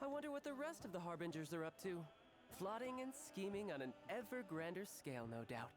I wonder what the rest of the Harbingers are up to. Plotting and scheming on an ever grander scale, no doubt.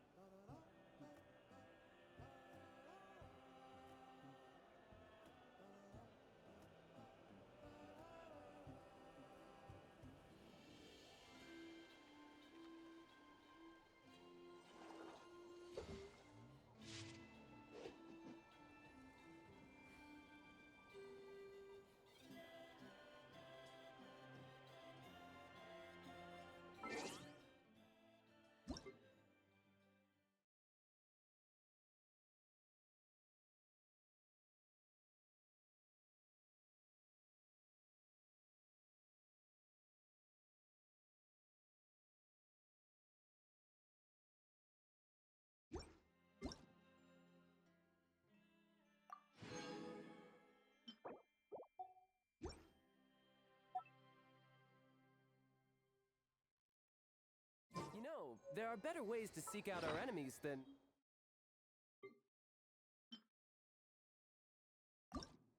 You know, there are better ways to seek out our enemies than...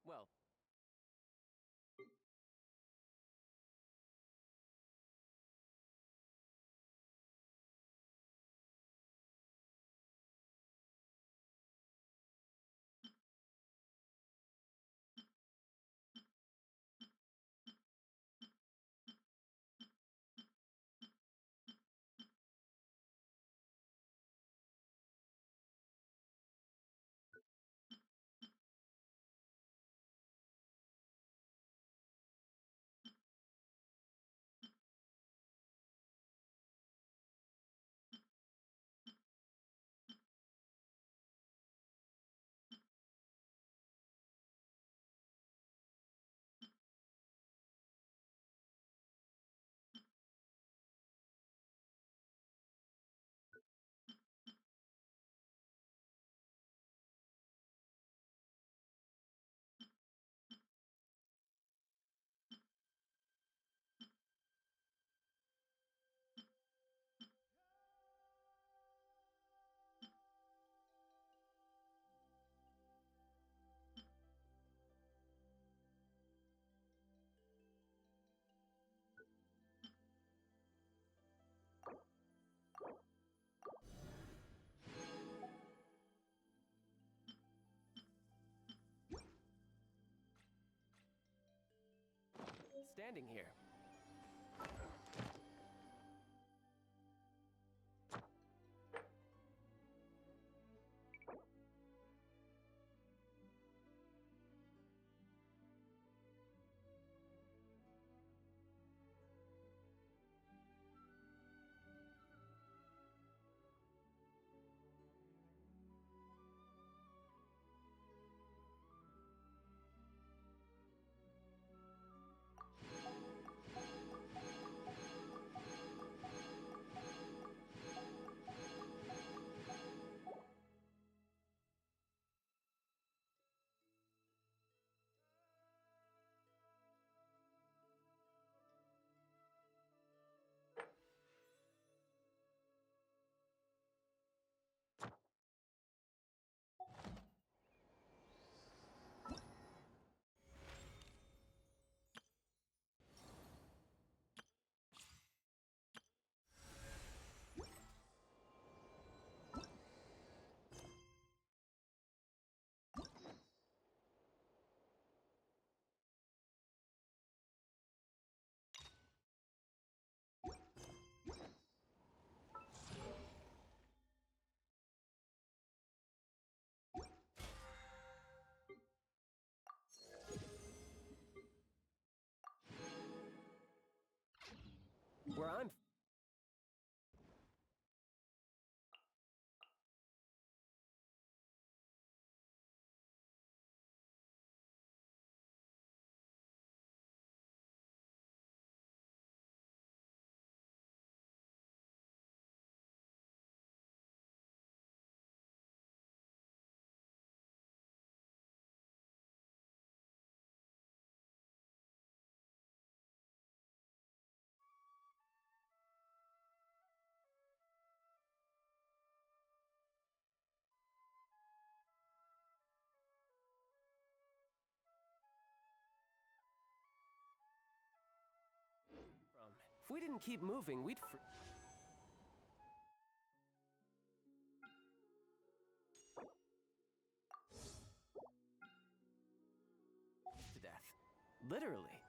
Well, standing here. we didn't keep moving, we'd to death. Literally.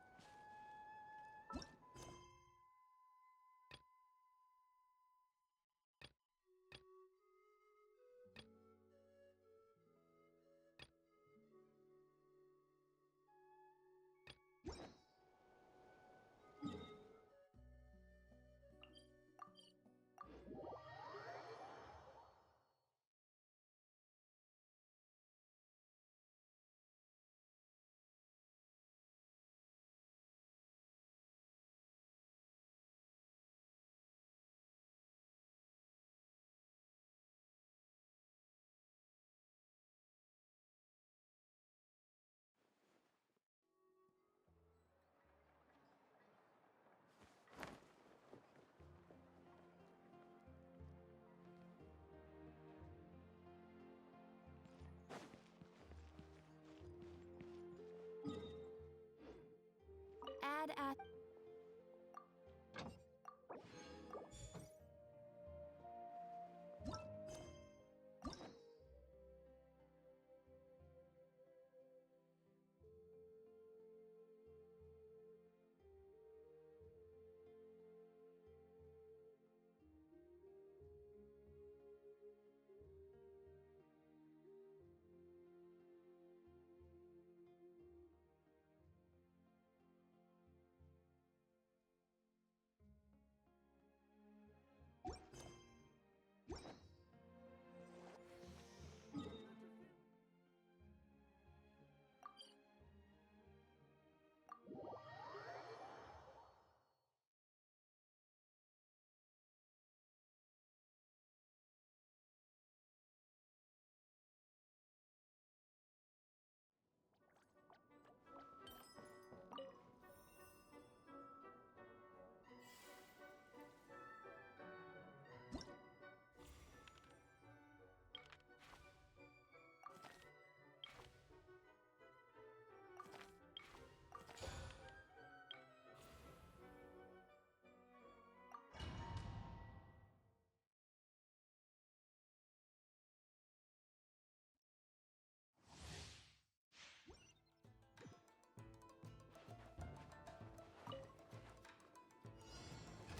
Add at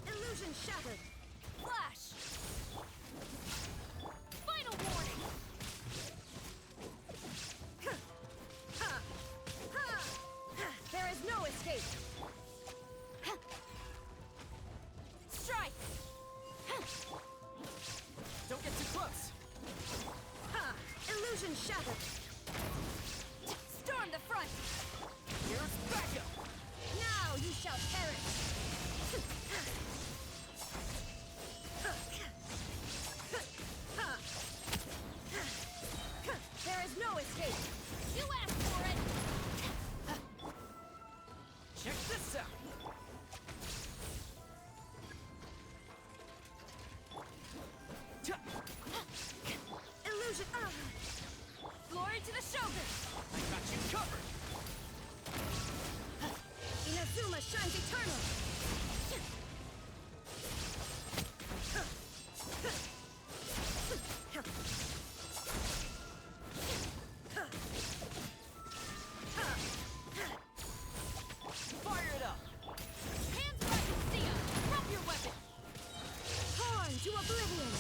illusion shattered. Flash. Final warning. There is no escape. Strike. Don't get too close. Illusion shattered. Storm the front. Here's backup. Now you shall perish. There is no escape. You asked for it. Check this out. Illusion. Glory to the shogun. I got you covered. Inazuma shines eternal. Fire it up. Hands back and Sia. Drop your weapon. Torn to oblivion.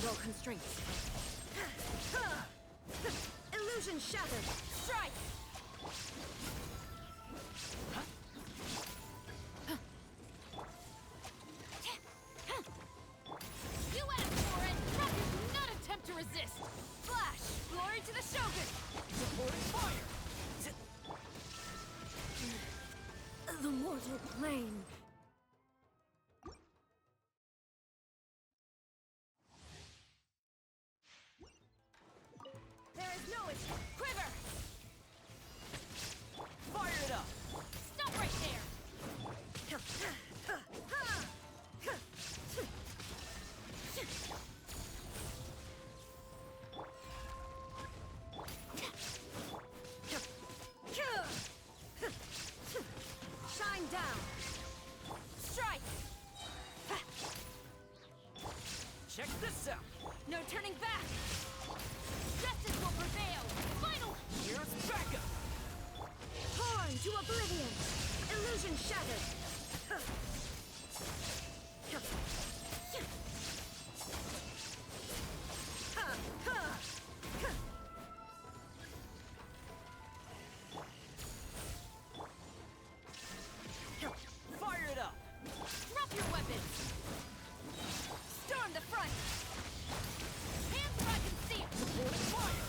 below constraints. Illusion shattered. Strike! You asked for it! Rocket, do not attempt to resist! Flash! Glory to the Shogun! Supporting fire! The mortal plane. There is no escape. Quiver! Fire it up! Stop right there! Shine down! Strike! Check this out! No turning back! Justice will prevail! Final! Here's backup! Torn to oblivion! Illusion shattered! Fire it up! Drop your weapons! Storm the front! Hands where I can see 'em! Supporting fire!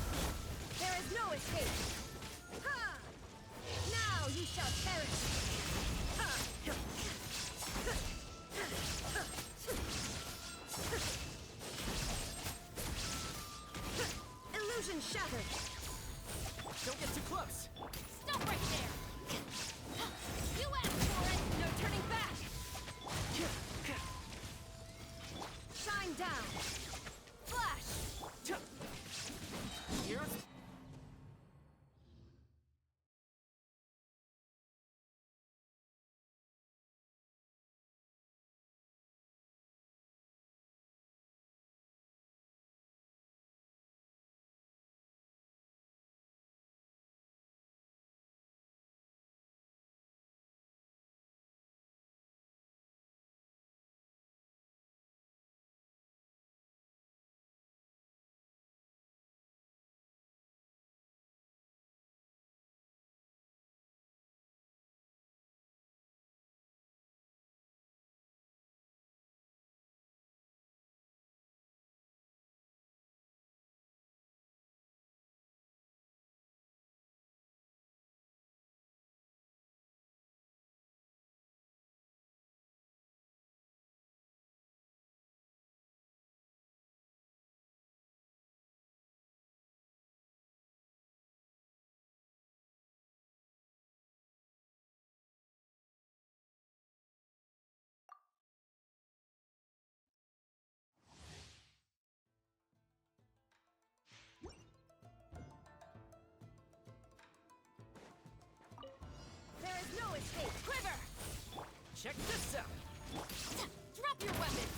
There is no escape! Ha! Now you shall perish! Illusion shattered! Don't get too close! Stop right there! You asked for it! No turning back! Shine down! Flash! Here's... There is no escape! Quiver! Check this out! Drop your weapons!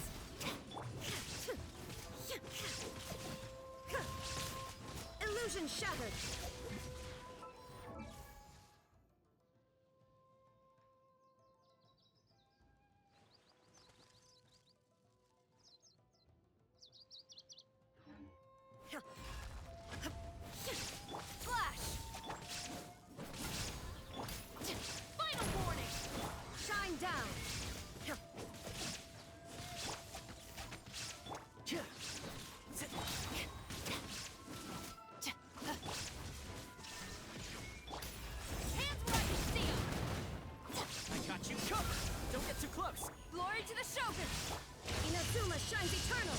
Illusion shattered! Flash! Final warning! Shine down! Hands where I can see 'em! I got you covered! Don't get too close! Glory to the Shogun! Inazuma shines eternal!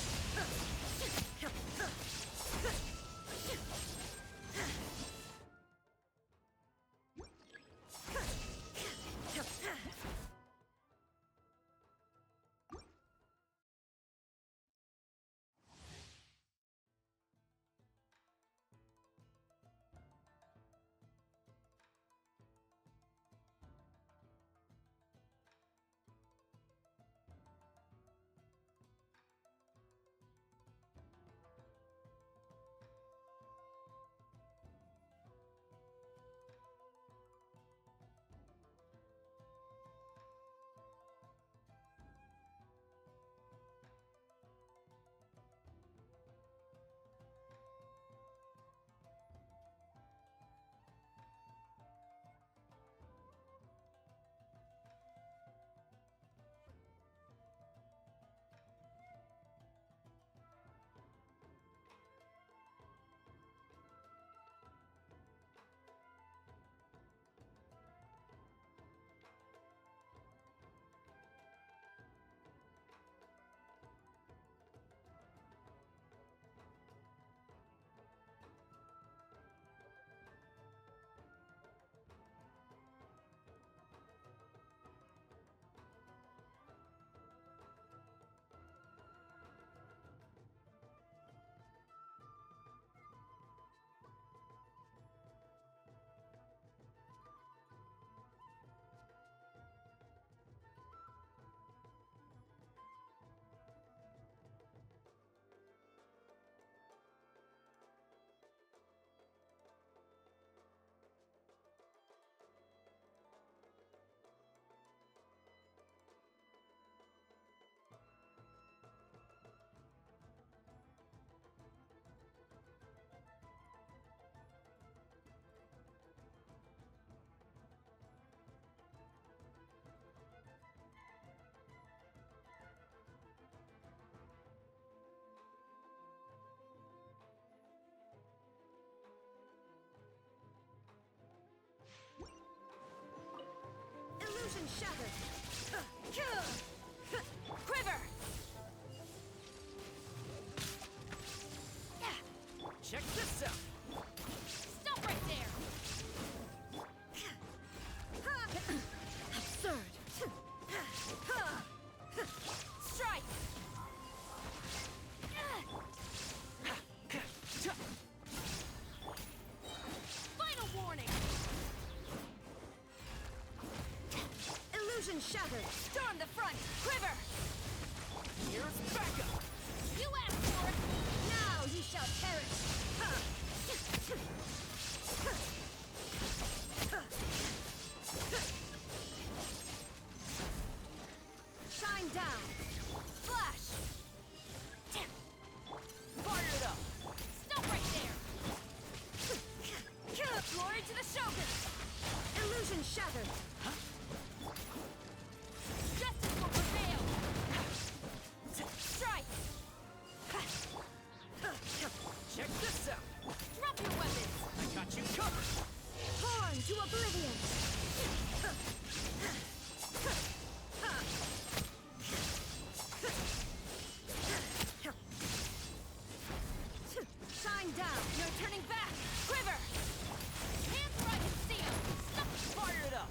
Quiver! Check this out. Stop right there! Absurd! Strike! Final warning! Illusion shattered! Storm the front! Quiver! Here's backup. You asked for it! Now you shall perish! Shine down! Flash! Fire it up. Stop right there! Glory to the Shogun! Illusion shattered! Justice will prevail! Strike! Check this out. Drop your weapons! I got you covered. Torn to oblivion! Shine down! No turning back! Quiver! Hands right and seal! Stop! Fire it up.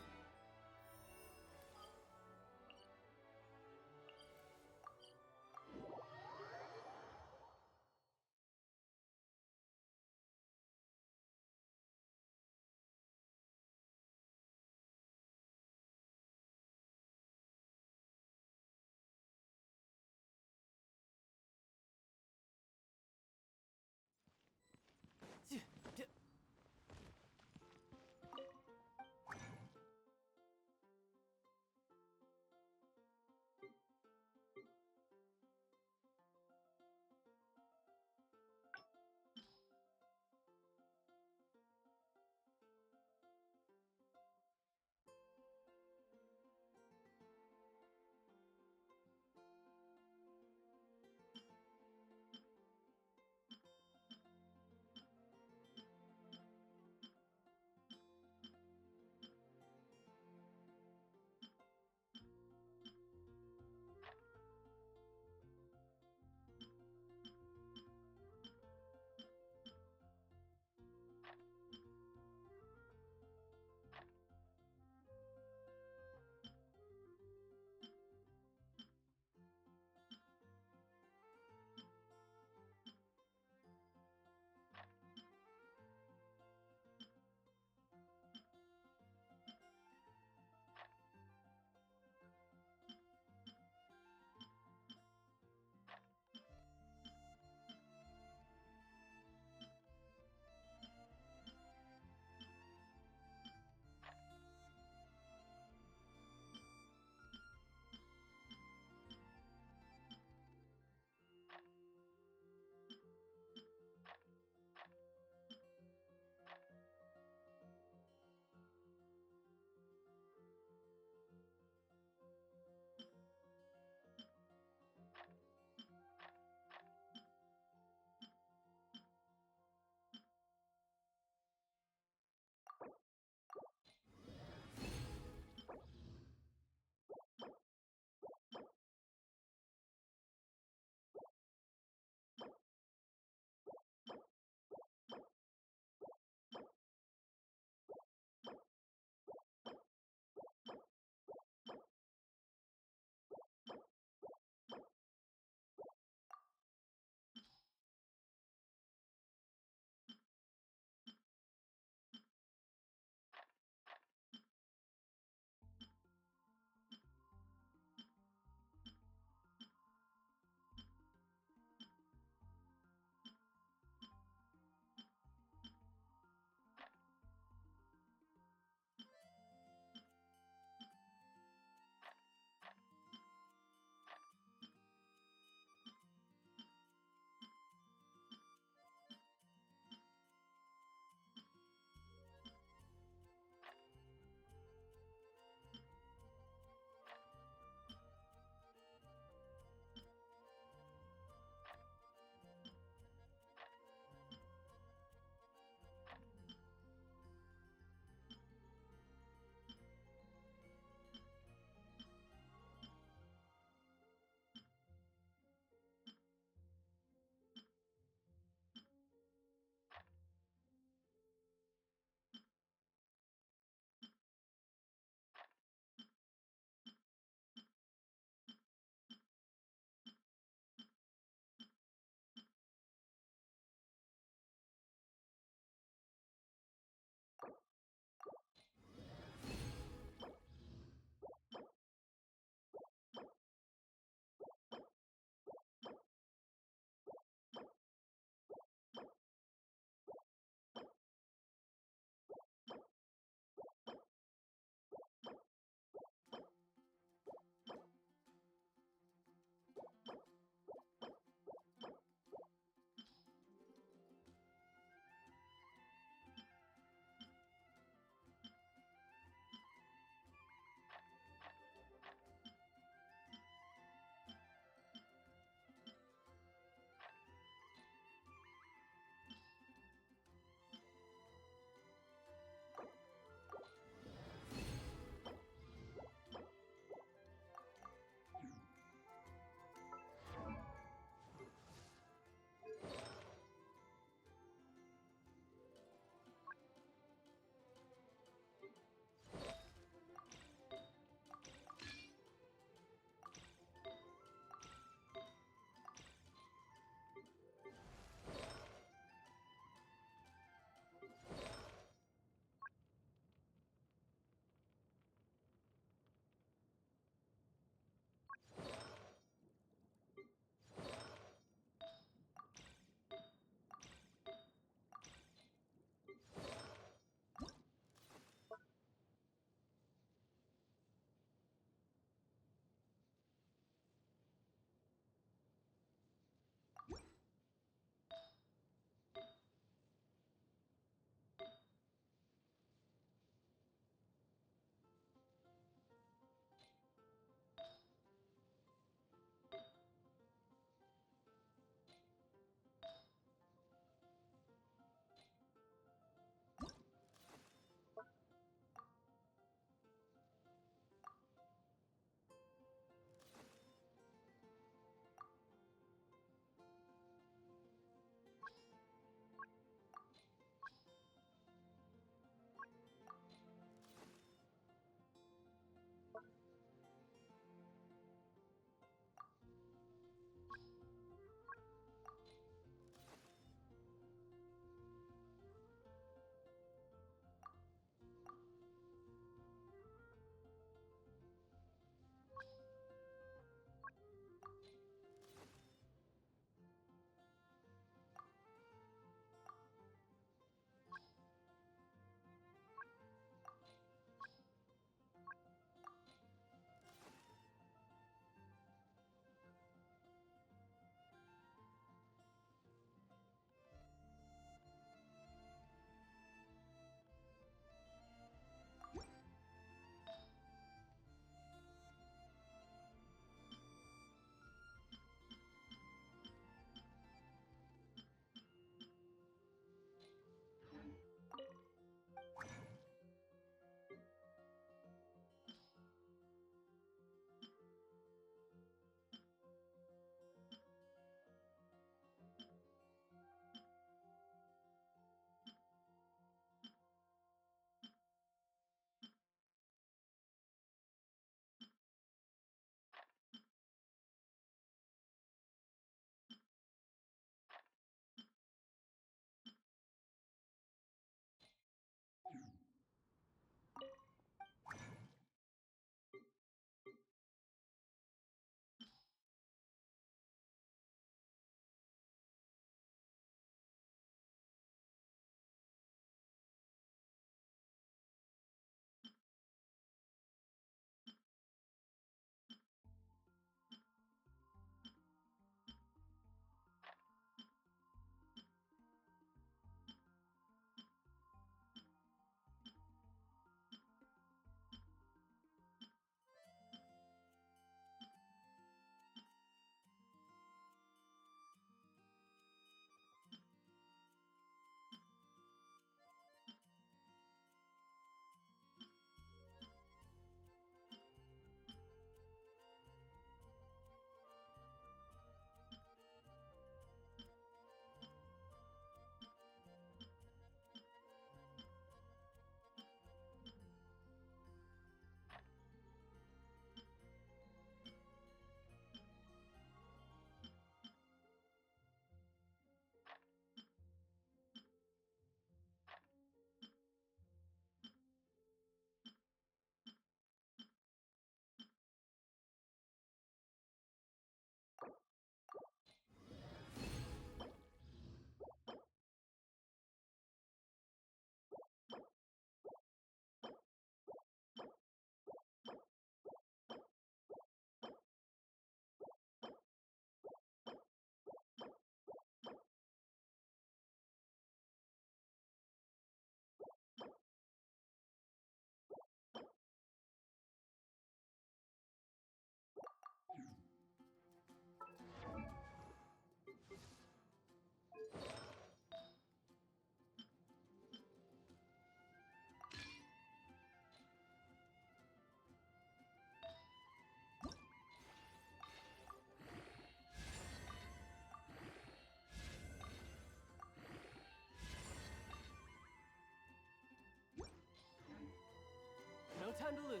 time to lose.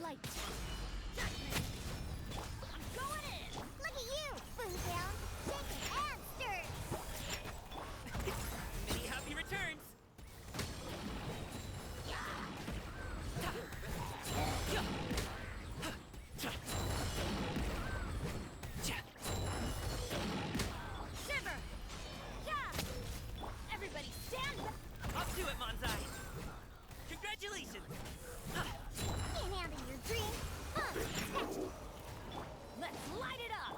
Light. Judgment. I'm going in. Look at you, Boom Down. Shaking and stirred. Many happy returns! Shiver. Yeah. Everybody stand back. Up to it, Manzai! Congratulations! Can't handle your dream. Let's light it up.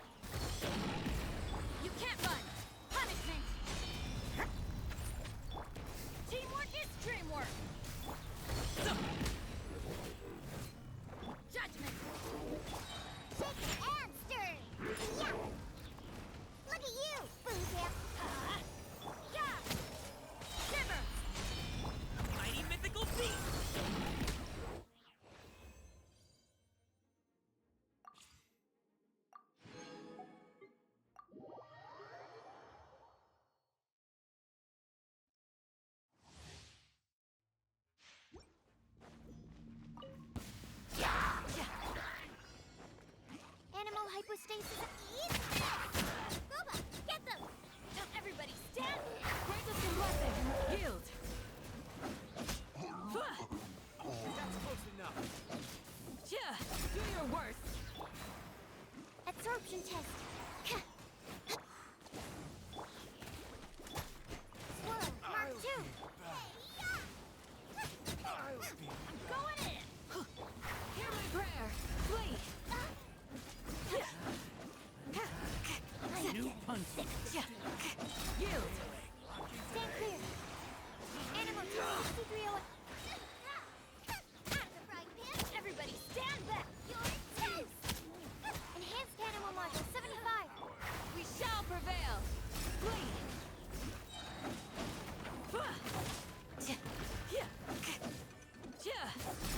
You can't run. Punishment. Teamwork is dreamwork. Judgment. Shaken and stirred. Yeah. Look at you, Boozam. Yeah. Shiver. Mighty mythical beast! Animal hypostasis of ease. Boba, get them. Now everybody stand. Grant us your blessing. Yield! That's close enough. Yeah! Do your worst! Absorption test. Swirl, Mark 2. I'm going in. Hear my prayer! Flee! New punch. Yield! Stand clear. Animal 26301. Out of the frying pan. Everybody stand back. You're tense. Enhanced animal module 75. We shall prevail! Flee!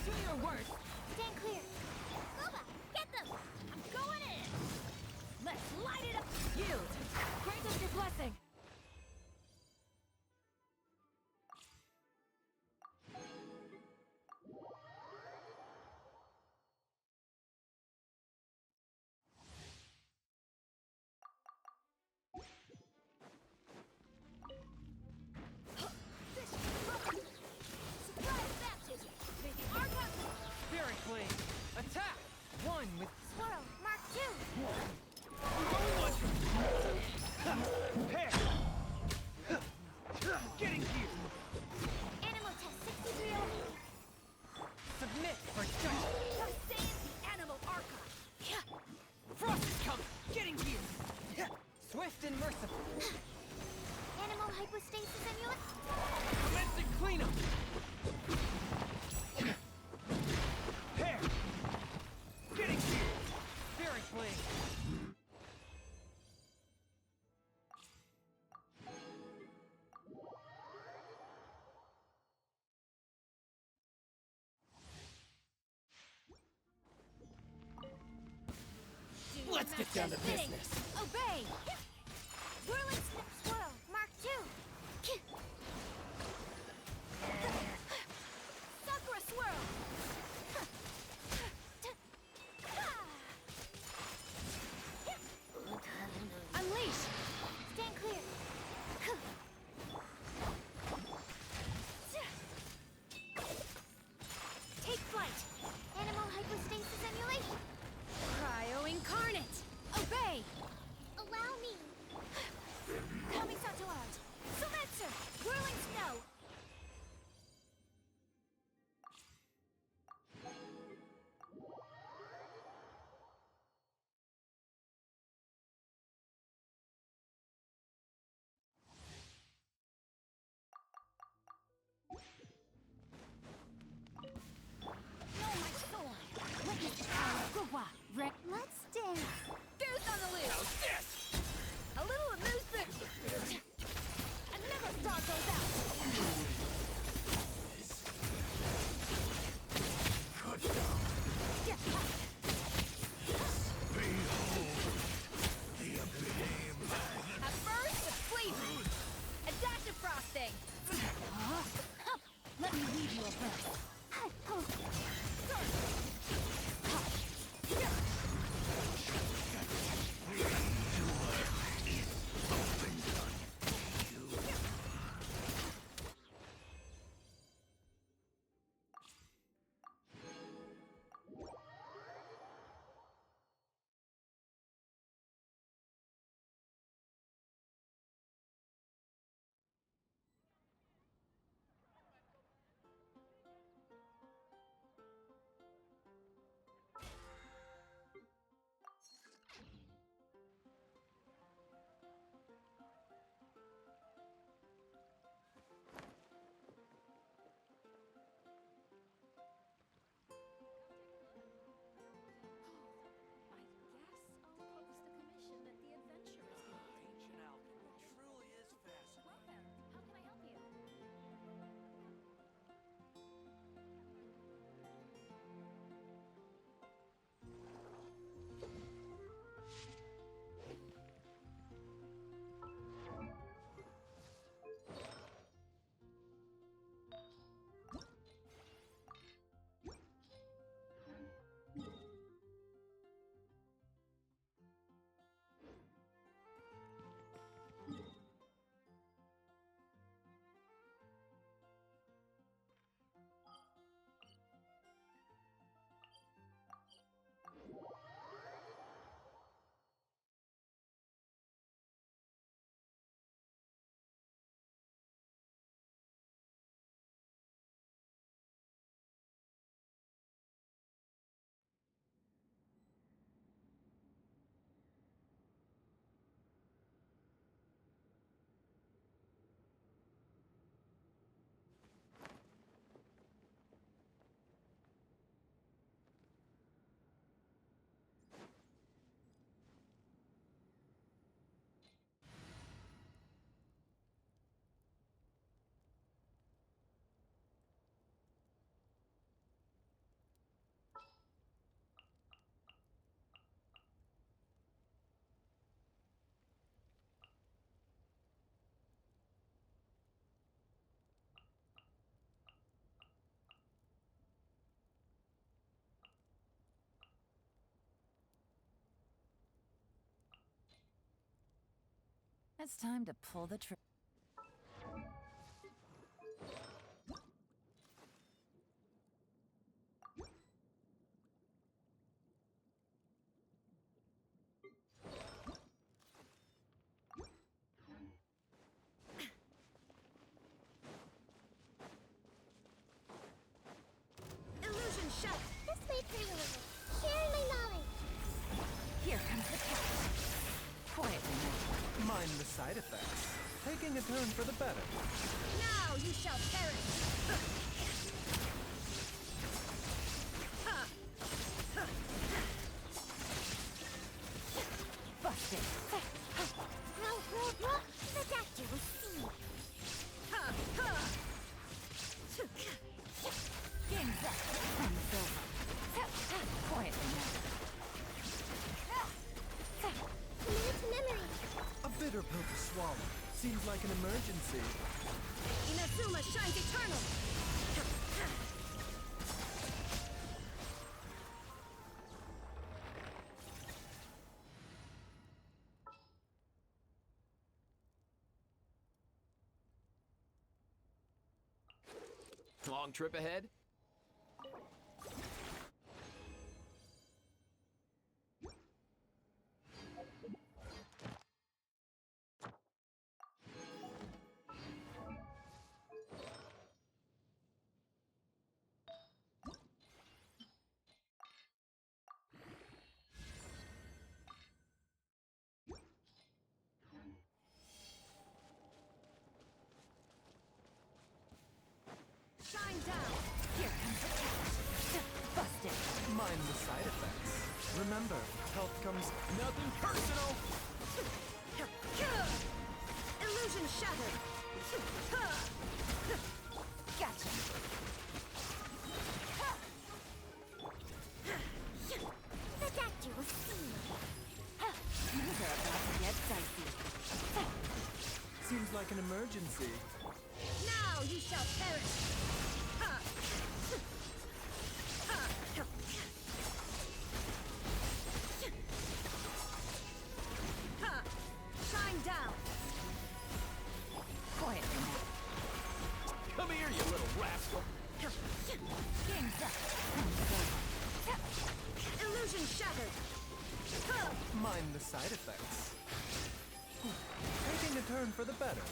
Do your worst! Stand clear. Boba, get them. I'm going in. Let's light it up. Yield! Grant us your blessing! Surprise baptism. May the Archon Spirit Flame! Attack! One with swirl. Mark 2. Getting here! Animal test 6301. submit for judgment! Save the animal Archon. Frost is coming! Getting here! Swift and merciful! Animal hypostasis amulet. Commencing cleanup! Hair! Getting here! Spirit Flame! Let's get down to Fitting. business. Obey. Whirling snip swirl. Mark 2. Sakura swirl. Unleash! Stand clear. Take flight. Animal hypostasis emulation. Cryo incarnate. Obey. Allow me. Kamisato out. Soumetsu. Whirling snow. Let's dance. Goose on the loose! A little amusement. I never thought those out. It's time to pull the trigger. Illusion shut! This way, pretty little. Sharing my knowledge. Here comes the catch. Quietly now. Mind the side effects. Taking a turn for the better. Now you shall perish. Busted. The doctor will see. Game's up. Time's over. Quietly now. Commit to memory. A bitter pill to swallow. Seems like an emergency. Inazuma shines eternal. Long trip ahead? Shine down. Here comes the catch. Busted. Mind the side effects. Remember, health comes. Nothing personal! Illusion shattered. Gotcha. The doctor will see. Things are about to get dicey. Seems like an emergency. Now you shall perish. Shine down. Quietly now. Come here, you little rascal! Game's up. Time's over. Illusion shattered. Mind the side effects. Taking a turn for the better.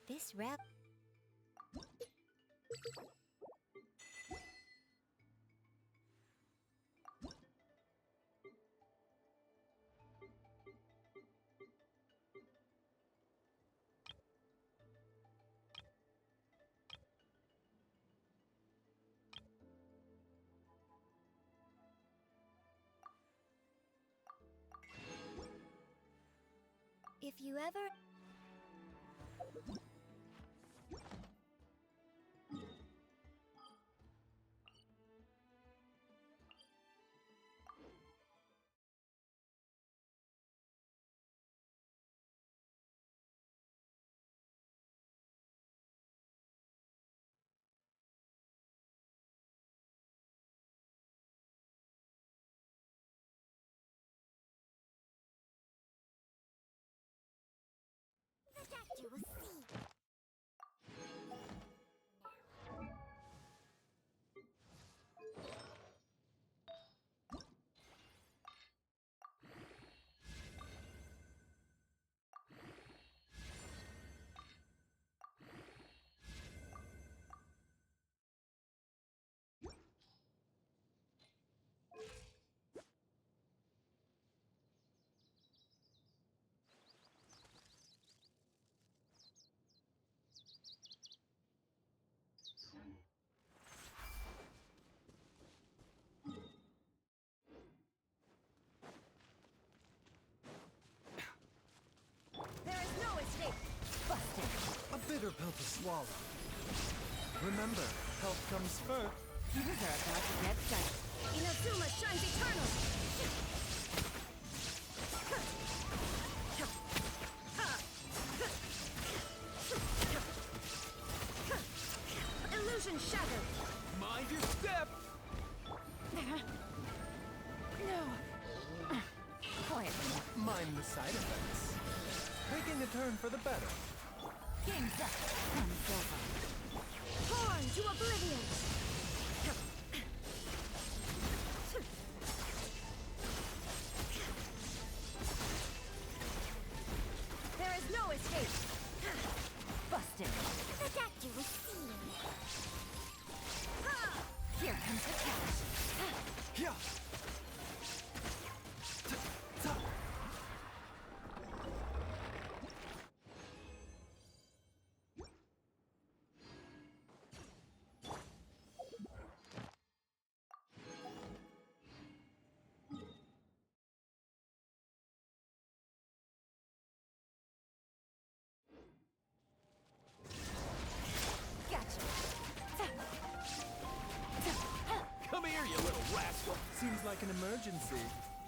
This rap. If you ever... The doctor will see. Busted. A bitter pill to swallow. Remember, health comes first. Things are about to get dicey. Inazuma shines eternal! Illusion shattered! Mind your step! No. Quiet. Mind the side effects. Taking a turn for the better. Game's up. Sun's over. Torn to oblivion! There is no escape! Busted. The doctor was seen! Here comes the catch. Yeah. Gotcha. Come here, you little rascal! Seems like an emergency.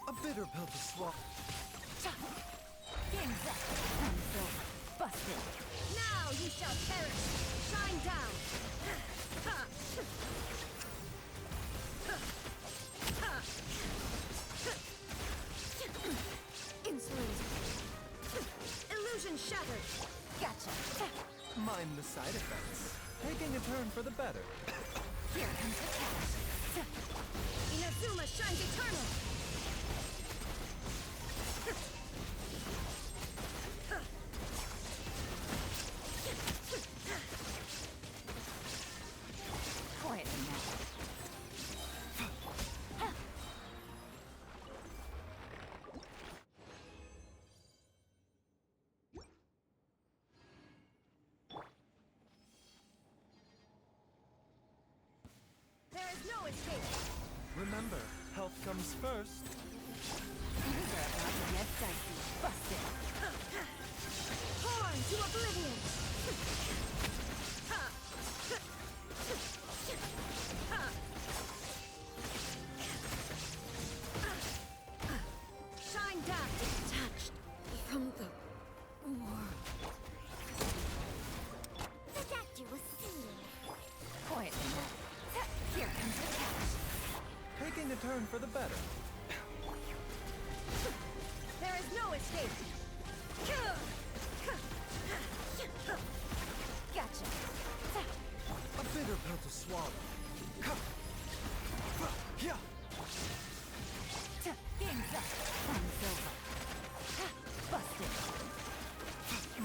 A bitter pill to swallow. Game's up. Sun's over. Busted. Now you shall perish! Shine down! Insolent! Illusion shattered! Gotcha. Mind the side effects. Taking a turn for the better. Here comes the catch. Inazuma shines eternal! Quiet now. There is no escape! Remember, health comes first. Things are about to get dicey. Busted. Torn to oblivion! Shine down! Detached from the world. The doctor was seen. Quiet now. Here comes the catch. Taking a turn for the better. There is no escape! Gotcha. A bitter pill to swallow. Yeah. Game's up. Sun's over. Busted.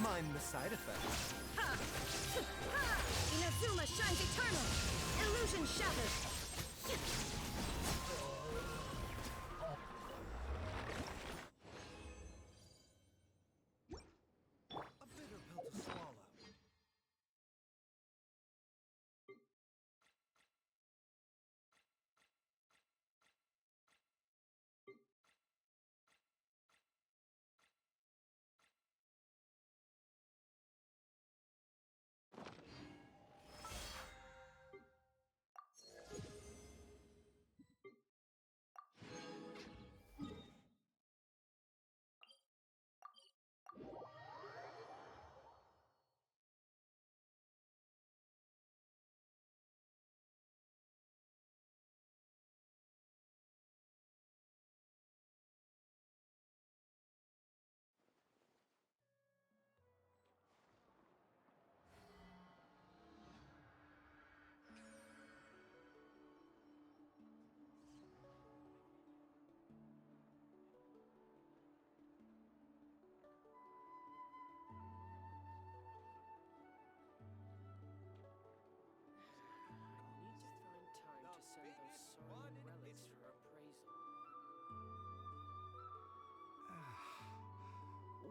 Mind the side effects. Inazuma shines eternal! Illusion shattered! A bitter pill to swallow.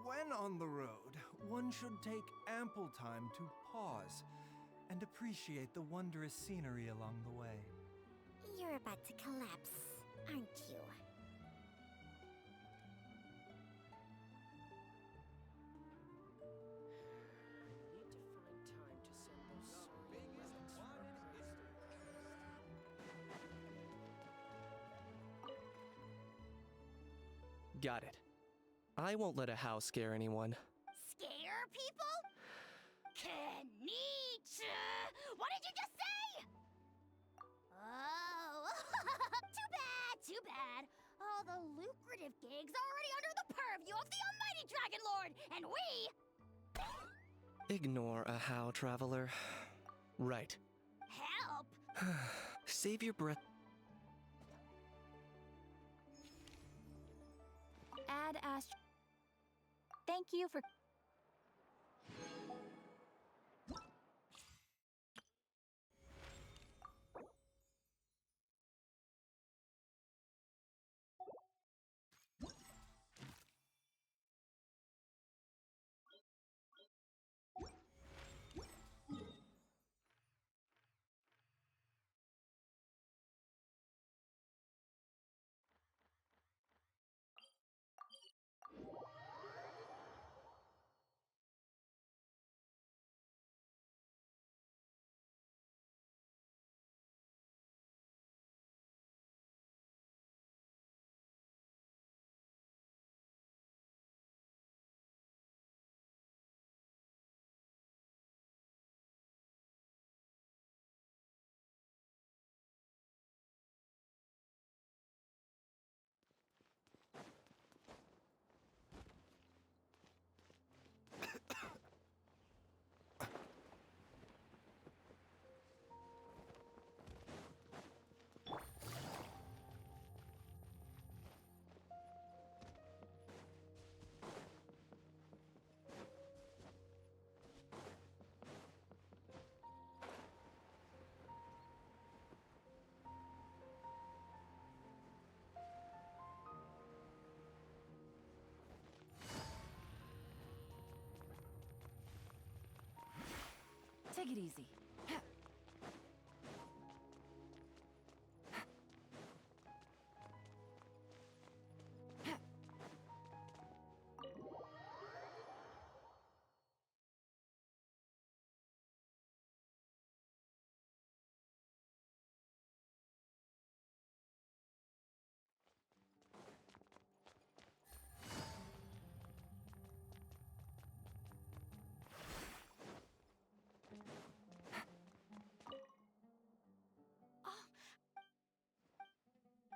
When on the road, one should take ample time to pause and appreciate the wondrous scenery along the way. You're about to collapse, aren't you? Got it. I won't let a house scare anyone. Scare people? Kenichi! What did you just say? Oh, too bad. All the lucrative gigs are already under the purview of the almighty Dragon Lord, and we... Ignore a how, traveler. Right. Help! Save your breath. Ad Ast. Thank you for. Take it easy.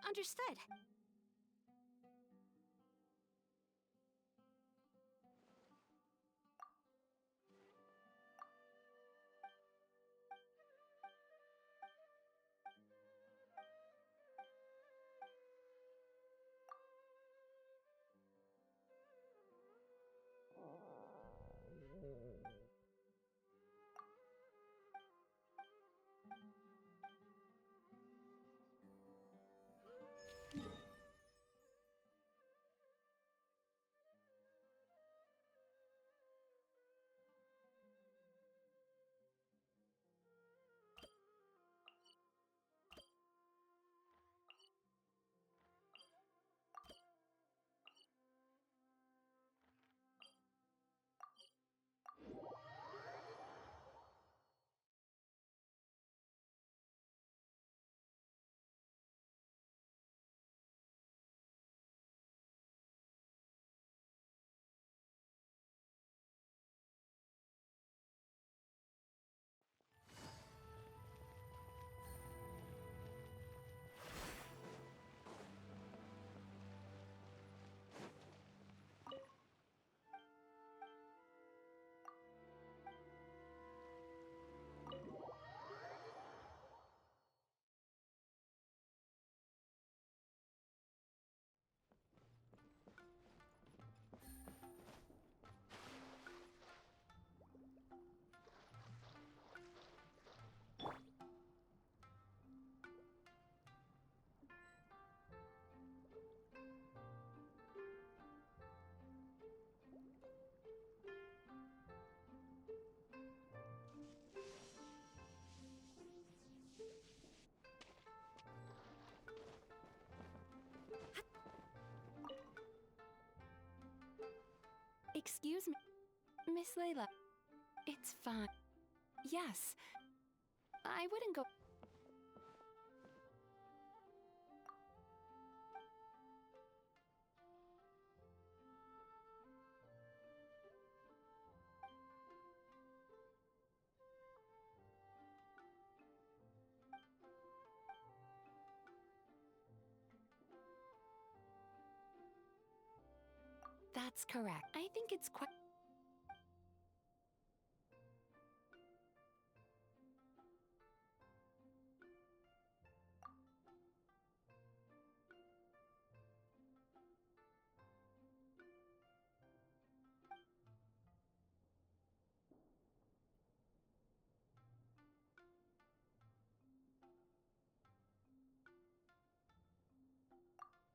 Understood. Excuse me, Miss Layla. It's fine. Yes. I wouldn't go. That's correct. I think it's quite.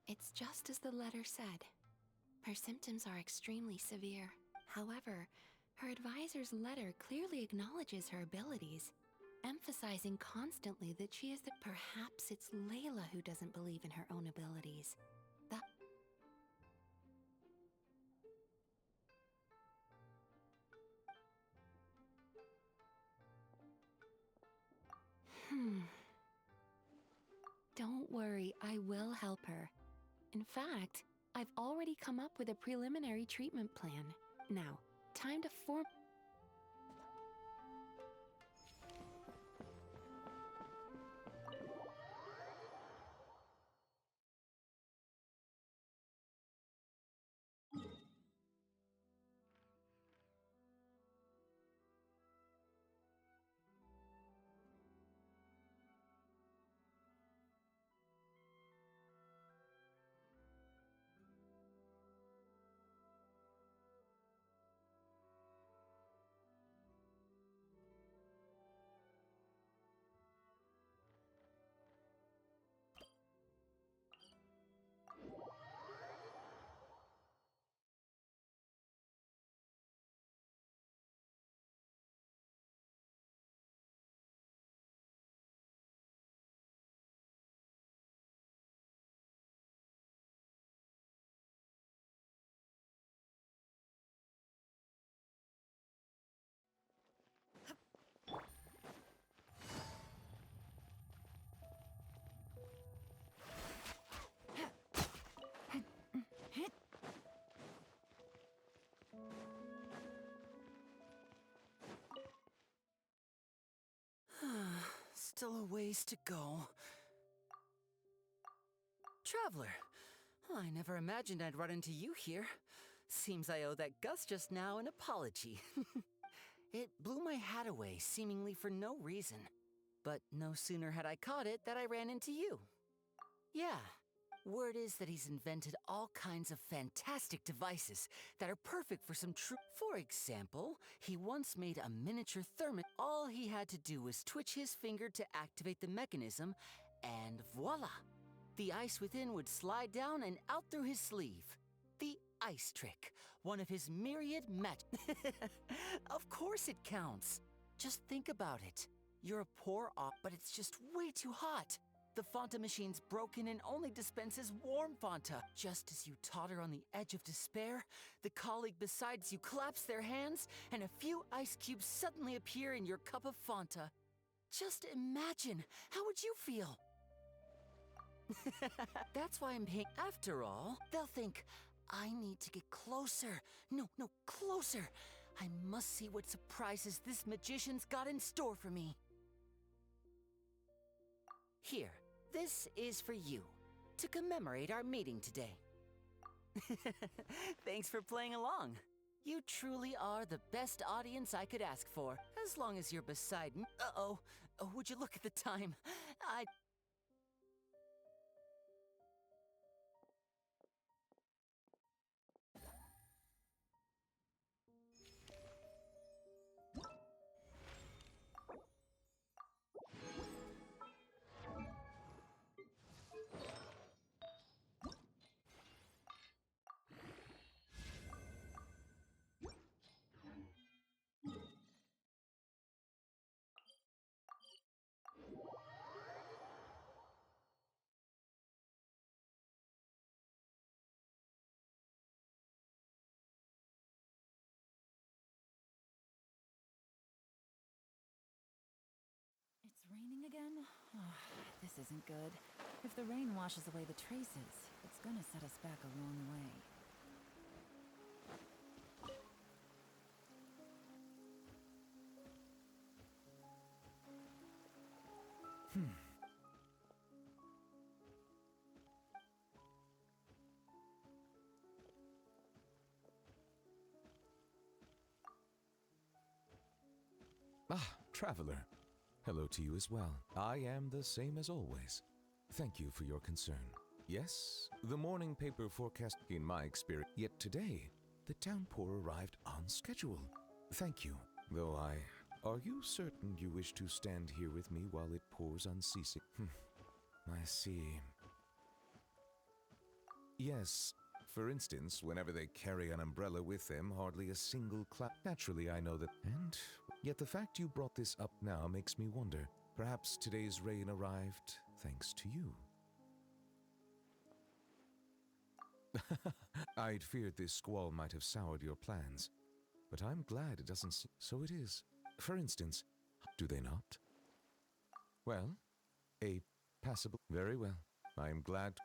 It's just as the letter said. Her symptoms are extremely severe. However, her advisor's letter clearly acknowledges her abilities, emphasizing constantly that she is the. Perhaps it's Layla who doesn't believe in her own abilities. The. Don't worry, I will help her. In fact, I've already come up with a preliminary treatment plan. Now, time to form. Still a ways to go. Traveler, I never imagined I'd run into you here. Seems I owe that Gus just now an apology. It blew my hat away, seemingly for no reason. But no sooner had I caught it that I ran into you. Yeah, word is that he's invented all kinds of fantastic devices that are perfect for some true. For example, he once made a miniature thermos. All he had to do was twitch his finger to activate the mechanism, and voila! The ice within would slide down and out through his sleeve. The ice trick, one of his myriad Of course it counts. Just think about it. You're a poor but it's just way too hot. The Fanta machine's broken and only dispenses warm Fanta. Just as you totter on the edge of despair, the colleague beside you claps their hands, and a few ice cubes suddenly appear in your cup of Fanta. Just imagine, how would you feel? That's why I'm paying. After all, they'll think, I need to get closer. No, closer. I must see what surprises this magician's got in store for me. Here. This is for you, to commemorate our meeting today. Thanks for playing along. You truly are the best audience I could ask for, as long as you're beside me. Uh-oh. Would you look at the time? It's raining again? Oh, this isn't good. If the rain washes away the traces, it's gonna set us back a long way. traveler. Hello to you as well. I am the same as always. Thank you for your concern. Yes, the morning paper forecast in my experience. Yet today, the downpour arrived on schedule. Thank you. Though Are you certain you wish to stand here with me while it pours unceasing? I see. Yes. For instance, whenever they carry an umbrella with them, hardly a single cloud. Naturally, I know that. And yet the fact you brought this up now makes me wonder. Perhaps today's rain arrived thanks to you. I'd feared this squall might have soured your plans, but I'm glad it doesn't seem so. It is. For instance, do they not? Well, a passable. Very well. I am glad.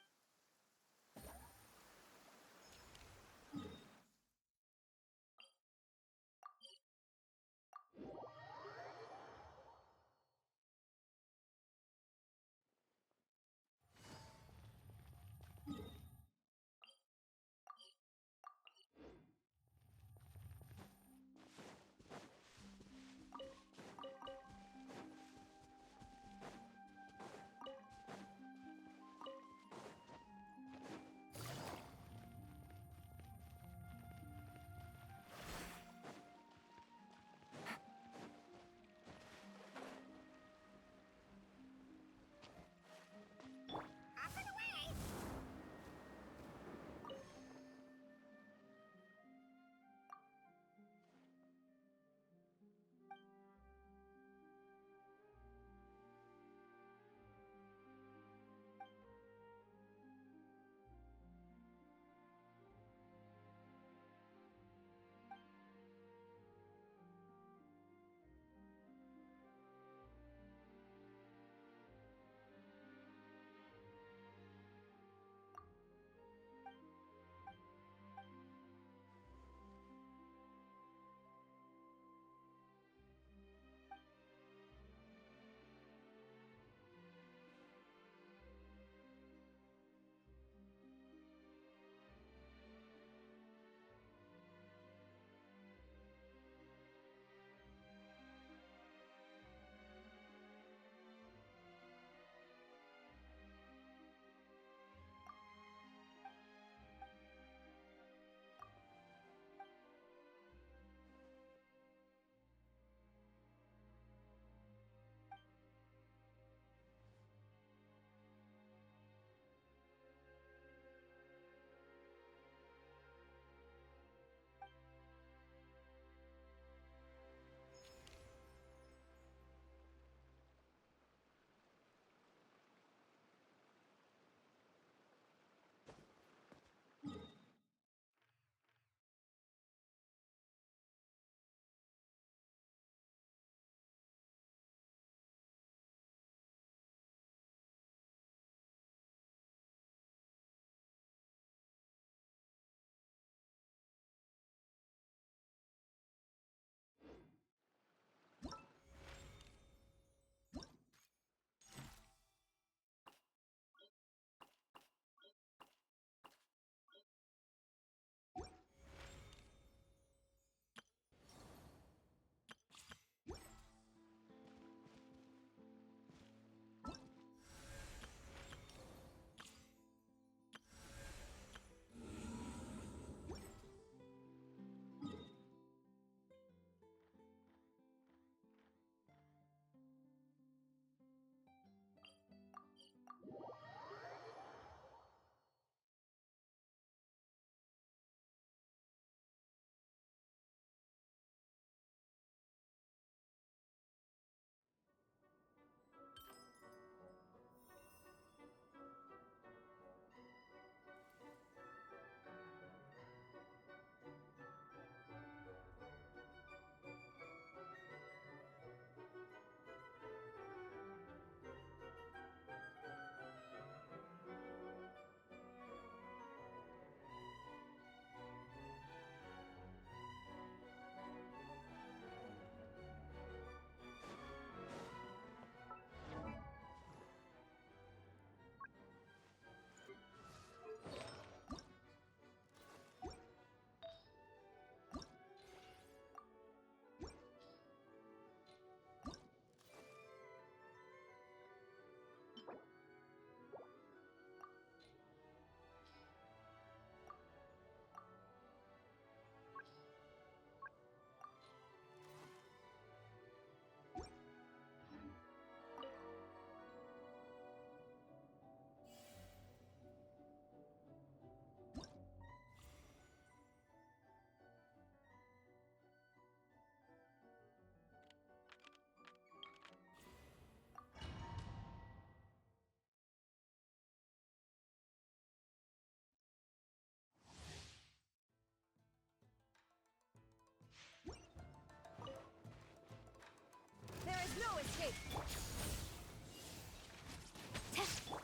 no escape!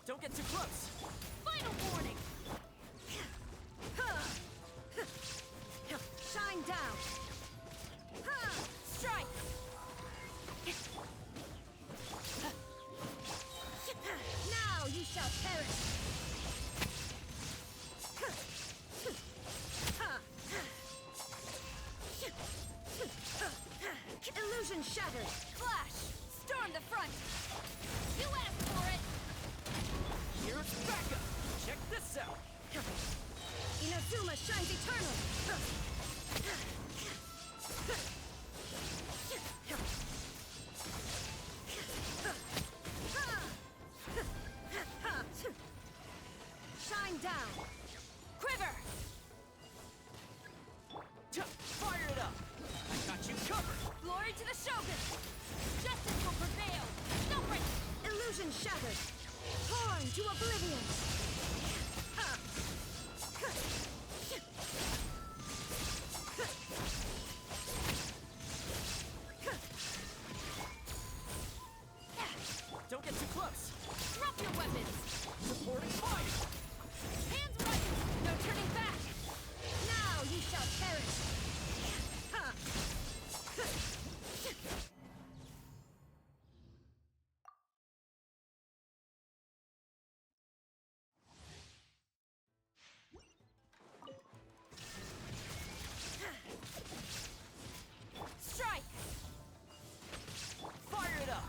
Don't get too close! Final warning! Shine down! Strike! Now you shall perish! Illusion shattered! Flash! Storm the front! You asked for it! Here's backup! Check this out! Inazuma shines eternal! Shine down! Quiver! Fire it up! I got you covered! Glory to the Shogun! Justice will prevail! No break! Illusion shattered! Torn to oblivion! Don't get too close! Drop your weapons! Supporting fire! Hands right! No turning back! Now you shall perish! Strike! Fire it up!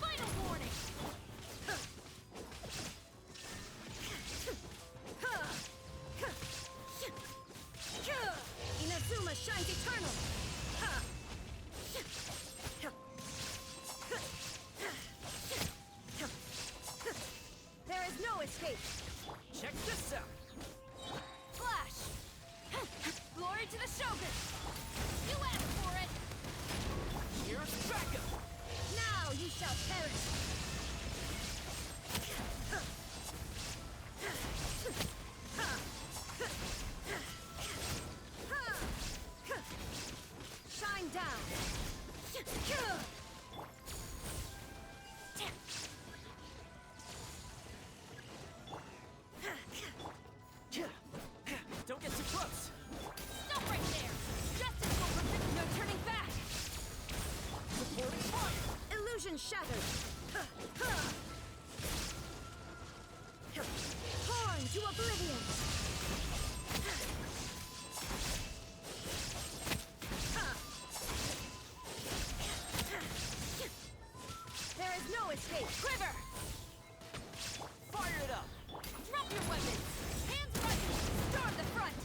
Final warning! Inazuma shines eternal! There is no escape! Check this out! Flash! Glory to the Shogun! You asked for it! Here's backup! Now you shall perish! Shine down! Don't get too close! Stop right there! Justice will prevent no turning back! Supporting fire! Illusion shattered! Torn to oblivion! There is no escape! Quiver! Fire it up! Drop your weapons! Hands right! Storm the front!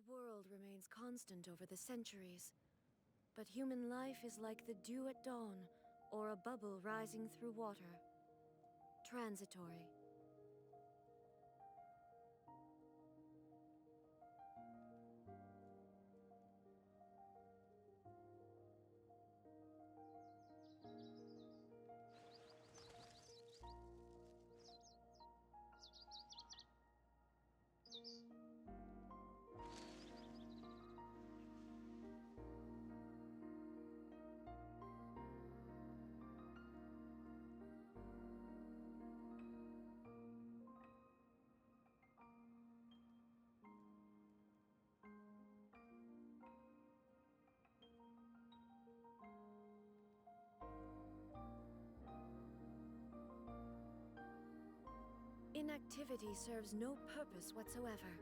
The world remains constant over the centuries, but human life is like the dew at dawn, or a bubble rising through water. Transitory. Inactivity serves no purpose whatsoever.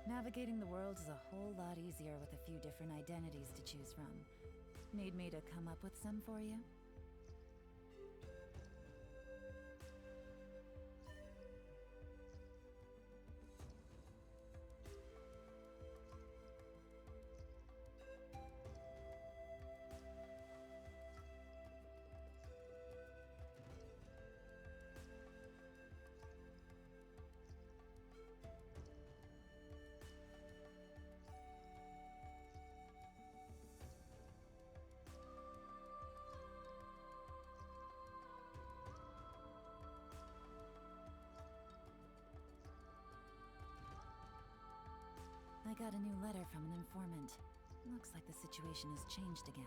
Navigating the world is a whole lot easier with a few different identities to choose from. Need me to come up with some for you? I got a new letter from an informant. Looks like the situation has changed again.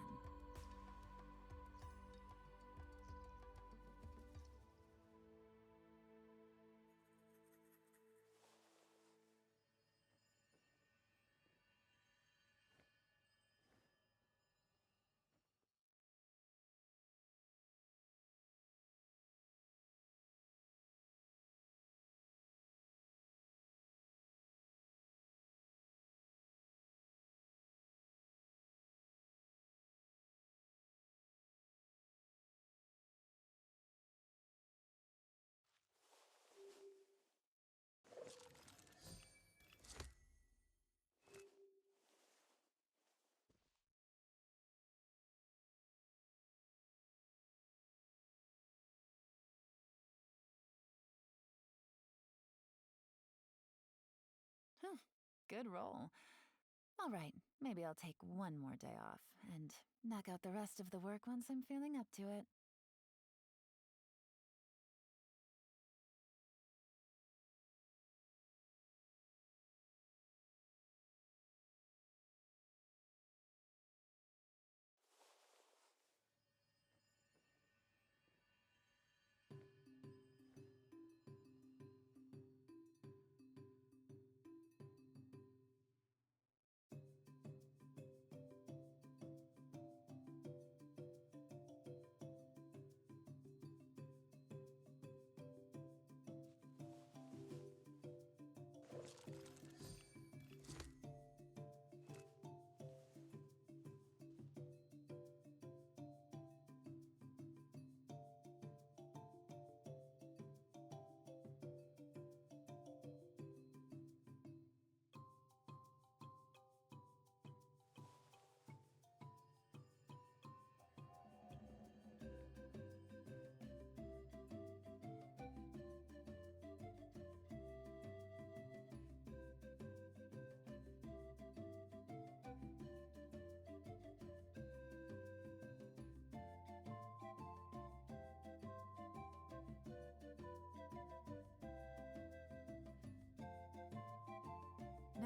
Huh, good roll. All right, maybe I'll take one more day off and knock out the rest of the work once I'm feeling up to it.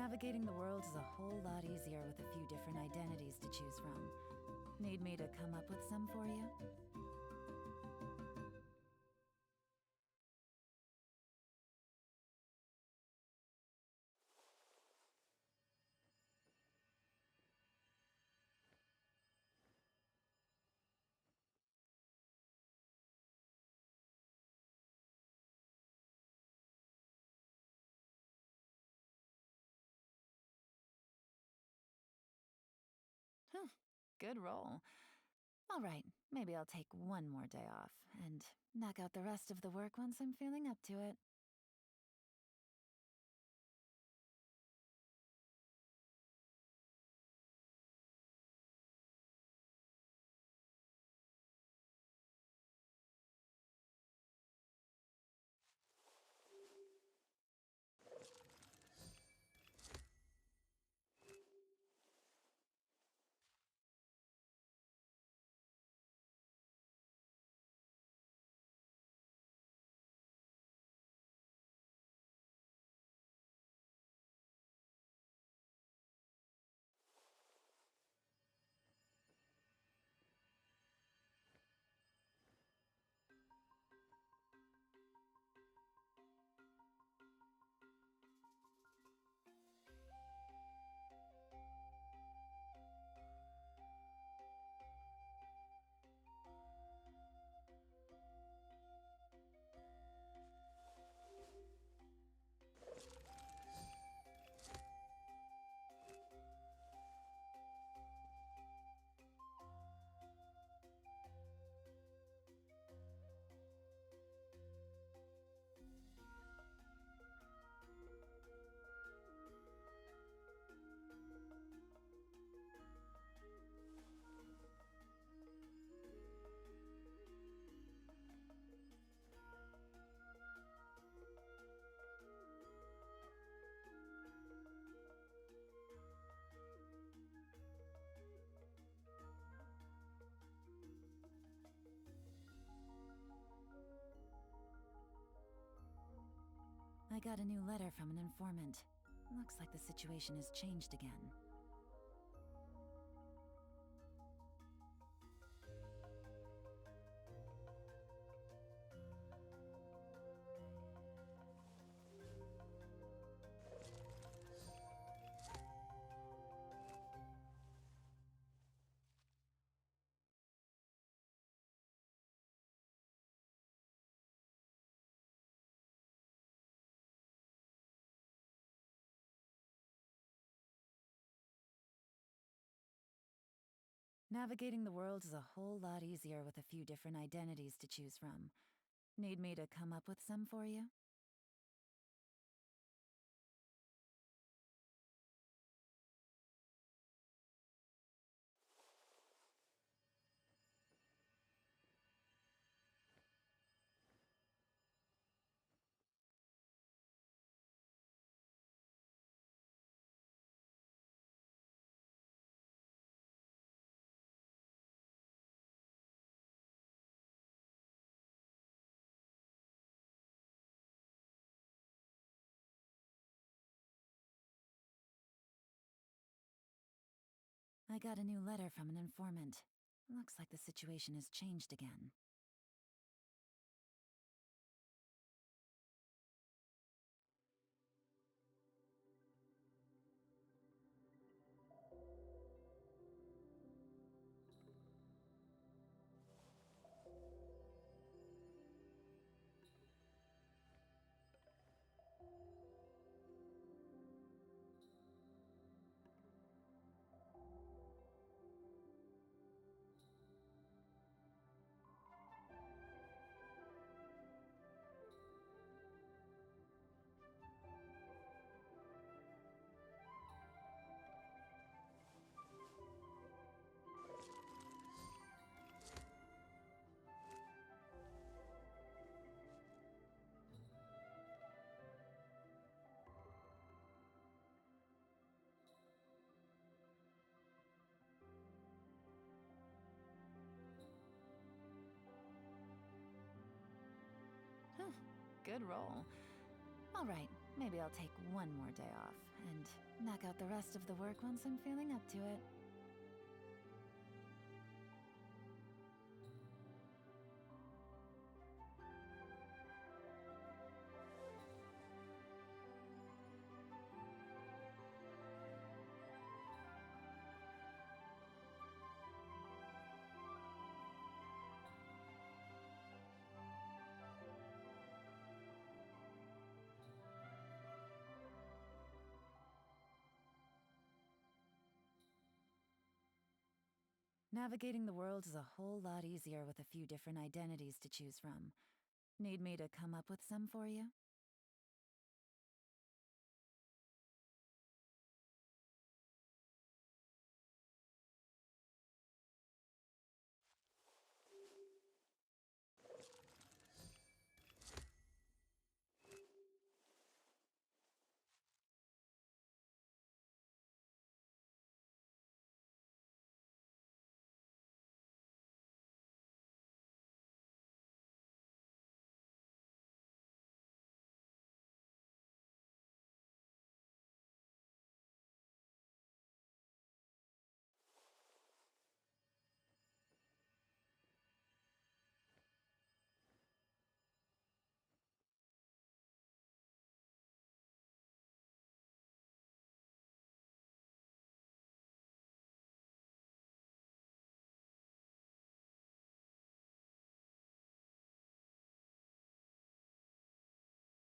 Navigating the world is a whole lot easier with a few different identities to choose from. Need me to come up with some for you? Huh, good roll. All right, maybe I'll take one more day off and knock out the rest of the work once I'm feeling up to it. I got a new letter from an informant. Looks like the situation has changed again. Navigating the world is a whole lot easier with a few different identities to choose from. Need me to come up with some for you? I got a new letter from an informant. Looks like the situation has changed again. Huh, good roll. All right, maybe I'll take one more day off and knock out the rest of the work once I'm feeling up to it. Navigating the world is a whole lot easier with a few different identities to choose from. Need me to come up with some for you?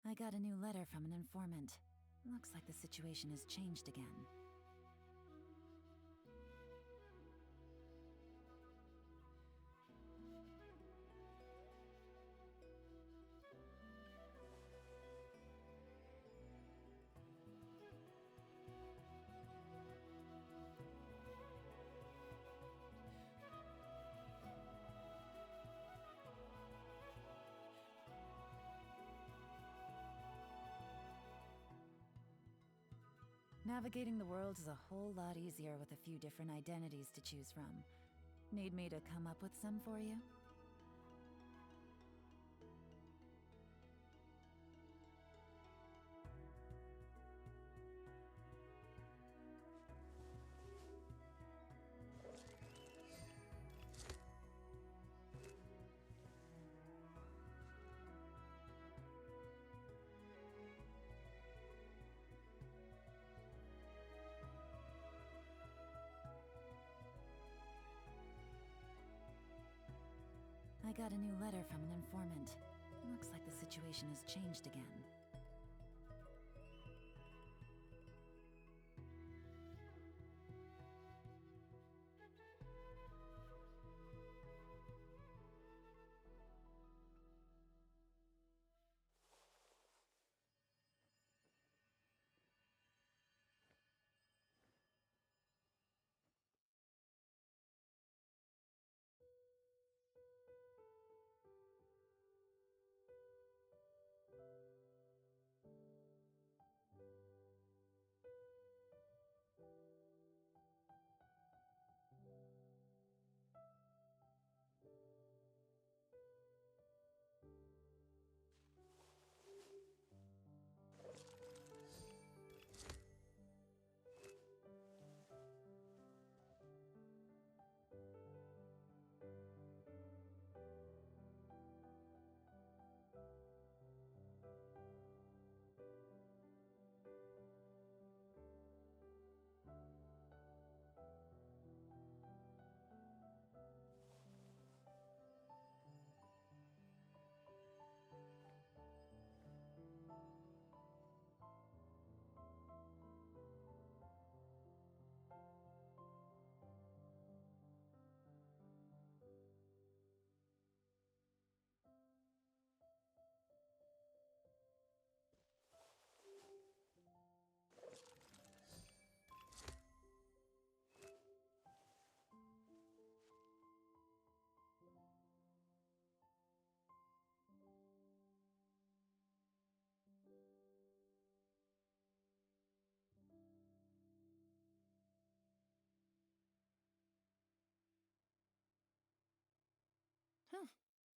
I got a new letter from an informant. Looks like the situation has changed again. Navigating the world is a whole lot easier with a few different identities to choose from. Need me to come up with some for you? I got a new letter from an informant. Looks like the situation has changed again.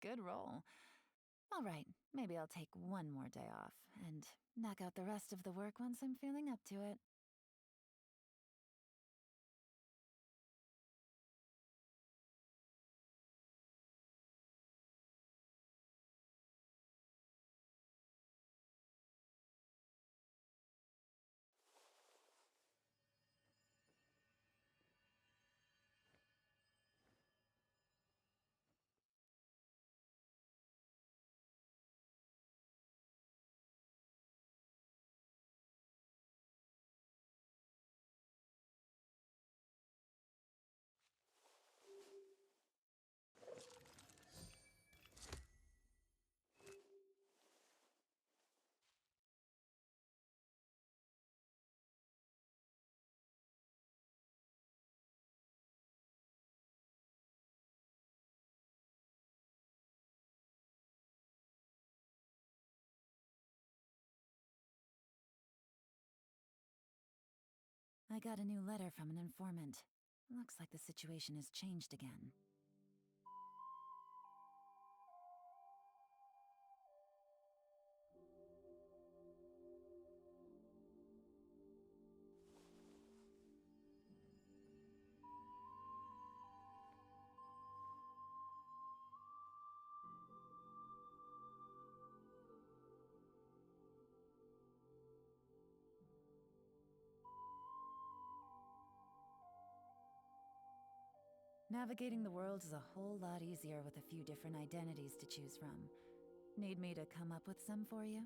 Good roll. Alright, maybe I'll take one more day off and knock out the rest of the work once I'm feeling up to it. I got a new letter from an informant. Looks like the situation has changed again. Navigating the world is a whole lot easier with a few different identities to choose from. Need me to come up with some for you?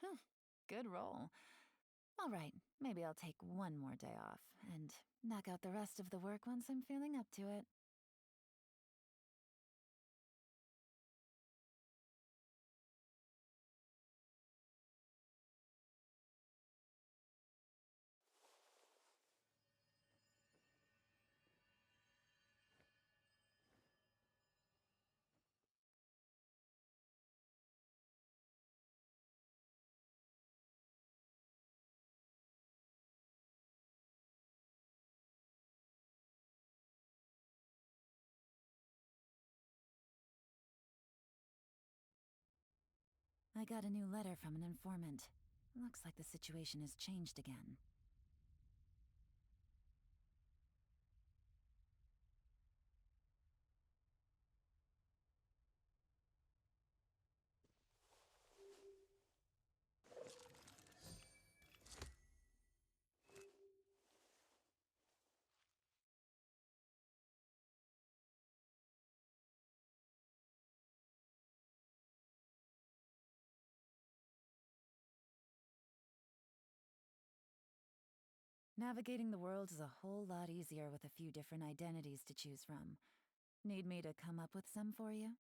Huh, good roll. Alright, maybe I'll take one more day off and knock out the rest of the work once I'm feeling up to it. I got a new letter from an informant. Looks like the situation has changed again. Navigating the world is a whole lot easier with a few different identities to choose from. Need me to come up with some for you?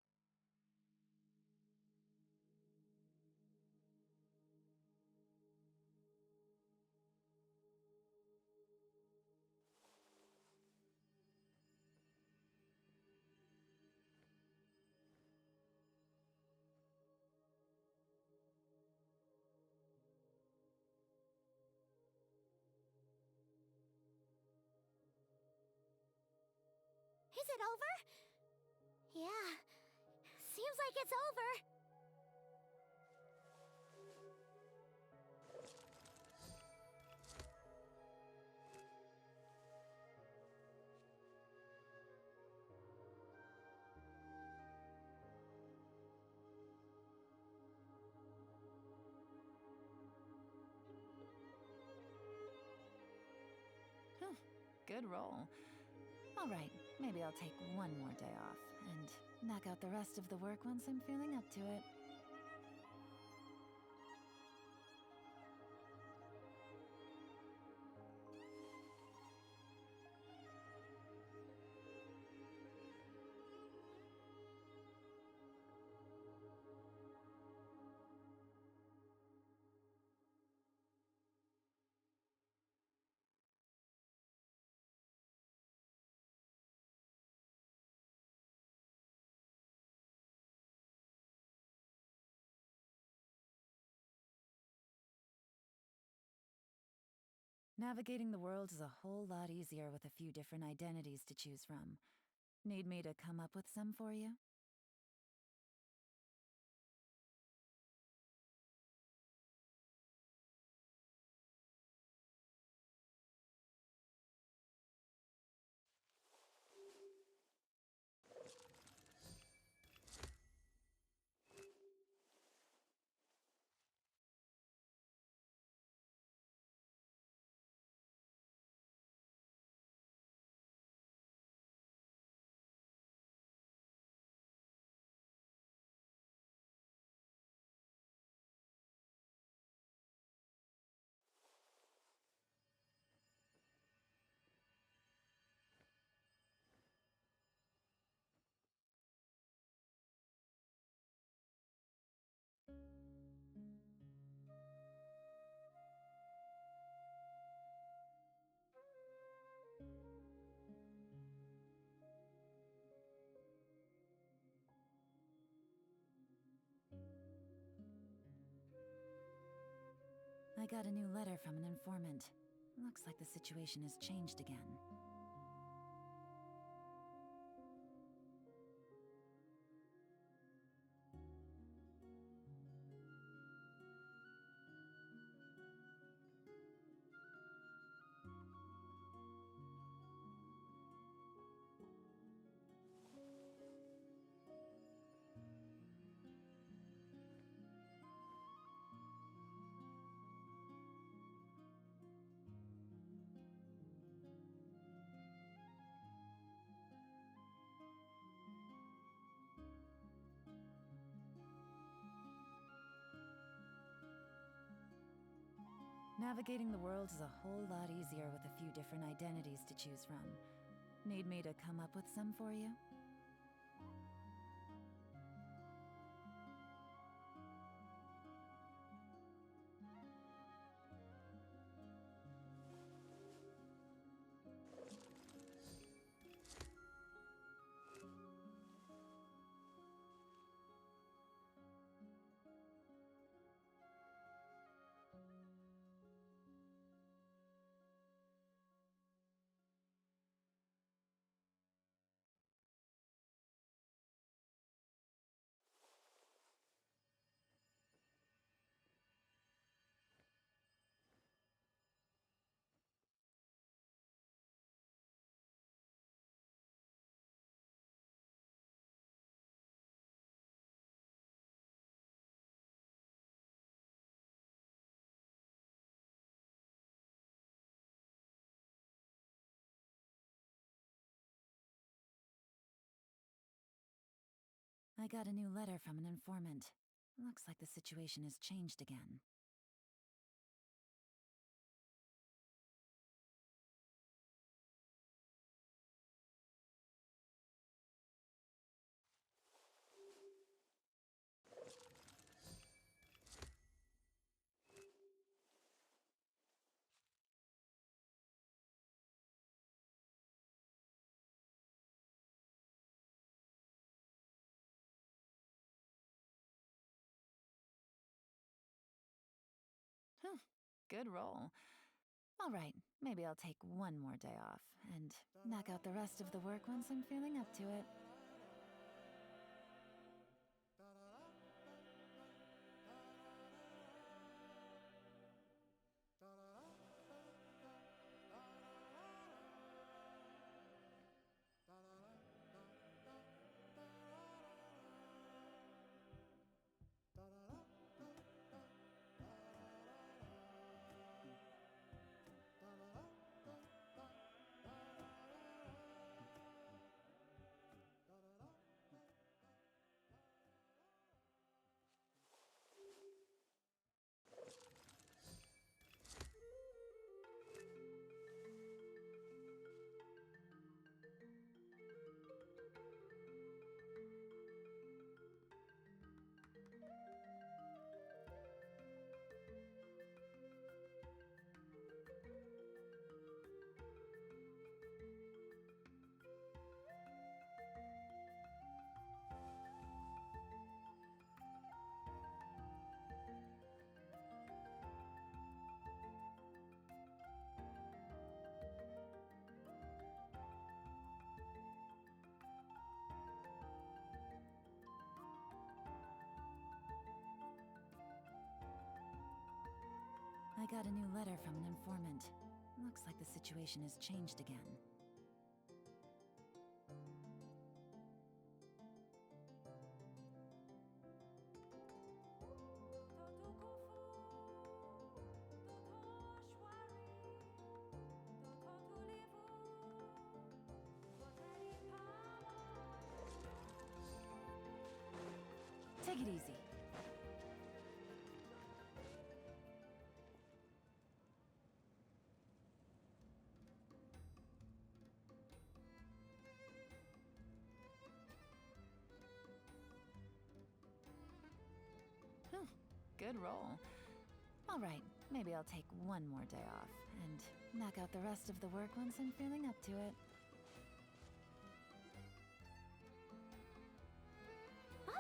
Is it over? Yeah. Seems like it's over. Good roll. Alright, maybe I'll take one more day off and knock out the rest of the work once I'm feeling up to it. Navigating the world is a whole lot easier with a few different identities to choose from. Need me to come up with some for you? I got a new letter from an informant. Looks like the situation has changed again. Navigating the world is a whole lot easier with a few different identities to choose from. Need me to come up with some for you? I got a new letter from an informant. Looks like the situation has changed again. Good roll. Alright, maybe I'll take one more day off and knock out the rest of the work once I'm feeling up to it. I got a new letter from an informant. Looks like the situation has changed again. Take it easy. Good roll. All right, maybe I'll take one more day off and knock out the rest of the work once I'm feeling up to it.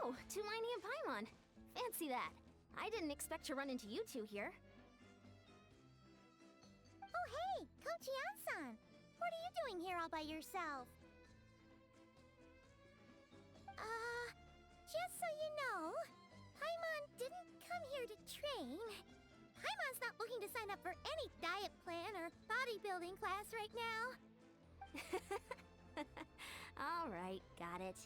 Oh, Tumini and Paimon. Fancy that. I didn't expect to run into you two here. Oh, hey, Coach Yan-san. What are you doing here all by yourself? Just so you know, Paimon didn't come here to train. Paimon's not looking to sign up for any diet plan or bodybuilding class right now. All right, got it.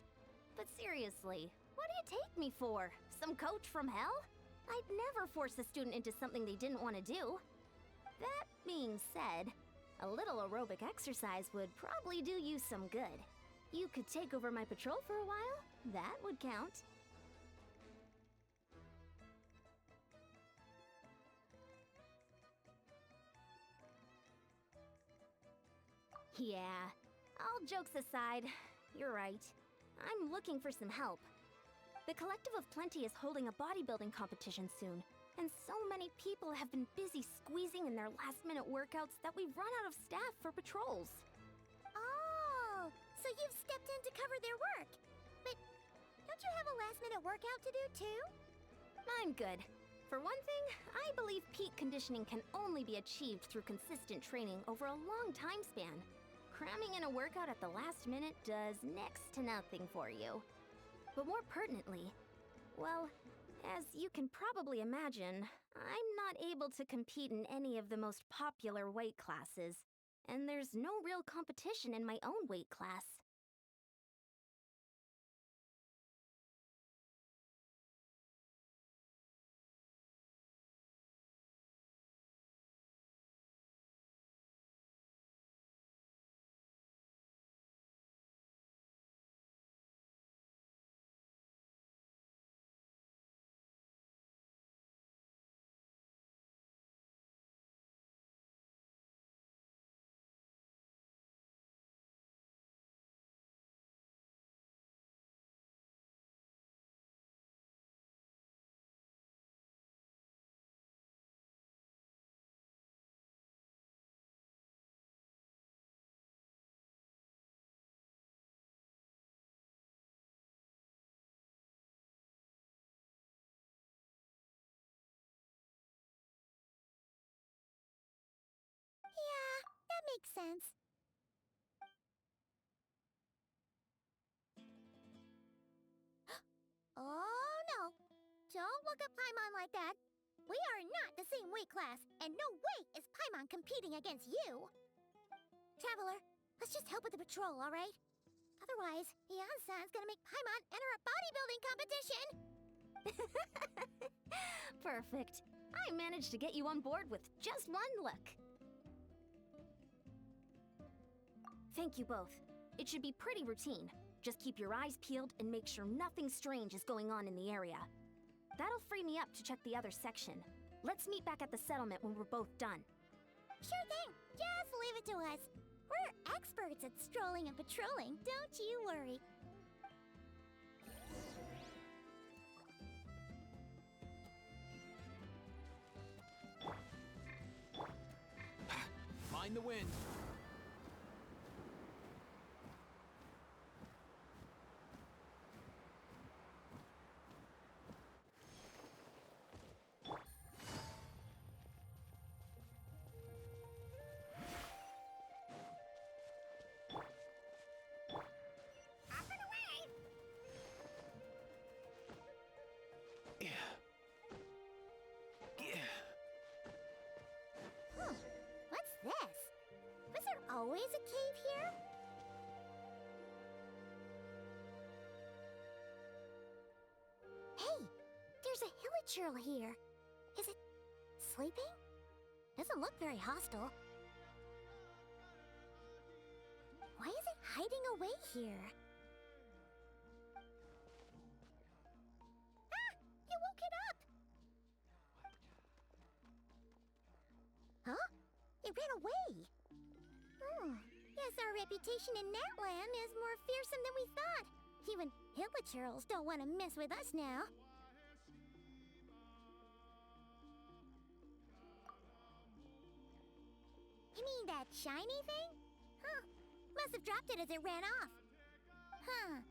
But seriously, what do you take me for? Some coach from hell? I'd never force a student into something they didn't want to do. That being said, a little aerobic exercise would probably do you some good. You could take over my patrol for a while. That would count. Yeah, all jokes aside, you're right. I'm looking for some help. The Collective of Plenty is holding a bodybuilding competition soon, and so many people have been busy squeezing in their last-minute workouts that we've run out of staff for patrols. Oh, so you've stepped in to cover their work. But don't you have a last-minute workout to do too? I'm good. For one thing, I believe peak conditioning can only be achieved through consistent training over a long time span. Cramming in a workout at the last minute does next to nothing for you. But more pertinently, well, as you can probably imagine, I'm not able to compete in any of the most popular weight classes, and there's no real competition in my own weight class. Yeah, that makes sense. Oh no! Don't look at Paimon like that. We are not the same weight class, and no way is Paimon competing against you. Traveler, let's just help with the patrol, all right? Otherwise, Yan-san's gonna make Paimon enter a bodybuilding competition. Perfect. I managed to get you on board with just one look. Thank you both. It should be pretty routine. Just keep your eyes peeled and make sure nothing strange is going on in the area. That'll free me up to check the other section. Let's meet back at the settlement when we're both done. Sure thing. Just leave it to us. We're experts at strolling and patrolling, don't you worry. Mind the wind. always a cave here? Hey, there's a hilichurl here. Is it sleeping? Doesn't look very hostile. Why is it hiding away here? Ah! You woke it up! Huh? It ran away. Guess our reputation in Natlan is more fearsome than we thought. Even hilichurls don't want to mess with us now. You mean that shiny thing? Huh. Must have dropped it as it ran off. Huh.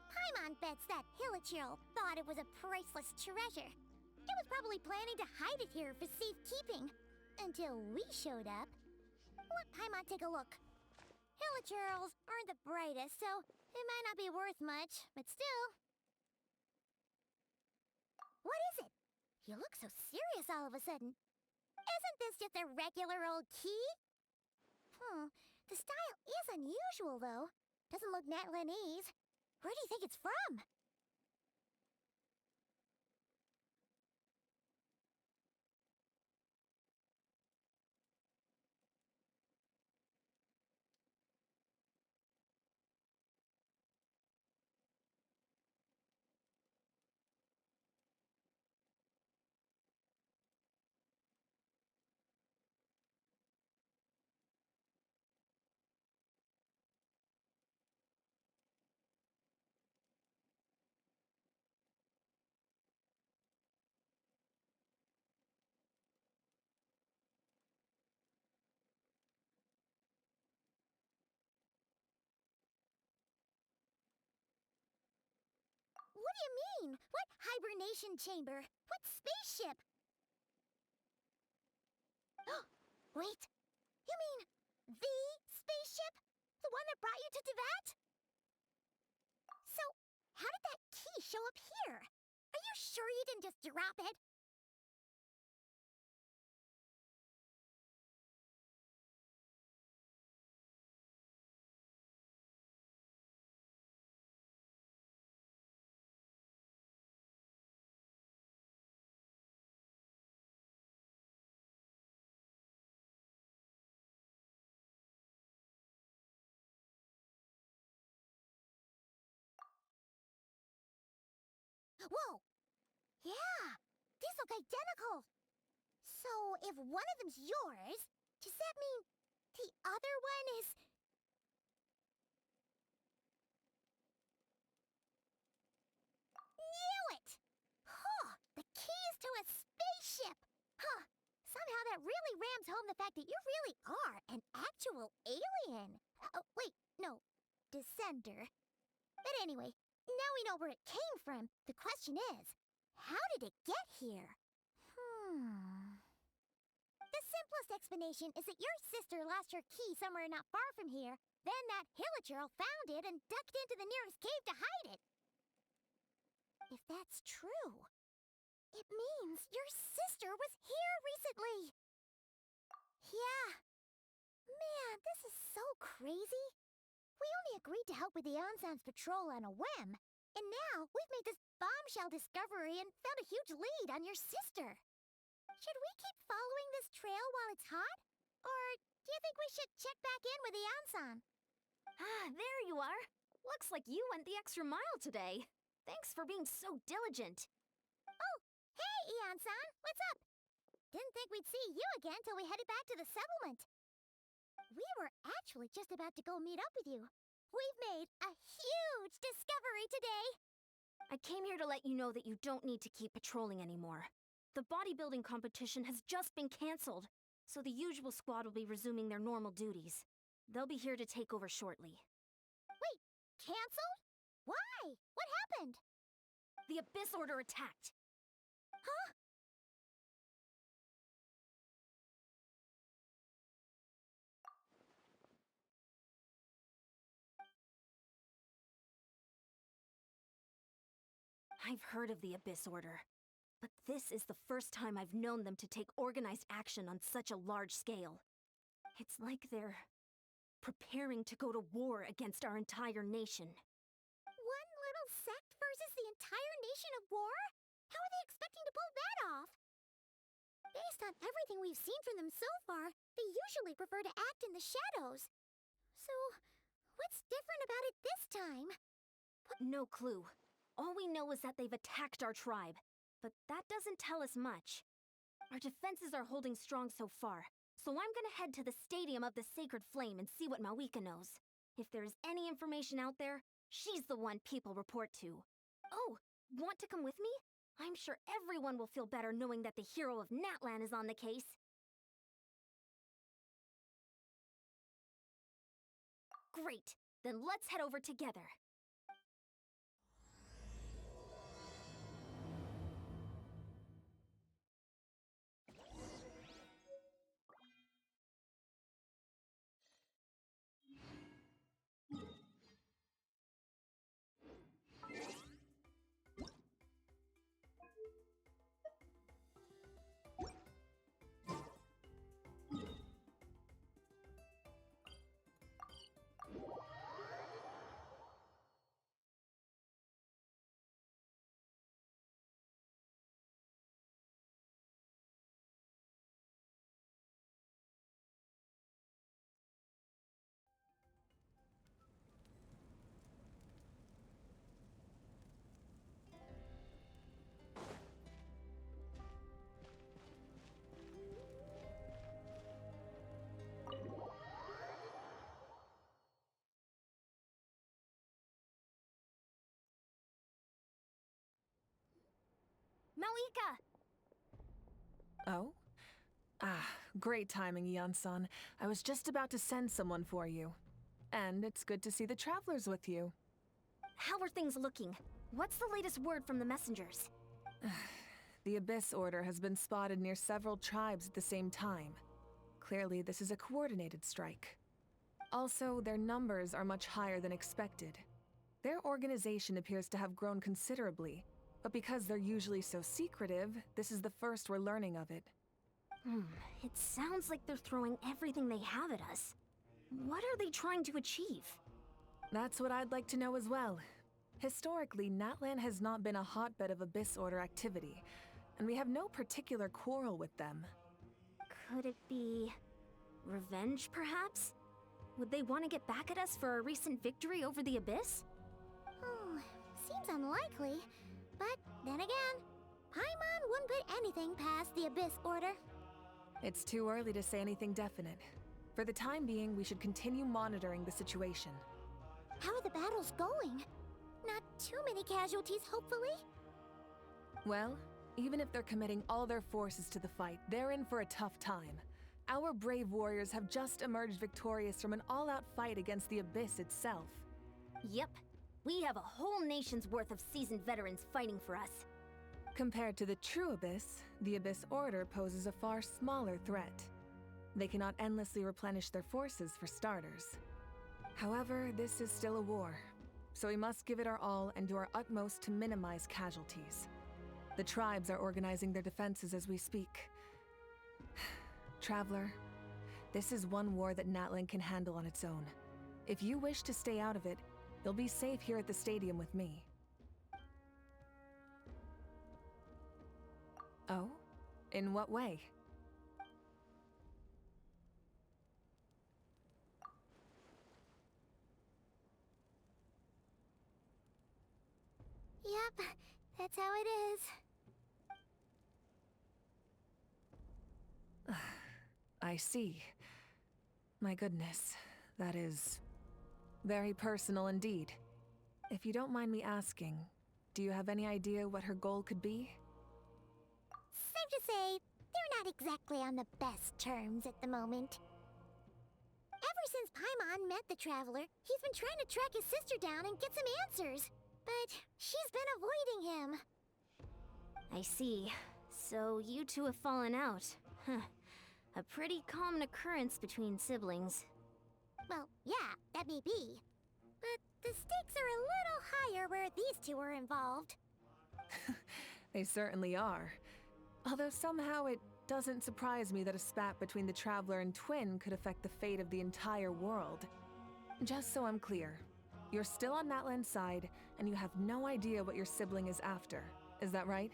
Paimon bets that hilichurl thought it was a priceless treasure. It was probably planning to hide it here for safekeeping. Until we showed up. Let Paimon take a look. Hilichurls aren't the brightest, so it might not be worth much, but still. What is it? You look so serious all of a sudden. Isn't this just a regular old key? The style is unusual, though. Doesn't look Natlanese. Where do you think it's from? What do you mean? What hibernation chamber? What spaceship? Wait. You mean the spaceship? The one that brought you to Teyvat? So, how did that key show up here? Are you sure you didn't just drop it? Whoa! Yeah! These look identical! So, if one of them's yours, does that mean the other one is... Knew it! Huh! The keys to a spaceship! Huh! Somehow that really rams home the fact that you really are an actual alien! Oh, wait, no. Descender. But anyway, now we know where it came from. The question is, how did it get here? The simplest explanation is that your sister lost her key somewhere not far from here. Then that hilichurl found it and ducked into the nearest cave to hide it. If that's true, it means your sister was here recently. Yeah. Man, this is so crazy. We only agreed to help with the Ansan's patrol on a whim, and now we've made this bombshell discovery and found a huge lead on your sister. Should we keep following this trail while it's hot? Or do you think we should check back in with the Ansan? Ah, there you are. Looks like you went the extra mile today. Thanks for being so diligent. Oh, hey, Ian-san, what's up? Didn't think we'd see you again till we headed back to the settlement. We were actually just about to go meet up with you. We've made a huge discovery today! I came here to let you know that you don't need to keep patrolling anymore. The bodybuilding competition has just been cancelled, so the usual squad will be resuming their normal duties. They'll be here to take over shortly. Wait, cancelled? Why? What happened? The Abyss Order attacked. Huh? I've heard of the Abyss Order, but this is the first time I've known them to take organized action on such a large scale. It's like they're preparing to go to war against our entire nation. One little sect versus the entire nation of war? How are they expecting to pull that off? Based on everything we've seen from them so far, they usually prefer to act in the shadows. So, what's different about it this time? No clue. All we know is that they've attacked our tribe, but that doesn't tell us much. Our defenses are holding strong so far, so I'm gonna head to the Stadium of the Sacred Flame and see what Mawika knows. If there's any information out there, she's the one people report to. Oh, want to come with me? I'm sure everyone will feel better knowing that the hero of Natlan is on the case. Great, then let's head over together. Mawika! Oh? Ah, great timing, Eon-san. I was just about to send someone for you. And it's good to see the travelers with you. How are things looking? What's the latest word from the messengers? The Abyss Order has been spotted near several tribes at the same time. Clearly, this is a coordinated strike. Also, their numbers are much higher than expected. Their organization appears to have grown considerably, but because they're usually so secretive, this is the first we're learning of it. It sounds like they're throwing everything they have at us. What are they trying to achieve? That's what I'd like to know as well. Historically, Natlan has not been a hotbed of Abyss Order activity, and we have no particular quarrel with them. Could it be revenge, perhaps? Would they want to get back at us for a recent victory over the Abyss? Seems unlikely. But then again, Paimon wouldn't put anything past the Abyss Order. It's too early to say anything definite. For the time being, we should continue monitoring the situation. How are the battles going? Not too many casualties, hopefully? Well, even if they're committing all their forces to the fight, they're in for a tough time. Our brave warriors have just emerged victorious from an all-out fight against the Abyss itself. Yep. We have a whole nation's worth of seasoned veterans fighting for us. Compared to the true Abyss, the Abyss Order poses a far smaller threat. They cannot endlessly replenish their forces for starters. However, this is still a war, so we must give it our all and do our utmost to minimize casualties. The tribes are organizing their defenses as we speak. Traveler, this is one war that Natlan can handle on its own. If you wish to stay out of it, you'll be safe here at the stadium with me. Oh? In what way? Yep, that's how it is. I see. My goodness, that is very personal indeed. If you don't mind me asking, do you have any idea what her goal could be? Safe to say, they're not exactly on the best terms at the moment. Ever since Paimon met the Traveler, he's been trying to track his sister down and get some answers. But she's been avoiding him. I see. So you two have fallen out. Huh. A pretty common occurrence between siblings. Well, yeah, that may be. But the stakes are a little higher where these two are involved. They certainly are. Although somehow it Doesn't surprise me that a spat between the Traveler and Twin could affect the fate of the entire world. Just so I'm clear, you're still on Natlan's side, and you have no idea what your sibling is after. Is that right?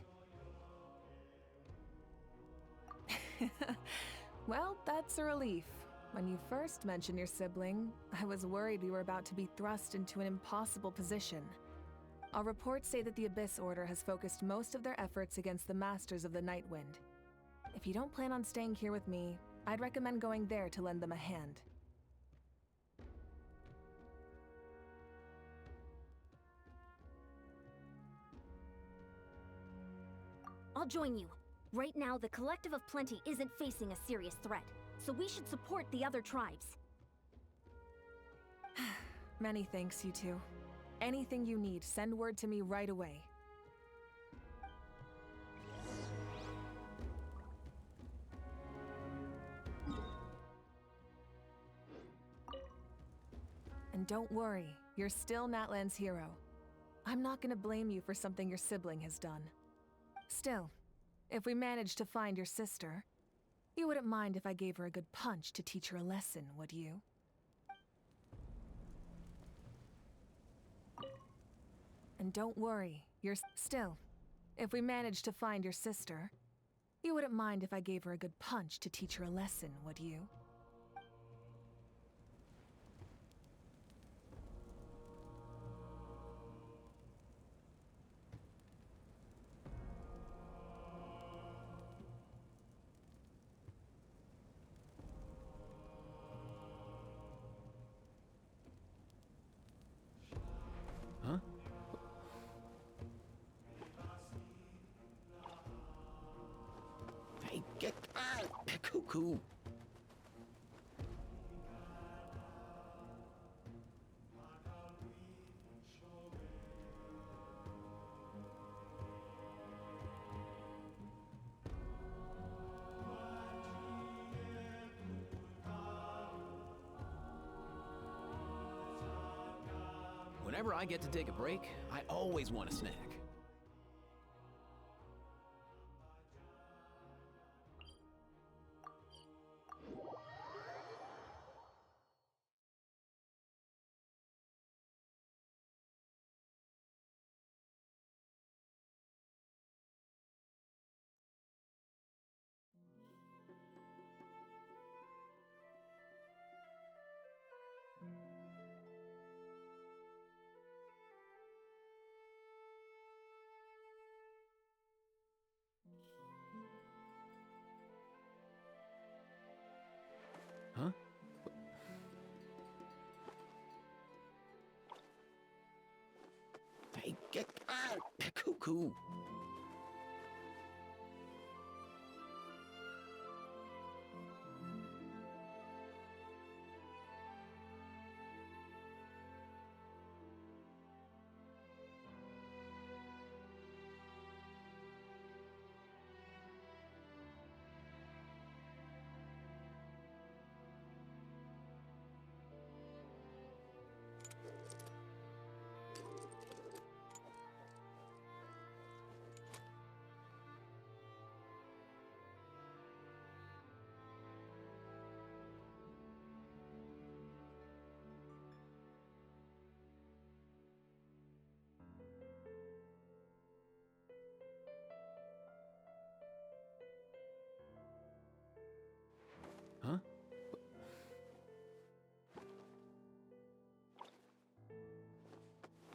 Well, that's a relief. When you first mentioned your sibling, I was worried we were about to be thrust into an impossible position. Our reports say that the Abyss Order has focused most of their efforts against the Masters of the Nightwind. If you don't plan on staying here with me, I'd recommend going there to lend them a hand. I'll join you. Right now, the Collective of Plenty isn't facing a serious threat, so we should support the other tribes. Many thanks, you two. Anything you need, send word to me right away. And don't worry, you're still Natlan's hero. I'm not gonna blame you for something your sibling has done. Still, if we manage to find your sister, you wouldn't mind if I gave her a good punch to teach her a lesson, would you? And don't worry, still, if we manage to find your sister, you wouldn't mind if I gave her a good punch to teach her a lesson, would you? Huh? Hey, get out! Cuckoo! Whenever I get to take a break, I always want a snack. Huh? Hey, get out! Cuckoo! Huh?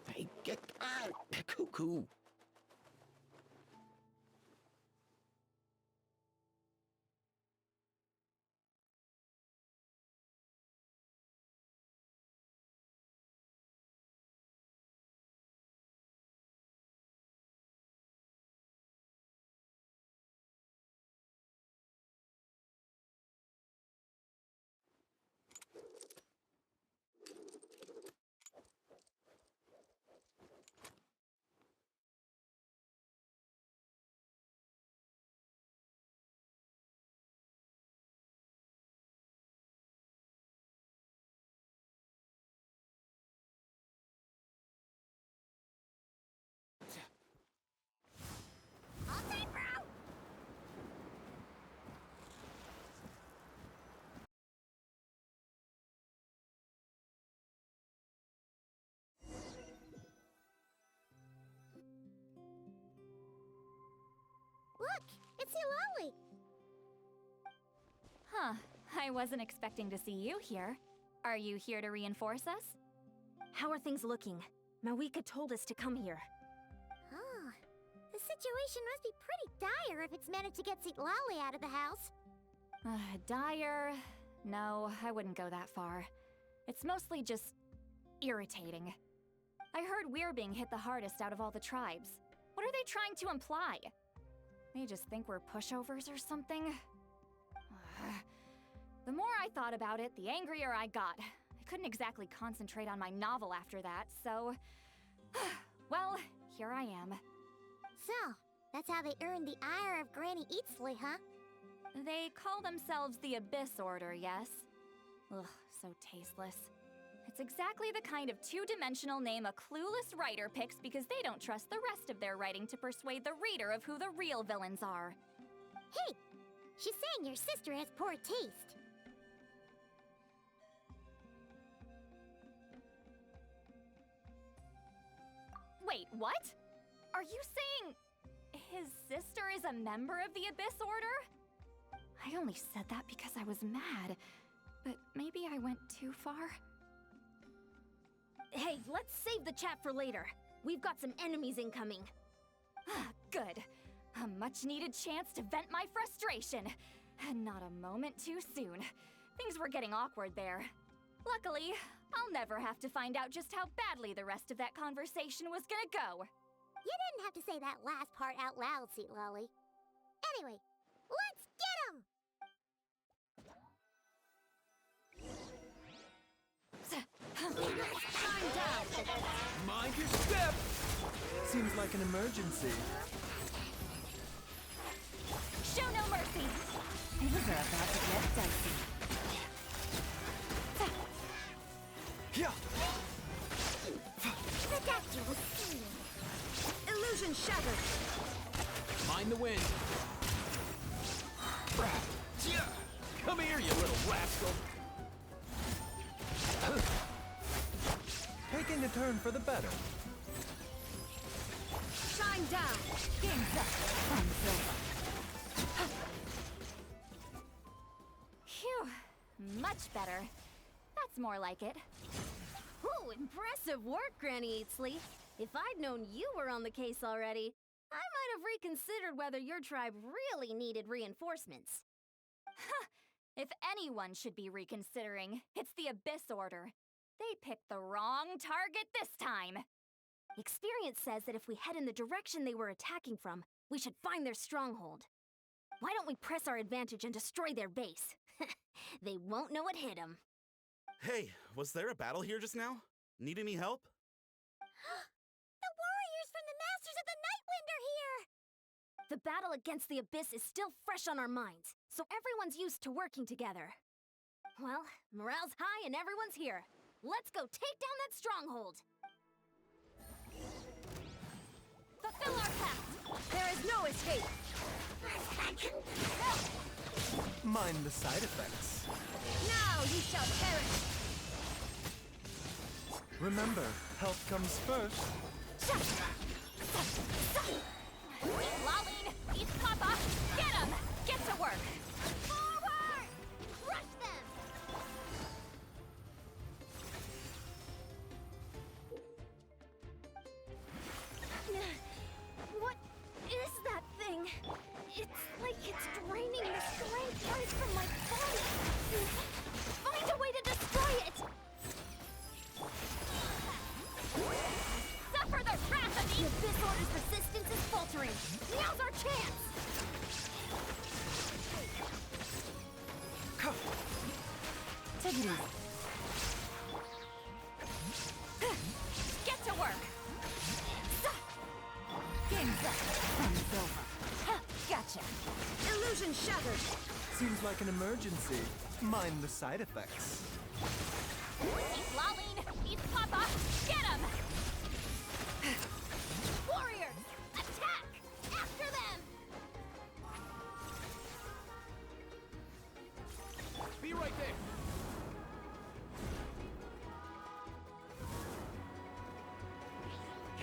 Hey, get out! Cuckoo! Huh. I wasn't expecting to see you here. Are you here to reinforce us? How are things looking? Mawika told us to come here. Oh, the situation must be pretty dire if it's managed to get Citlali out of the house. Dire? No, I wouldn't go that far. It's mostly just irritating. I heard we're being hit the hardest out of all the tribes. What are they trying to imply? They just think we're pushovers or something? The more I thought about it, the angrier I got. I couldn't exactly concentrate on my novel after that, so... well, here I am. So, that's how they earned the ire of Granny Eatsley, huh? They call themselves the Abyss Order, yes? Ugh, so tasteless. It's exactly the kind of two-dimensional name a clueless writer picks because they don't trust the rest of their writing to persuade the reader of who the real villains are. Hey! She's saying your sister has poor taste. Wait, what? Are you saying his sister is a member of the Abyss Order? I only said that because I was mad, but maybe I went too far. Hey, let's save the chat for later. We've got some enemies incoming. Good. A much-needed chance to vent my frustration. And not a moment too soon. Things were getting awkward there. Luckily, I'll never have to find out just how badly the rest of that conversation was gonna go. You didn't have to say that last part out loud, Citlali. Anyway, let's get him! Shine down! Mind your step! Seems like an emergency. Show no mercy! Things are about to get dicey. Yeah. The doctor was singing. Illusion shattered! Mind the wind. Come here, you little rascal! Taking a turn for the better. Shine down! Game's up. Fun's over. Phew. Much better. That's more like it. Ooh, impressive work, Granny Eatsley. If I'd known you were on the case already, I might have reconsidered whether your tribe really needed reinforcements. If anyone should be reconsidering, it's the Abyss Order. They picked the wrong target this time. Experience says that if we head in the direction they were attacking from, we should find their stronghold. Why don't we press our advantage and destroy their base? They won't know what hit them. Hey, was there a battle here just now? Need any help? The warriors from the Masters of the Nightwind are here! The battle against the Abyss is still fresh on our minds, so everyone's used to working together. Well, morale's high and everyone's here. Let's go take down that stronghold! Fulfill our pact! There is no escape! Mind the side effects. Now you shall perish! Remember, health comes first. Eat Laline! Eat Papa! Get him! Get to work! Forward! Crush them! What is that thing? It's like it's draining the strength right from my body. Find a way to destroy it! Suffer the wrath of The Abyss Order's resistance is faltering. Now's our chance! Take it easy. Get to work! Game's up. Fun's over. Gotcha. Illusion shattered! Seems like an emergency. Mind the side effects. Eat Laline! Eat Papa! Get him! Warriors! Attack! After them! Be right there!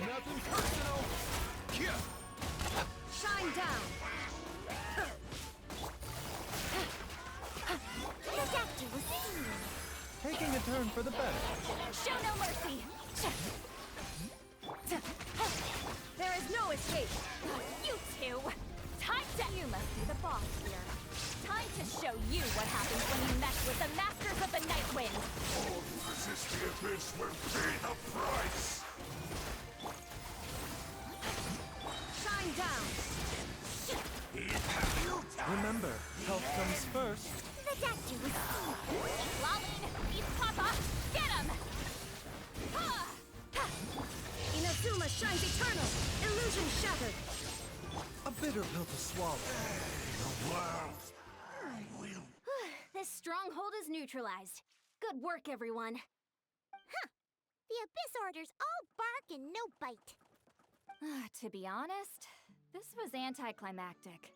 Nothing personal! Shine down! taking a turn for the better. Show no mercy! There is no escape! You two! Time to... You must be the boss here. Time to show you what happens when you mess with the Masters of the Night Wind! All who resist the abyss will pay the price! Shine down! Remember, health comes first. The doctor was Laline! Eat Papa! Get him! Inazuma shines eternal! Illusion shattered! A bitter pill to swallow. This stronghold is neutralized. Good work, everyone. Huh. The Abyss Orders all bark and no bite. To be honest, this was anticlimactic.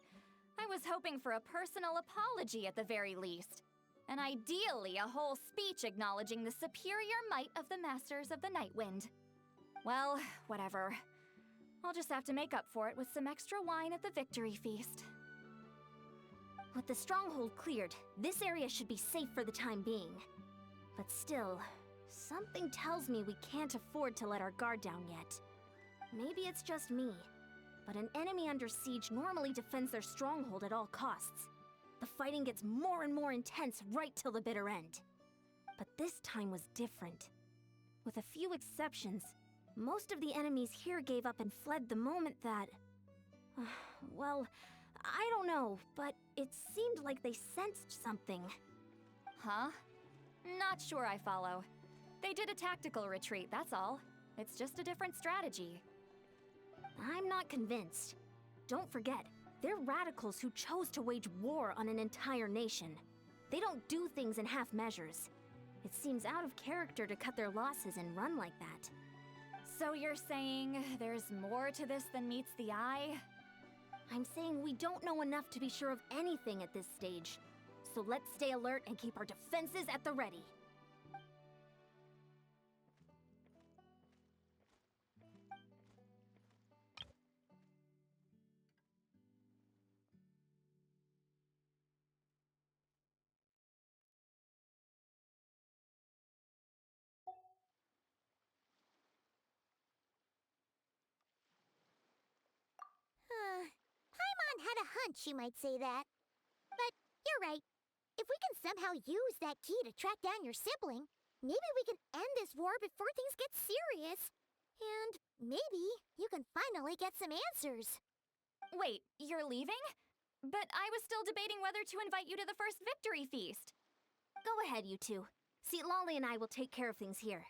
I was hoping for a personal apology at the very least. And ideally, a whole speech acknowledging the superior might of the Masters of the Nightwind. Well, whatever. I'll just have to make up for it with some extra wine at the victory feast. With the stronghold cleared, this area should be safe for the time being. But still, something tells me we can't afford to let our guard down yet. Maybe it's just me, but an enemy under siege normally defends their stronghold at all costs. The fighting gets more and more intense right till the bitter end. But this time was different. With a few exceptions, most of the enemies here gave up and fled the moment that... well, I don't know, but it seemed like they sensed something. Huh? Not sure I follow. They did a tactical retreat, that's all. It's just a different strategy. I'm not convinced. Don't forget, they're radicals who chose to wage war on an entire nation. They don't do things in half measures. It seems out of character to cut their losses and run like that. So you're saying there's more to this than meets the eye? I'm saying we don't know enough to be sure of anything at this stage. So let's stay alert and keep our defenses at the ready. Paimon had a hunch you might say that. But you're right. If we can somehow use that key to track down your sibling, maybe we can end this war before things get serious. And maybe you can finally get some answers. Wait, you're leaving? But I was still debating whether to invite you to the first victory feast. Go ahead, you two. Lolly and I will take care of things here.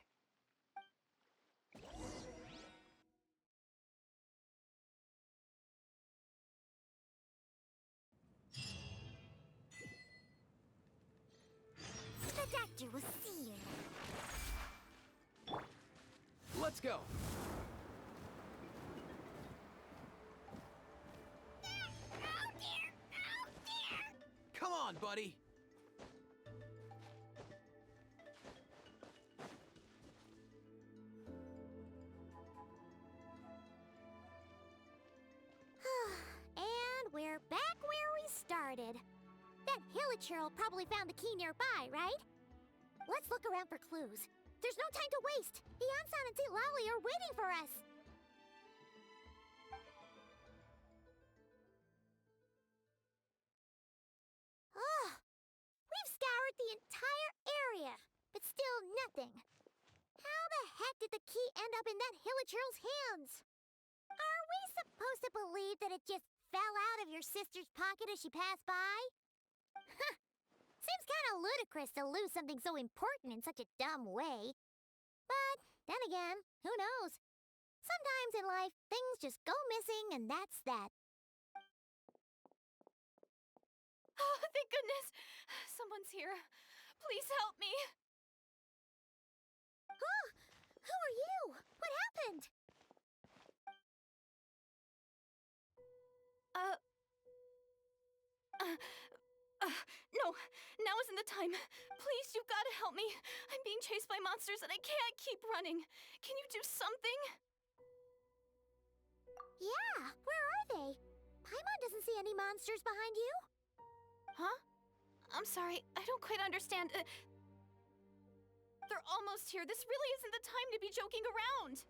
The doctor will see you. Let's go. Come on, buddy. And we're back where we started. That Hilichurl probably found the key nearby, right? Let's look around for clues. There's no time to waste. Beyond-san and Lolly are waiting for us. Ugh. We've scoured the entire area, but still nothing. How the heck did the key end up in that Hilichurl's hands? Are we supposed to believe that it just fell out of your sister's pocket as she passed by? Huh. Seems kinda ludicrous to lose something so important in such a dumb way. But then again, who knows? Sometimes in life, things just go missing and that's that. Oh, thank goodness! Someone's here. Please help me. Oh, who are you? What happened? No, now isn't the time. Please, you've got to help me. I'm being chased by monsters and I can't keep running. Can you do something? Yeah, where are they? Paimon doesn't see any monsters behind you. Huh? I'm sorry, I don't quite understand. they're almost here. This really isn't the time to be joking around.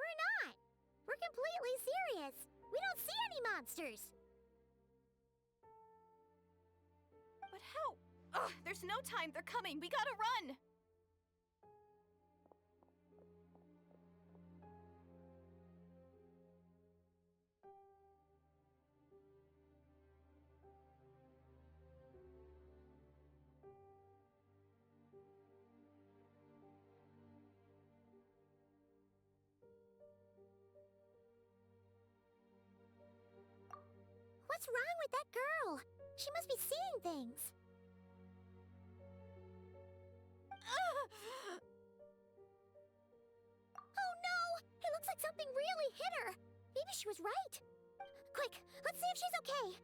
We're not. We're completely serious. We don't see any monsters. But how? Ugh, there's no time. They're coming. We gotta run. What's wrong with that girl? She must be seeing things. Oh no! It looks like something really hit her. Maybe she was right. Quick, let's see if she's okay.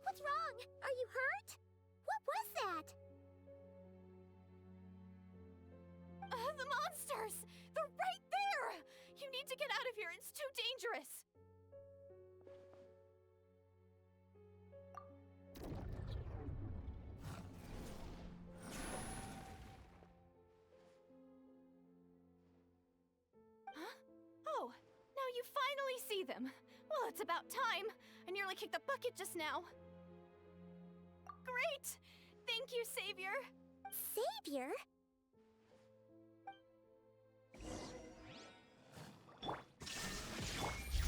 What's wrong? Are you hurt? What was that? The monsters! They're right there! You need to get out of here. It's too dangerous. Huh? Oh, now you finally see them. Well, it's about time. I nearly kicked the bucket just now. Great! Thank you, Savior. Savior?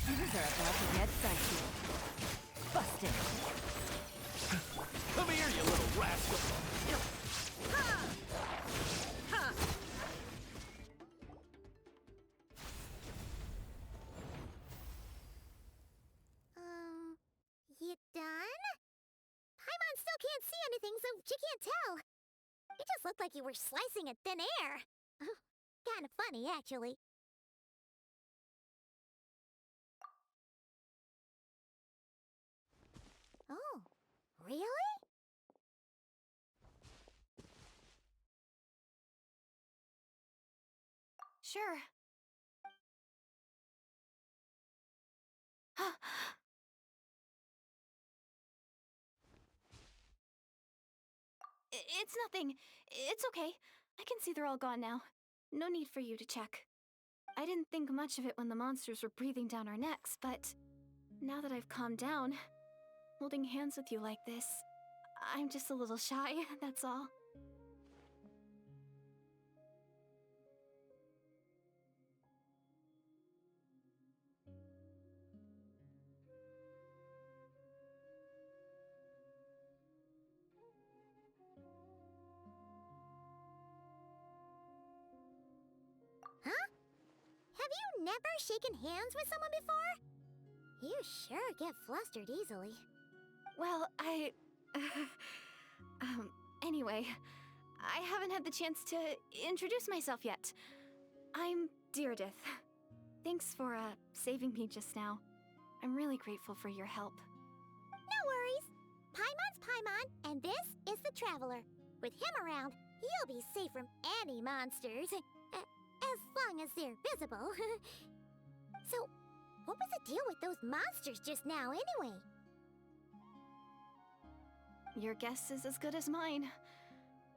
These are about to get dicey. Busted. Come here, you little rascal! You done? Paimon still can't see anything, so she can't tell. It just looked like you were slicing at thin air. Kinda funny, actually. Oh, really? Sure. It's nothing. It's okay. I can see they're all gone now. No need for you to check. I didn't think much of it when the monsters were breathing down our necks, but now that I've calmed down, holding hands with you like this, I'm just a little shy, that's all. Huh? Have you never shaken hands with someone before? You sure get flustered easily. Well, anyway, I haven't had the chance to introduce myself yet. I'm Deirdith. Thanks for, saving me just now. I'm really grateful for your help. No worries. Paimon's Paimon, and this is the Traveler. With him around, you'll be safe from any monsters. As long as they're visible. So, what was the deal with those monsters just now, anyway? Your guess is as good as mine.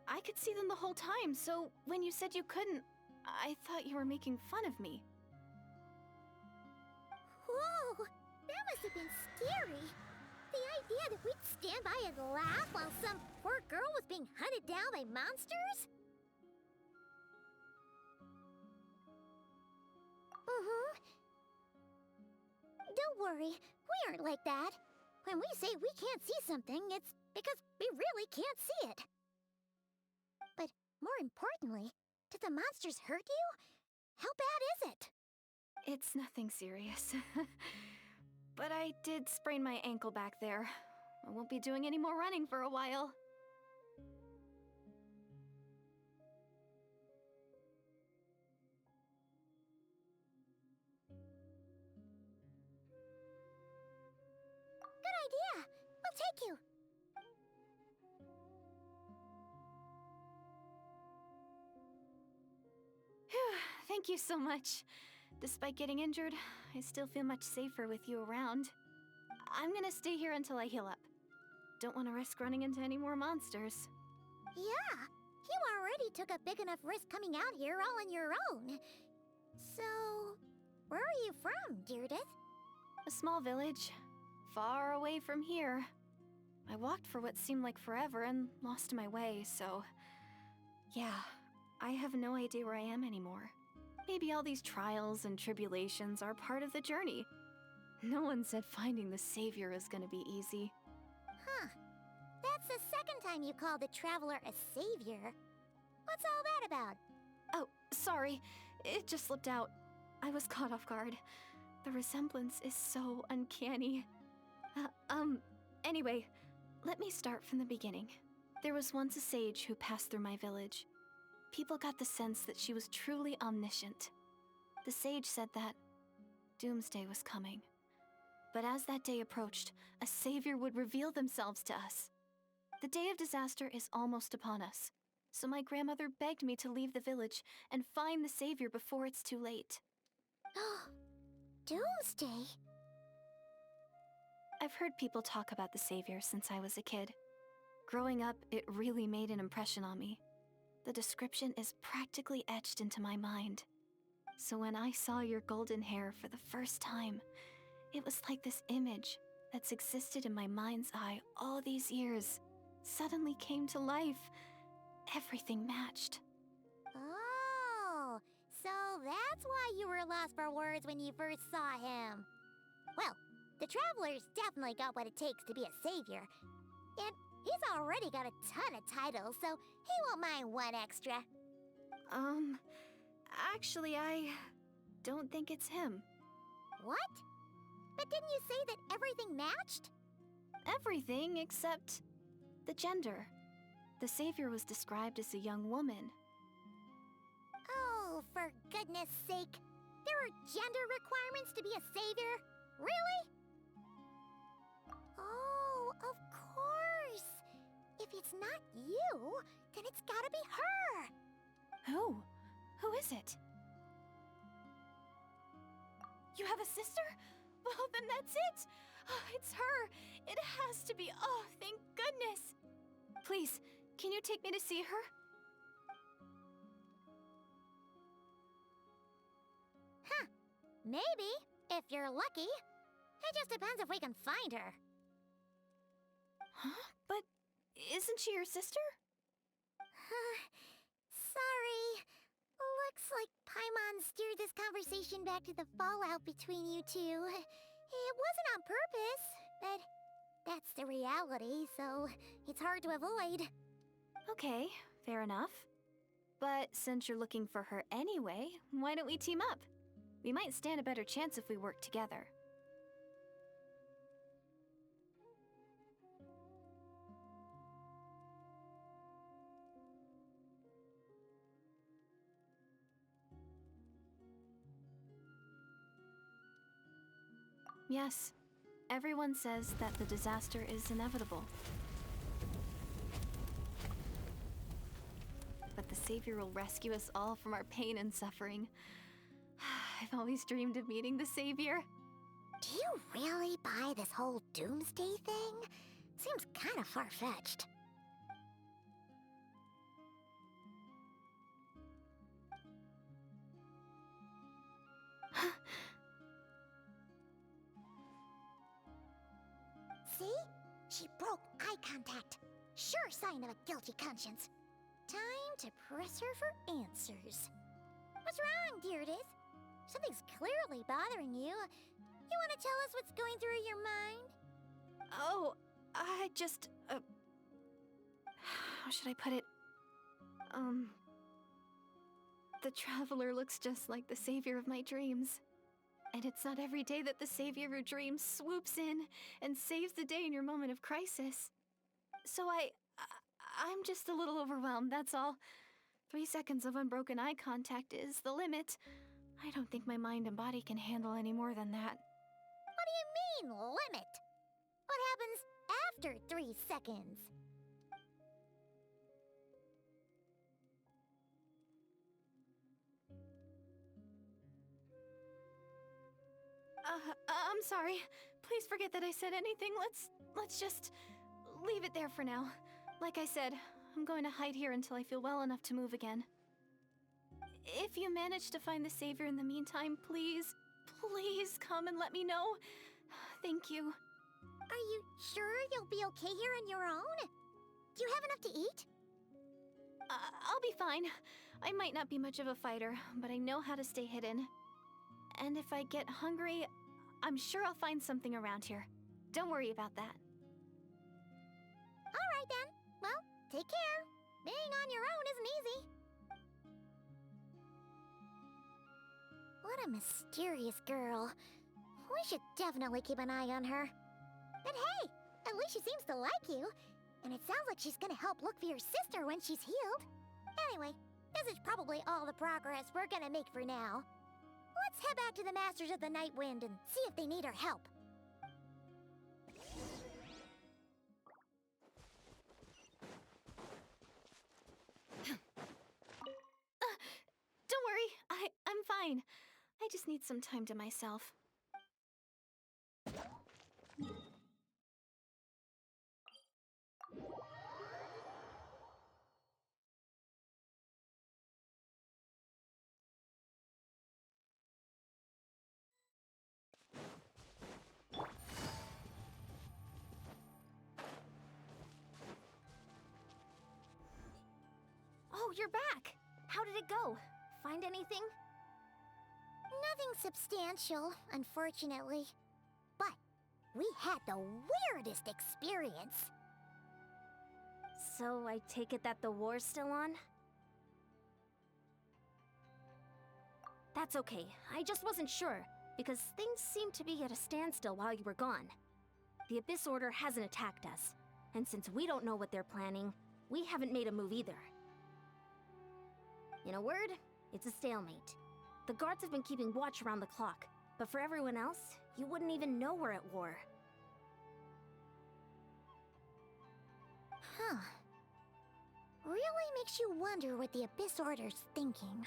I could see them the whole time, so when you said you couldn't, I thought you were making fun of me. Whoa! That must have been scary. The idea that we'd stand by and laugh while some poor girl was being hunted down by monsters? Don't worry, we aren't like that. When we say we can't see something, it's because we really can't see it. But more importantly, did the monsters hurt you? How bad is it? It's nothing serious. But I did sprain my ankle back there. I won't be doing any more running for a while. Good idea! We'll take you! Phew, thank you so much. Despite getting injured, I still feel much safer with you around. I'm gonna stay here until I heal up. Don't want to risk running into any more monsters. Yeah, you already took a big enough risk coming out here all on your own. So, where are you from, Deirdre? A small village, far away from here. I walked for what seemed like forever and lost my way, so... Yeah, I have no idea where I am anymore. Maybe all these trials and tribulations are part of the journey. No one said finding the Savior is gonna be easy. Huh. That's the second time you called the Traveler a savior. What's all that about? Oh, sorry. It just slipped out. I was caught off guard. The resemblance is so uncanny. Anyway, let me start from the beginning. There was once a sage who passed through my village. People got the sense that she was truly omniscient. The sage said that doomsday was coming. But as that day approached, a savior would reveal themselves to us. The day of disaster is almost upon us, so my grandmother begged me to leave the village and find the savior before it's too late. Doomsday? I've heard people talk about the savior since I was a kid. Growing up, it really made an impression on me. The description is practically etched into my mind. So when I saw your golden hair for the first time, it was like this image that's existed in my mind's eye all these years suddenly came to life. Everything matched. Oh, so that's why you were lost for words when you first saw him. Well, the Traveler's definitely got what it takes to be a savior. And he's already got a ton of titles, so he won't mind one extra. Actually, I don't think it's him. What? But didn't you say that everything matched? Everything except the gender. The savior was described as a young woman. Oh, for goodness sake. There are gender requirements to be a savior? Really? Oh, of course. If it's not you, then it's gotta be her. Who? Who is it? You have a sister? Well, then that's it! Oh, it's her! It has to be! Oh, thank goodness! Please, can you take me to see her? Huh. Maybe, if you're lucky. It just depends if we can find her. Huh? But isn't she your sister? Sorry. Looks like Paimon steered this conversation back to the fallout between you two. It wasn't on purpose, but that's the reality, so it's hard to avoid. Okay, fair enough. But since you're looking for her anyway, why don't we team up? We might stand a better chance if we work together. Yes, everyone says that the disaster is inevitable. But the Savior will rescue us all from our pain and suffering. I've always dreamed of meeting the Savior. Do you really buy this whole doomsday thing? Seems kinda far-fetched. See? She broke eye contact. Sure sign of a guilty conscience. Time to press her for answers. What's wrong, Deirdre? Something's clearly bothering you. You want to tell us what's going through your mind? Oh, I just, how should I put it? The Traveler looks just like the savior of my dreams. And it's not every day that the savior of your dreams swoops in and saves the day in your moment of crisis. So I'm just a little overwhelmed, that's all. 3 seconds of unbroken eye contact is the limit. I don't think my mind and body can handle any more than that. What do you mean, limit? What happens after 3 seconds? I'm sorry. Please forget that I said anything. Let's just leave it there for now. Like I said, I'm going to hide here until I feel well enough to move again. If you manage to find the Savior in the meantime, please come and let me know. Thank you. Are you sure you'll be okay here on your own? Do you have enough to eat? I'll be fine. I might not be much of a fighter, but I know how to stay hidden. And if I get hungry, I'm sure I'll find something around here. Don't worry about that. Alright then. Well, take care. Being on your own isn't easy. What a mysterious girl. We should definitely keep an eye on her. But hey, at least she seems to like you. And it sounds like she's gonna help look for your sister when she's healed. Anyway, this is probably all the progress we're gonna make for now. Let's head back to the Masters of the Night Wind and see if they need our help. Don't worry, I'm fine. I just need some time to myself. Oh, you're back! How did it go? Find anything? Nothing substantial, unfortunately. But we had the weirdest experience. So I take it that the war's still on? That's okay. I just wasn't sure, because things seemed to be at a standstill while you were gone. The Abyss Order hasn't attacked us, and since we don't know what they're planning, we haven't made a move either. In a word, it's a stalemate. The guards have been keeping watch around the clock, but for everyone else, you wouldn't even know we're at war. Huh. Really makes you wonder what the Abyss Order's thinking.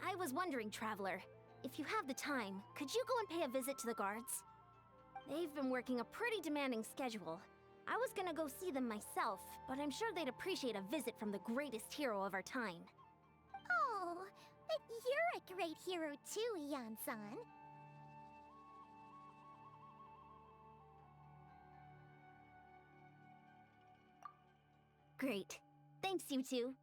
I was wondering, Traveler, if you have the time, could you go and pay a visit to the guards? They've been working a pretty demanding schedule. I was gonna go see them myself, but I'm sure they'd appreciate a visit from the greatest hero of our time. Oh, but you're a great hero too, Yan-san. Great. Thanks, you two.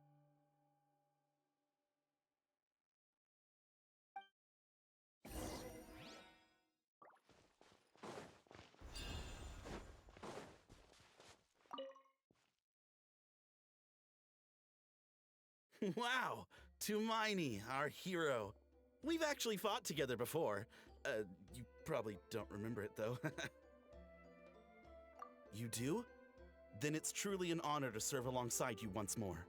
Wow! Tumaini, our hero. We've actually fought together before. You probably don't remember it, though. You do? Then it's truly an honor to serve alongside you once more.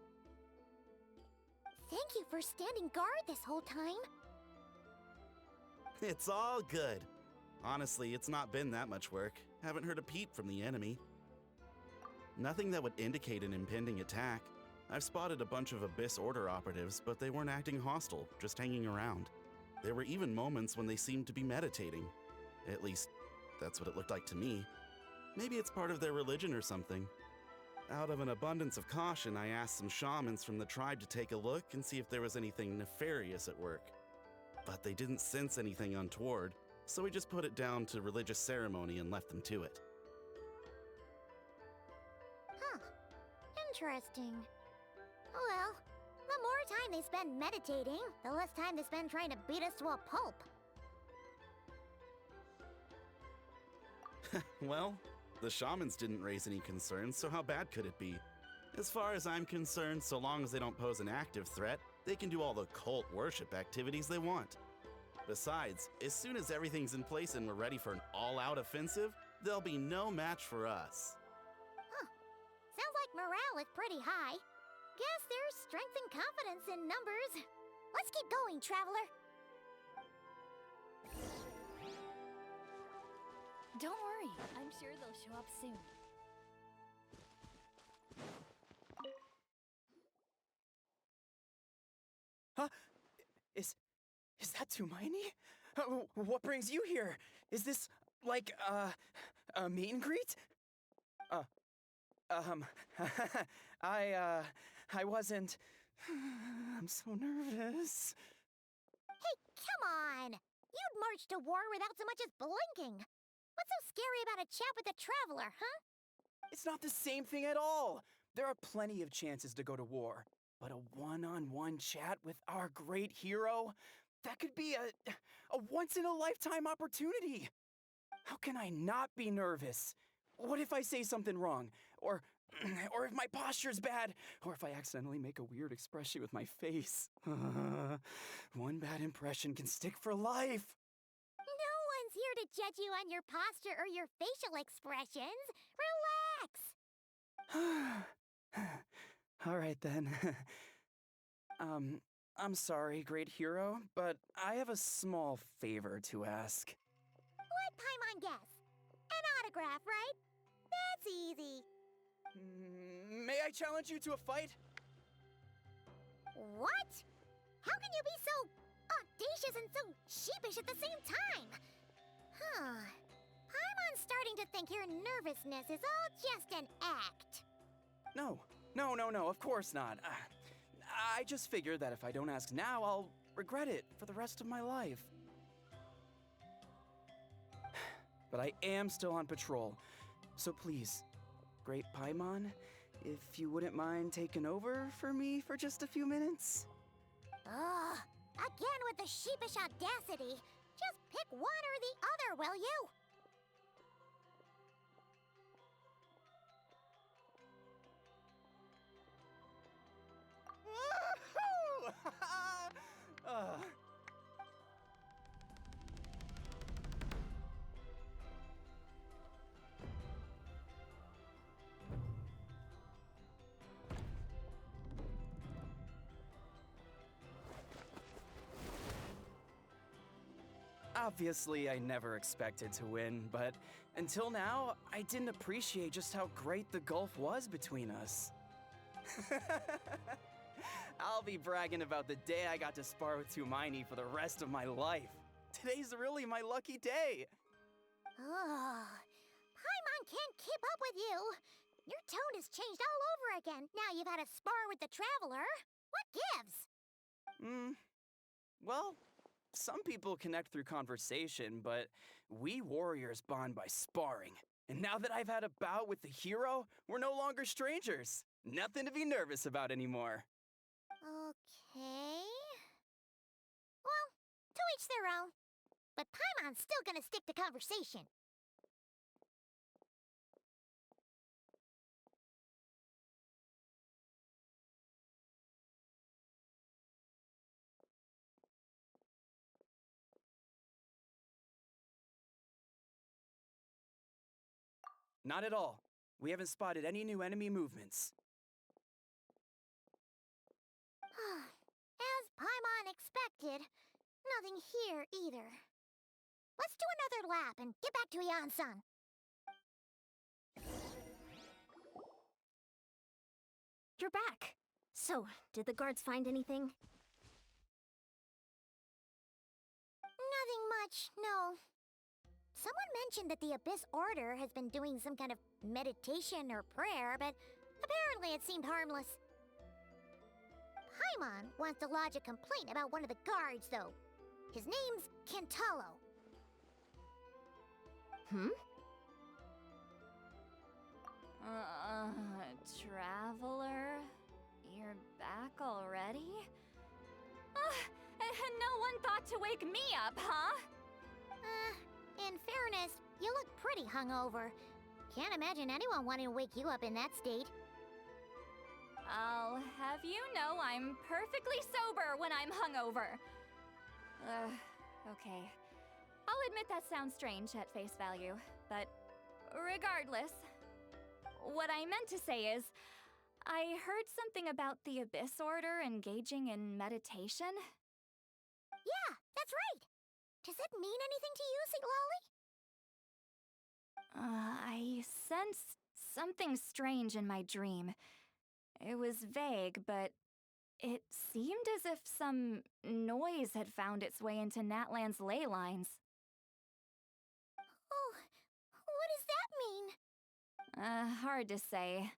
Thank you for standing guard this whole time. It's all good. Honestly, it's not been that much work. Haven't heard a peep from the enemy. Nothing that would indicate an impending attack. I've spotted a bunch of Abyss Order operatives, but they weren't acting hostile, just hanging around. There were even moments when they seemed to be meditating. At least, that's what it looked like to me. Maybe it's part of their religion or something. Out of an abundance of caution, I asked some shamans from the tribe to take a look and see if there was anything nefarious at work. But they didn't sense anything untoward, so we just put it down to religious ceremony and left them to it. Huh. Interesting. Well, the more time they spend meditating, the less time they spend trying to beat us to a pulp. Well, the shamans didn't raise any concerns, so how bad could it be? As far as I'm concerned, so long as they don't pose an active threat, they can do all the cult worship activities they want. Besides, as soon as everything's in place and we're ready for an all-out offensive, there'll be no match for us. Huh. Sounds like morale is pretty high. Guess there's strength and confidence in numbers. Let's keep going, Traveler. Don't worry, I'm sure they'll show up soon. Huh? Is that Tumaini? What brings you here? Is this Like, a meet and greet? I wasn't... I'm so nervous. Hey, come on! You'd march to war without so much as blinking. What's so scary about a chat with a traveler, huh? It's not the same thing at all. There are plenty of chances to go to war. But a one-on-one chat with our great hero? That could be a once-in-a-lifetime opportunity. How can I not be nervous? What if I say something wrong? Or if my posture's bad? Or if I accidentally make a weird expression with my face? One bad impression can stick for life. No one's here to judge you on your posture or your facial expressions. Relax! All right then. I'm sorry, great hero, but I have a small favor to ask. Let Paimon guess. An autograph, right? That's easy. May I challenge you to a fight? What? How can you be so audacious and so sheepish at the same time? Huh. Paimon's starting to think your nervousness is all just an act. No, of course not. I just figured that if I don't ask now, I'll regret it for the rest of my life. But I am still on patrol, so please, Great Paimon, if you wouldn't mind taking over for me for just a few minutes? Ugh, again with the sheepish audacity. Just pick one or the other, will you? Obviously, I never expected to win, but until now, I didn't appreciate just how great the gulf was between us. I'll be bragging about the day I got to spar with Tumaini for the rest of my life. Today's really my lucky day. Ugh. Paimon can't keep up with you. Your tone has changed all over again. Now you've had a spar with the Traveler. What gives? Well, some people connect through conversation, but we warriors bond by sparring. And now that I've had a bout with the hero, we're no longer strangers. Nothing to be nervous about anymore. Okay. Well, to each their own. But Paimon's still gonna stick to conversation. Not at all. We haven't spotted any new enemy movements. As Paimon expected, nothing here either. Let's do another lap and get back to Yan-san. You're back. So, did the guards find anything? Nothing much, no. Someone mentioned that the Abyss Order has been doing some kind of meditation or prayer, but apparently it seemed harmless. Paimon wants to lodge a complaint about one of the guards, though. His name's Kentaro. Traveler? You're back already? And no one thought to wake me up, huh? In fairness, you look pretty hungover. Can't imagine anyone wanting to wake you up in that state. I'll have you know I'm perfectly sober when I'm hungover. Okay. I'll admit that sounds strange at face value, but regardless, what I meant to say is, I heard something about the Abyss Order engaging in meditation. Yeah, that's right. Does that mean anything to you, Siglali? I sensed something strange in my dream. It was vague, but it seemed as if some noise had found its way into Natlan's ley lines. Oh, Hard to say.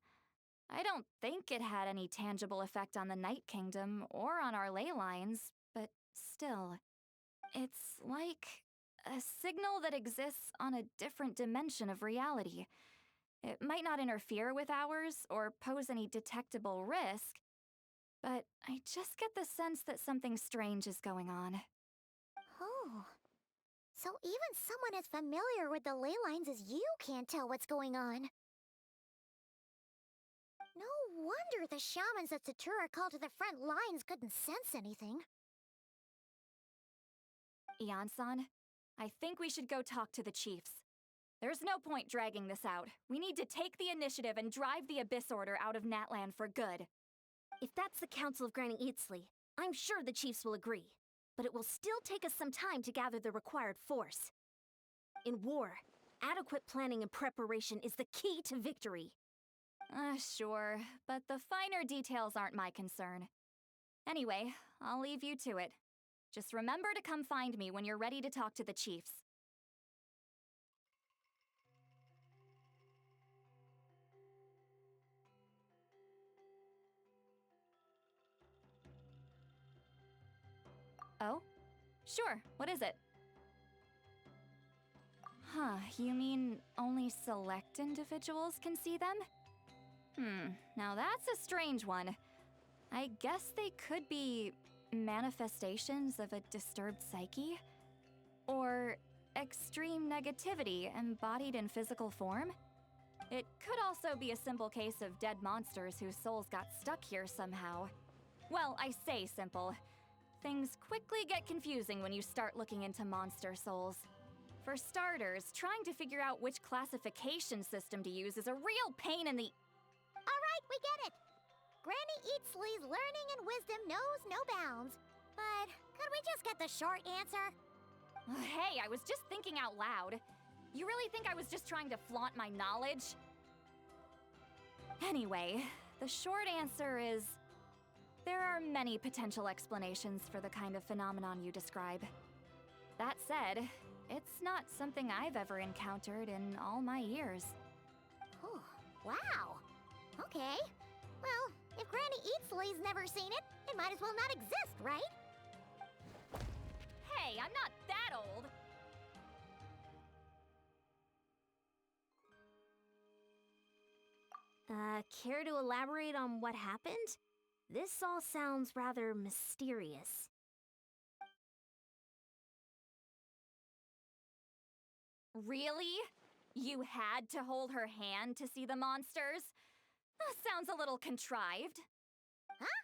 I don't think it had any tangible effect on the Night Kingdom or on our ley lines, but still. It's like a signal that exists on a different dimension of reality. It might not interfere with ours or pose any detectable risk, but I just get the sense that something strange is going on. Oh. So even someone as familiar with the ley lines as you can't tell what's going on. No wonder the shamans that Satura called to the front lines couldn't sense anything. Ian-san, I think we should go talk to the chiefs. There's no point dragging this out. We need to take the initiative and drive the Abyss Order out of Natlan for good. If that's the Council of Granny Eatsley, I'm sure the chiefs will agree. But it will still take us some time to gather the required force. In war, adequate planning and preparation is the key to victory. Sure, but the finer details aren't my concern. Anyway, I'll leave you to it. Just remember to come find me when you're ready to talk to the chiefs. Oh? Sure, what is it? Huh, you mean only select individuals can see them? Now that's a strange one. I guess they could be manifestations of a disturbed psyche? Or extreme negativity embodied in physical form? It could also be a simple case of dead monsters whose souls got stuck here somehow. Well, I say simple. Things quickly get confusing when you start looking into monster souls. For starters, trying to figure out which classification system to use is a real pain in the... Alright, we get it! Granny Eatsley's learning and wisdom knows no bounds. But could we just get the short answer? Hey, I was just thinking out loud. You really think I was just trying to flaunt my knowledge? Anyway, the short answer is... there are many potential explanations for the kind of phenomenon you describe. That said, it's not something I've ever encountered in all my years. Oh, wow. Okay. Well, if Granny Eatsley's never seen it, it might as well not exist, right? Hey, I'm not that old! Care to elaborate on what happened? This all sounds rather mysterious. Really? You had to hold her hand to see the monsters? Sounds a little contrived. Huh?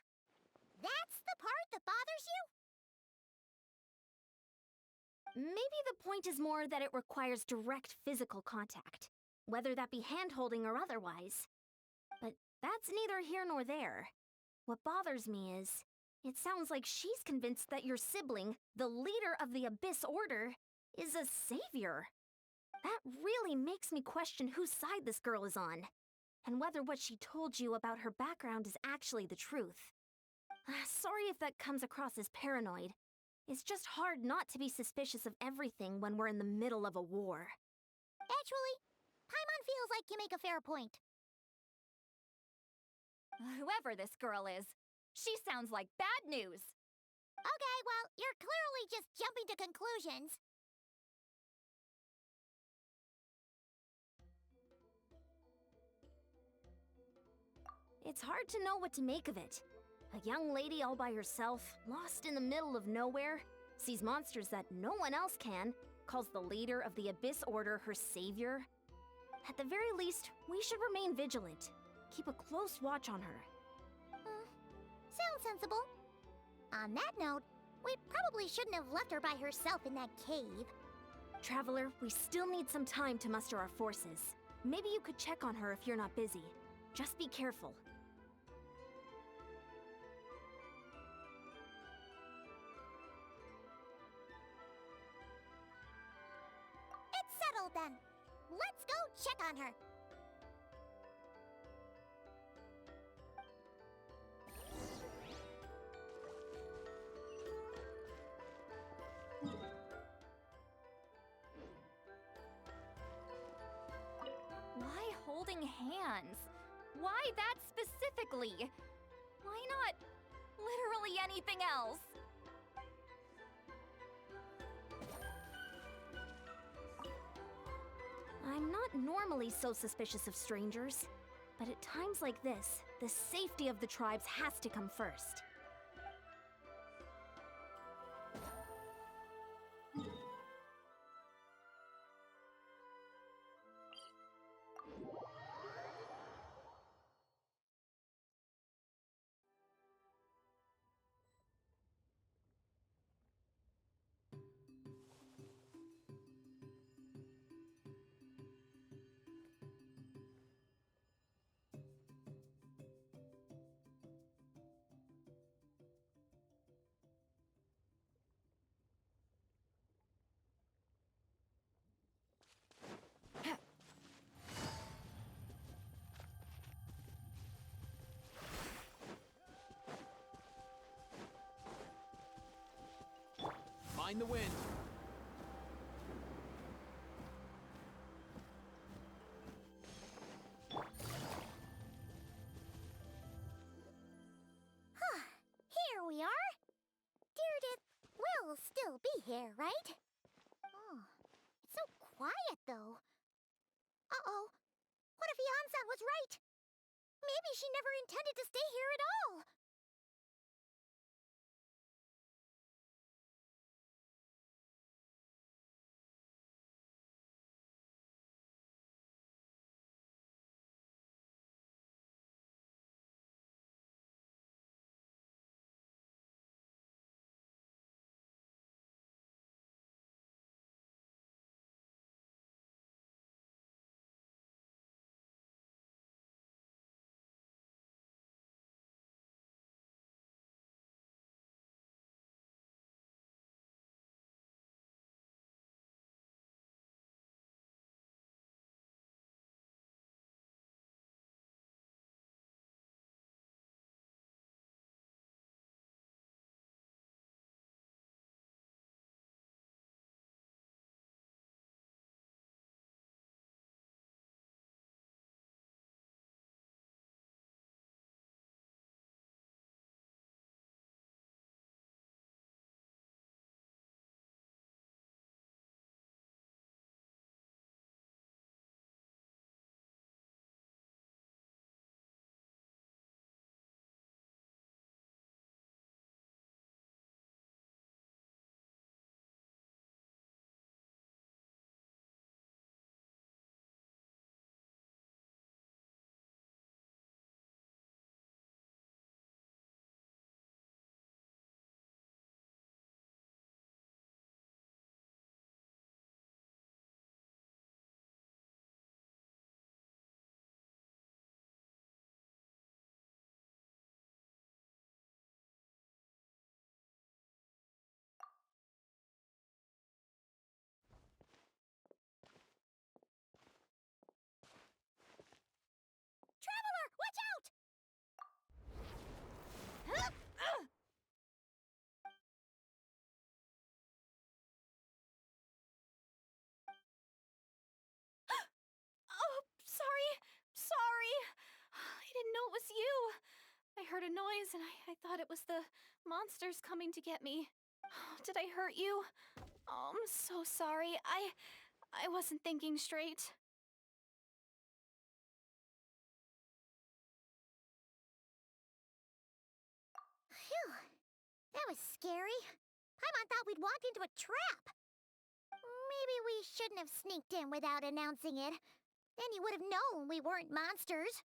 That's the part that bothers you? Maybe the point is more that it requires direct physical contact, whether that be hand-holding or otherwise. But that's neither here nor there. What bothers me is, it sounds like she's convinced that your sibling, the leader of the Abyss Order, is a savior. That really makes me question whose side this girl is on, and whether what she told you about her background is actually the truth. Sorry if that comes across as paranoid. It's just hard not to be suspicious of everything when we're in the middle of a war. Actually, Paimon feels like you make a fair point. Whoever this girl is, she sounds like bad news. Okay, well, you're clearly just jumping to conclusions. It's hard to know what to make of it. A young lady all by herself, lost in the middle of nowhere, sees monsters that no one else can, calls the leader of the Abyss Order her savior. At the very least, we should remain vigilant. Keep a close watch on her. Sounds sensible. On that note, we probably shouldn't have left her by herself in that cave. Traveler, we still need some time to muster our forces. Maybe you could check on her if you're not busy. Just be careful. It's settled then. Let's go check on her. Why hold holding hands. Why that specifically? Why not literally anything else? I'm not normally so suspicious of strangers, but at times like this, the safety of the tribes has to come first. Mind the wind. Here we are. Dirdith will still be here, right? Oh, it's so quiet, though. Uh-oh. What if Yansan was right? Maybe she never intended to stay here at all. Traveler, watch out! Oh, sorry. Sorry. I didn't know it was you. I heard a noise and I thought it was the monsters coming to get me. Did I hurt you? Oh, I'm so sorry. I wasn't thinking straight. Phew. That was scary. Paimon thought we'd walked into a trap. Maybe we shouldn't have sneaked in without announcing it. Then you would have known we weren't monsters.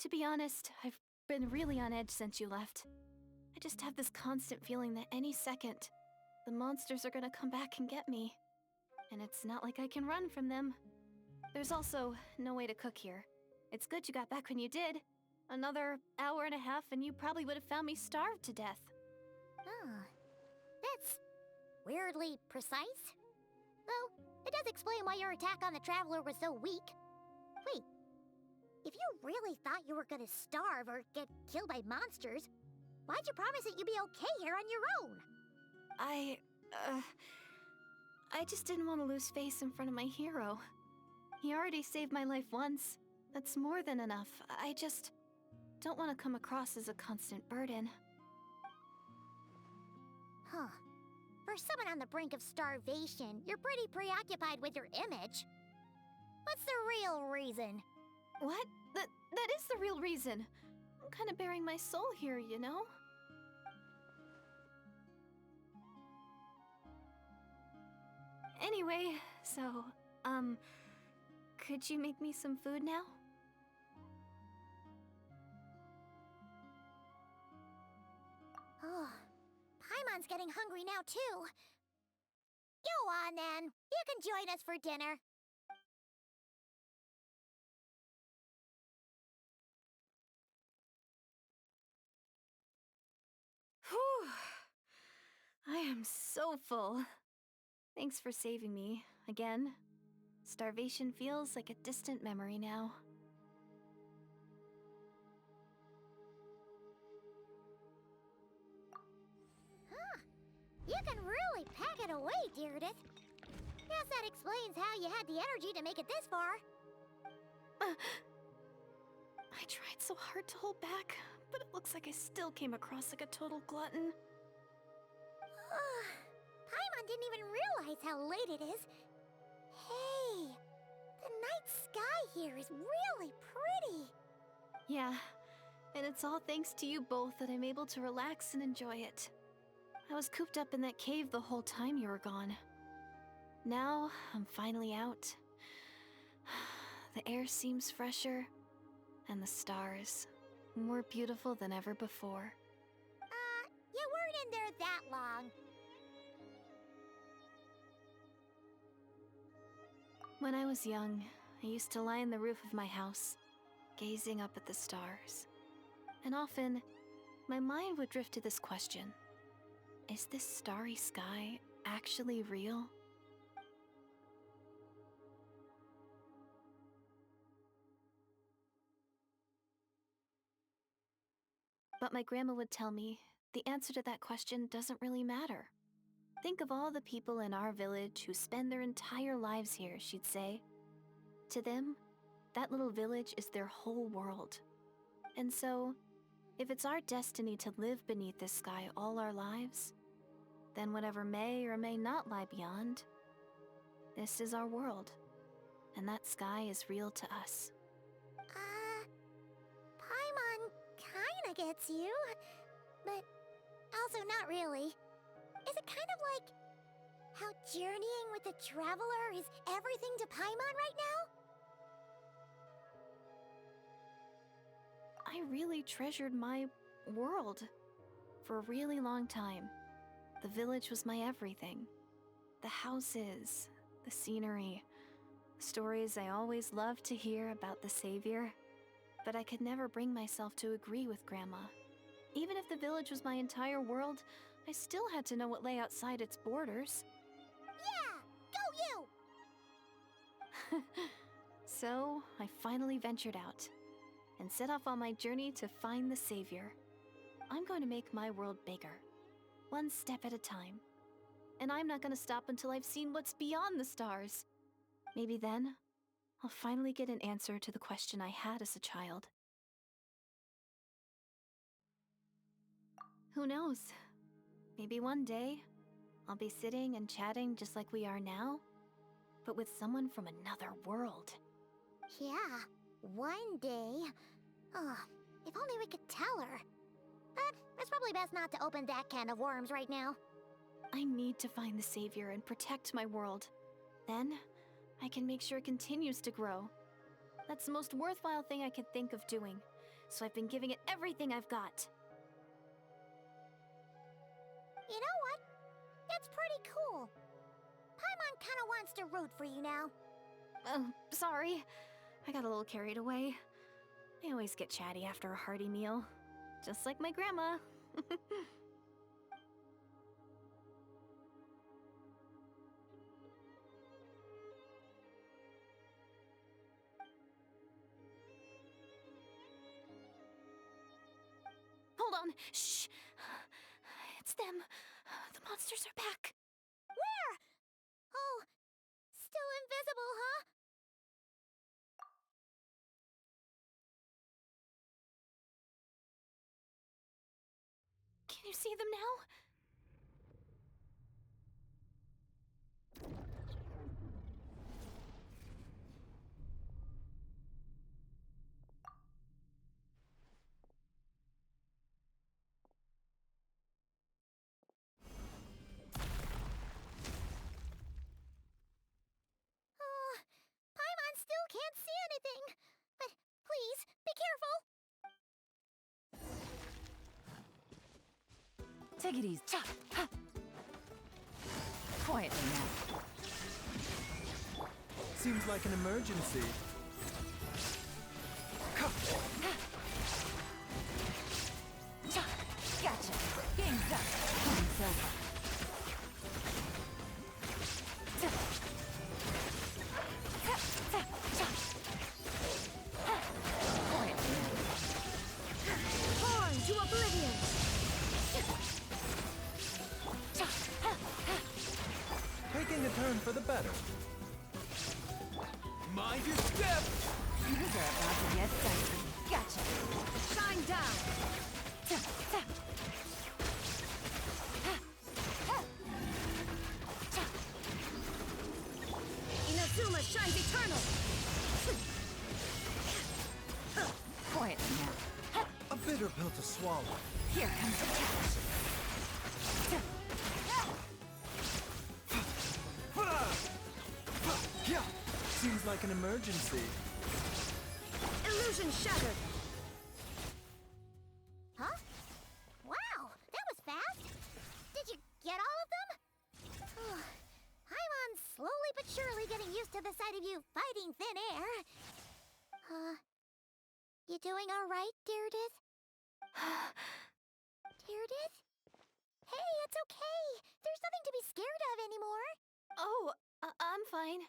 To be honest, I've been really on edge since you left. I just have this constant feeling that any second, the monsters are gonna come back and get me. And it's not like I can run from them. There's also no way to cook here. It's good you got back when you did. Another hour and a half and you probably would have found me starved to death. Oh, that's weirdly precise. Though, it does explain why your attack on the Traveler was so weak. Wait, if you really thought you were gonna starve or get killed by monsters, why'd you promise that you'd be okay here on your own? I just didn't want to lose face in front of my hero. He already saved my life once. That's more than enough. I just don't want to come across as a constant burden. Huh. For someone on the brink of starvation, you're pretty preoccupied with your image. What's the real reason? What? That is the real reason. I'm kind of bearing my soul here, you know? Anyway, so, could you make me some food now? Oh, Paimon's getting hungry now, too. Go on, then. You can join us for dinner. Whew. I am so full. Thanks for saving me, again. Starvation feels like a distant memory now. Huh. You can really pack it away, Deirdre. Guess that explains how you had the energy to make it this far. I tried so hard to hold back, but it looks like I still came across like a total glutton. Paimon didn't even realize how late it is. Hey, the night sky here is really pretty. Yeah, and it's all thanks to you both that I'm able to relax and enjoy it. I was cooped up in that cave the whole time you were gone. Now, I'm finally out. The air seems fresher, and the stars more beautiful than ever before. You weren't in there that long. When I was young, I used to lie on the roof of my house, gazing up at the stars. And often, my mind would drift to this question. Is this starry sky actually real? But my grandma would tell me, the answer to that question doesn't really matter. Think of all the people in our village who spend their entire lives here, she'd say. To them, that little village is their whole world. And so, if it's our destiny to live beneath this sky all our lives, then whatever may or may not lie beyond, this is our world, and that sky is real to us. Paimon kinda gets you, but also not really. Is it kind of like how journeying with the Traveler is everything to Paimon right now? I really treasured my world for a really long time. The village was my everything. The houses, the scenery, stories I always loved to hear about the Savior. But I could never bring myself to agree with Grandma. Even if the village was my entire world, I still had to know what lay outside its borders. Yeah! Go you! So, I finally ventured out and set off on my journey to find the Savior. I'm going to make my world bigger, one step at a time. And I'm not going to stop until I've seen what's beyond the stars. Maybe then, I'll finally get an answer to the question I had as a child. Who knows? Maybe one day, I'll be sitting and chatting just like we are now, but with someone from another world. Yeah, one day. Oh, if only we could tell her. But it's probably best not to open that can of worms right now. I need to find the Savior and protect my world. Then, I can make sure it continues to grow. That's the most worthwhile thing I could think of doing, so I've been giving it everything I've got. You know what? It's pretty cool. Paimon kinda wants to root for you now. Sorry. I got a little carried away. I always get chatty after a hearty meal. Just like my grandma. Hold on. Shh. It's them. The monsters are back. Where? Oh, still invisible, huh? Can you see them now? Paimon still can't see anything. But please, be careful. Take it easy. Ha. Quietly now. Seems like an emergency. Gotcha. Game's up. Game's over. Born to oblivion. Taking a turn for the better. Mind your step! These are about to get dicey. Gotcha. Shine down. Inazuma shines eternal. Quietly now. A bitter pill to swallow. Here comes the catch. Yeah, seems like an emergency. Illusion shattered. Huh? Wow, that was fast. Did you get all of them? Paimon's slowly but surely getting used to the sight of you fighting thin air. You doing all right, Deirdith? Deirdith? Hey, it's okay. There's nothing to be scared of anymore. Oh, I'm fine.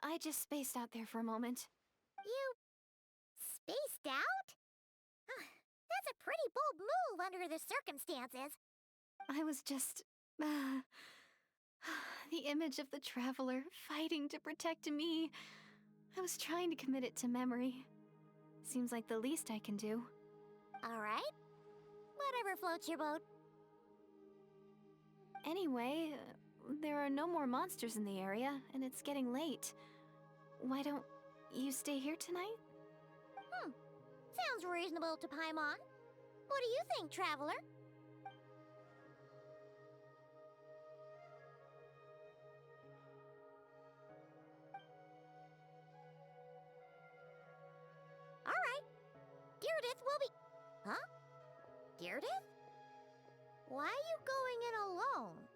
I just spaced out there for a moment. You spaced out? That's a pretty bold move under the circumstances. I was just... the image of the Traveler fighting to protect me. I was trying to commit it to memory. Seems like the least I can do. All right. Whatever floats your boat. Anyway, there are no more monsters in the area, and it's getting late. Why don't you stay here tonight? Sounds reasonable to Paimon. What do you think, Traveler? All right. Deirdith will be... Huh? Deirdith? Why are you going in alone?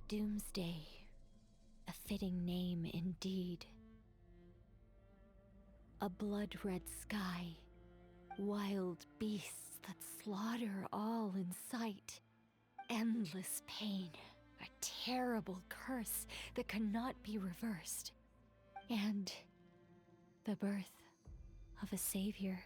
Doomsday. A fitting name indeed. A blood-red sky. Wild beasts that slaughter all in sight. Endless pain. A terrible curse that cannot be reversed. And the birth of a savior.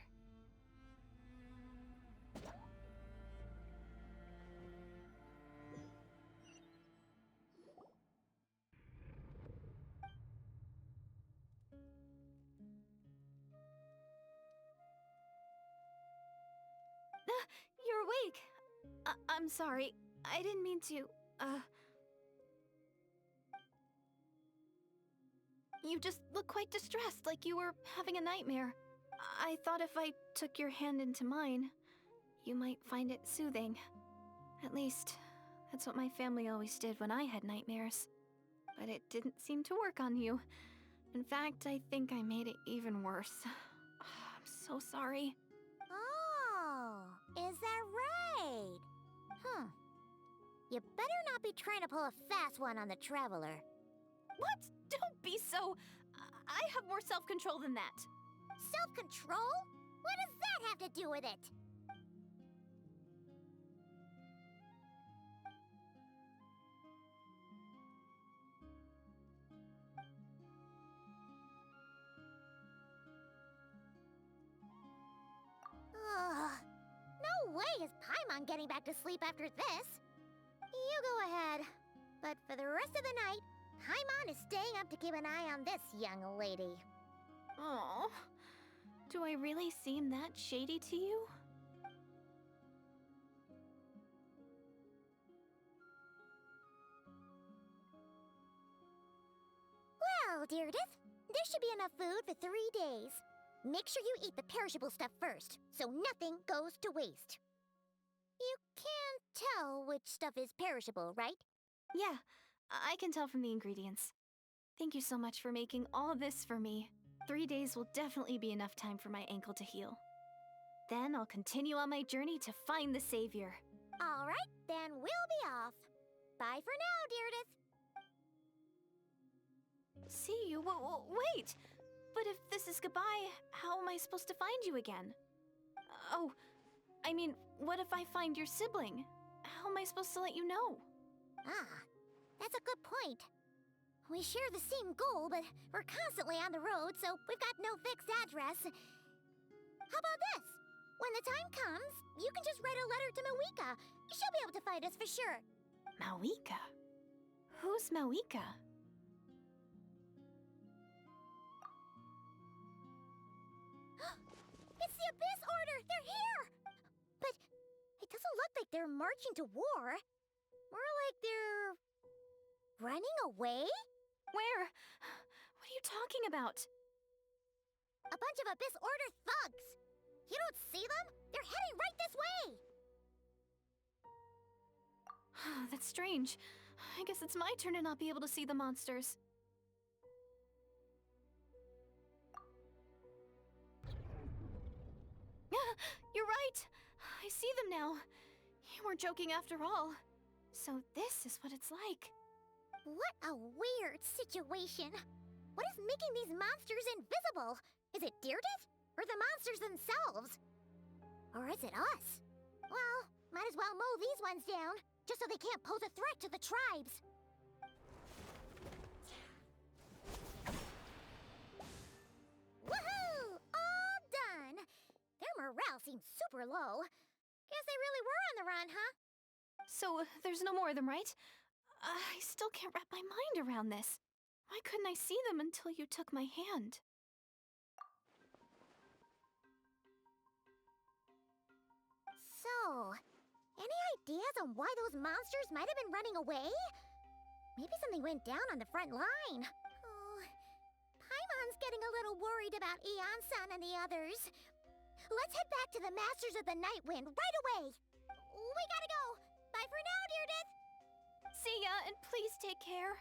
You're awake! I'm sorry. I didn't mean to, You just look quite distressed, like you were having a nightmare. I thought if I took your hand into mine, you might find it soothing. At least, That's what my family always did when I had nightmares. But it didn't seem to work on you. In fact, I think I made it even worse. I'm so sorry. Oh, is that right? You better not be trying to pull a fast one on the Traveler. What? Don't be so... I have more self-control than that. Self-control? What does that have to do with it? Ugh. No way is Paimon getting back to sleep after this. You go ahead. But for the rest of the night, Paimon is staying up to keep an eye on this young lady. Oh, do I really seem that shady to you? Well, Deirdre, there should be enough food for 3 days. Make sure you eat the perishable stuff first, so nothing goes to waste. You can't tell which stuff is perishable, right? Yeah, I can tell from the ingredients. Thank you so much for making all this for me. 3 days will definitely be enough time for my ankle to heal. Then I'll continue on my journey to find the Savior. All right, then we'll be off. Bye for now, Deirdre. See you? Wait! But if this is goodbye, how am I supposed to find you again? Oh, I mean, what if I find your sibling? How am I supposed to let you know? Ah, that's a good point. We share the same goal, but we're constantly on the road, so we've got no fixed address. How about this? When the time comes, you can just write a letter to Mawika. She'll be able to find us for sure. Mawika? Who's Mawika? It's the Abyss Order! They're here! But it doesn't look like they're marching to war. More like they're... running away? Where? What are you talking about? A bunch of Abyss Order thugs! You don't see them? They're heading right this way! That's strange. I guess it's my turn to not be able to see the monsters. You're right! I see them now. You weren't joking after all. So this is what it's like. What a weird situation. What is making these monsters invisible? Is it Deirdre? Or the monsters themselves? Or is it us? Well, might as well mow these ones down, just so they can't pose a threat to the tribes. Woohoo! All done! Their morale seems super low. Guess they really were on the run, huh? So, there's no more of them, right? I still can't wrap my mind around this. Why couldn't I see them until you took my hand? So, any ideas on why those monsters might have been running away? Maybe something went down on the front line. Oh, Paimon's getting a little worried about Eon-san and the others. Let's head back to the Masters of the Night Wind right away. We gotta go. Bye for now, Deirdre. See ya, and please take care.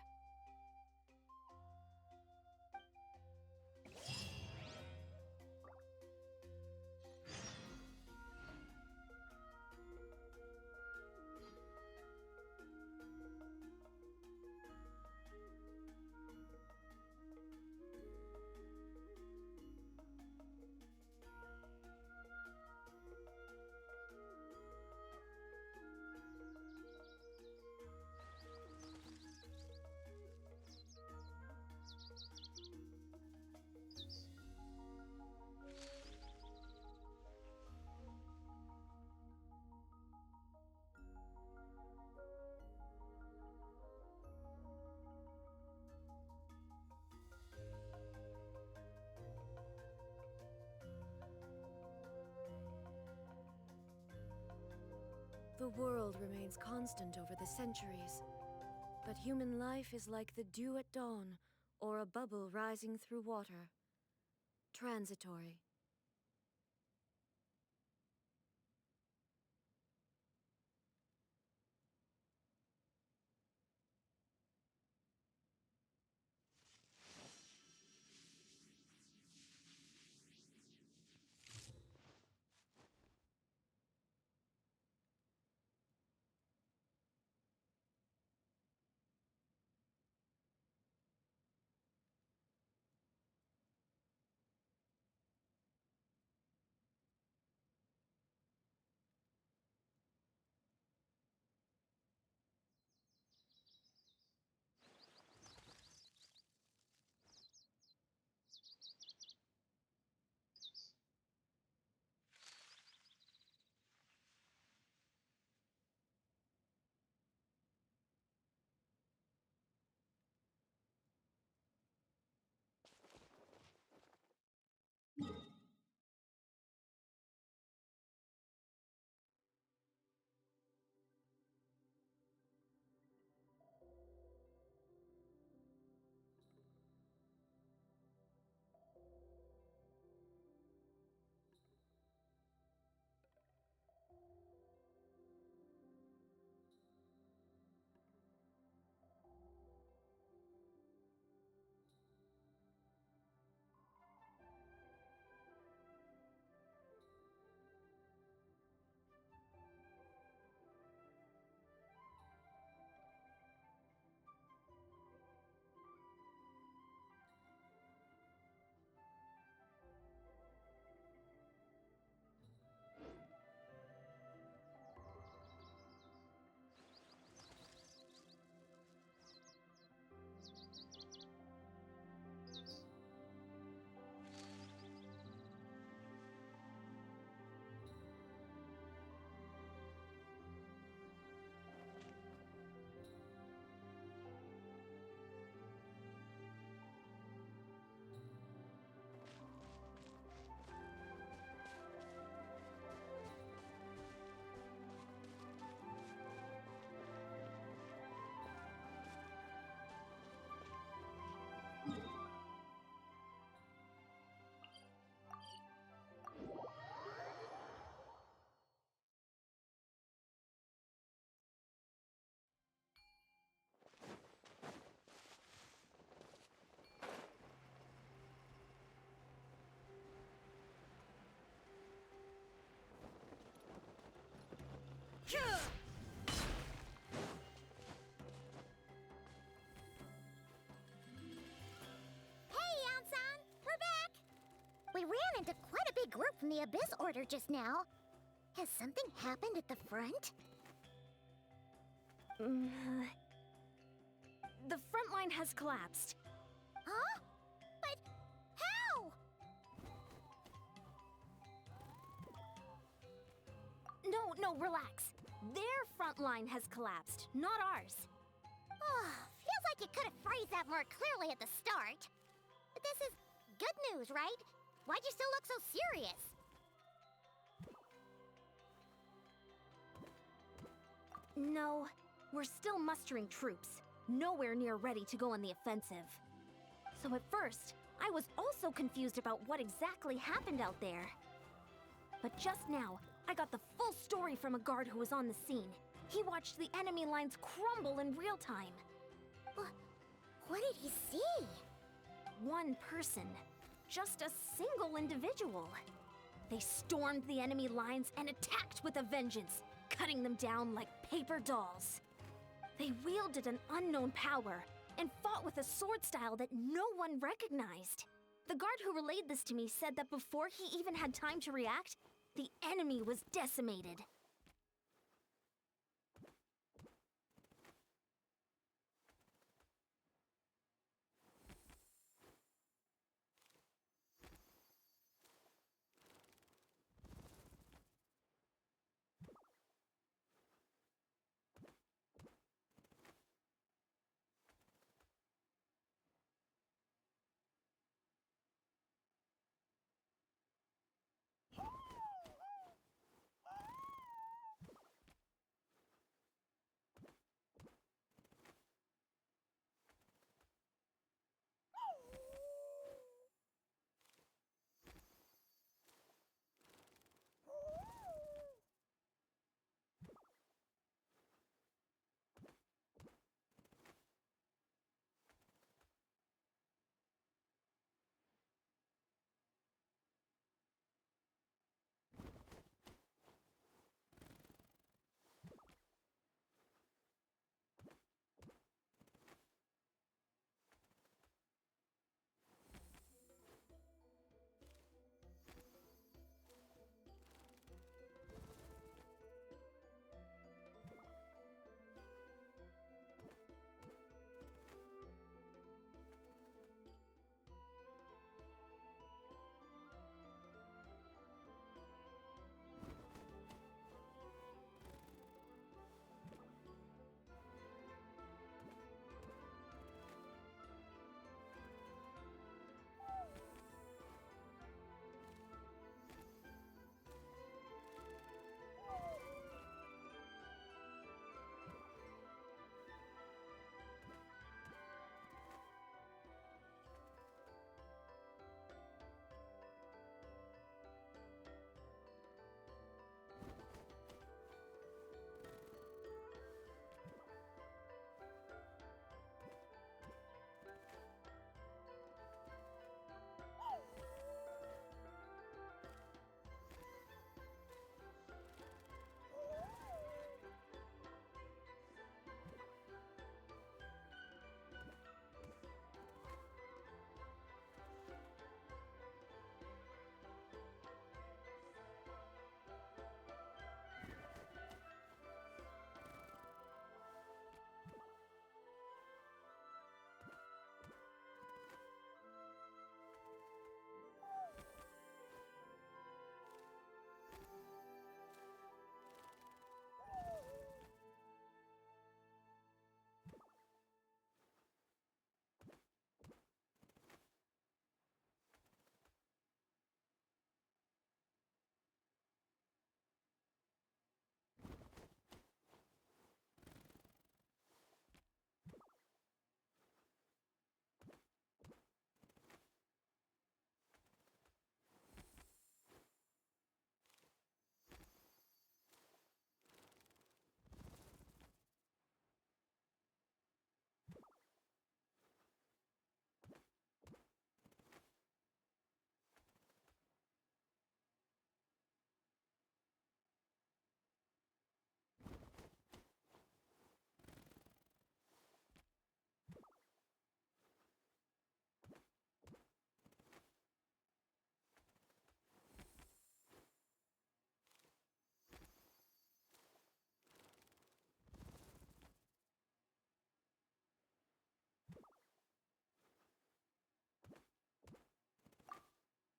The world remains constant over the centuries, but human life is like the dew at dawn, or a bubble rising through water. Transitory. big group from the Abyss Order just now. Has something happened at the front? The front line has collapsed. Huh? But how? No, relax. Their front line has collapsed, not ours. Feels like you could have phrased that more clearly at the start. But this is good news, right? Why'd you still look so serious? No, we're still mustering troops, nowhere near ready to go on the offensive. So at first, I was also confused about what exactly happened out there. But just now, I got the full story from a guard who was on the scene. He watched the enemy lines crumble in real time. What did he see? One person. Just a single individual. They stormed the enemy lines and attacked with a vengeance, cutting them down like paper dolls. They wielded an unknown power and fought with a sword style that no one recognized. The guard who relayed this to me said that before he even had time to react, the enemy was decimated.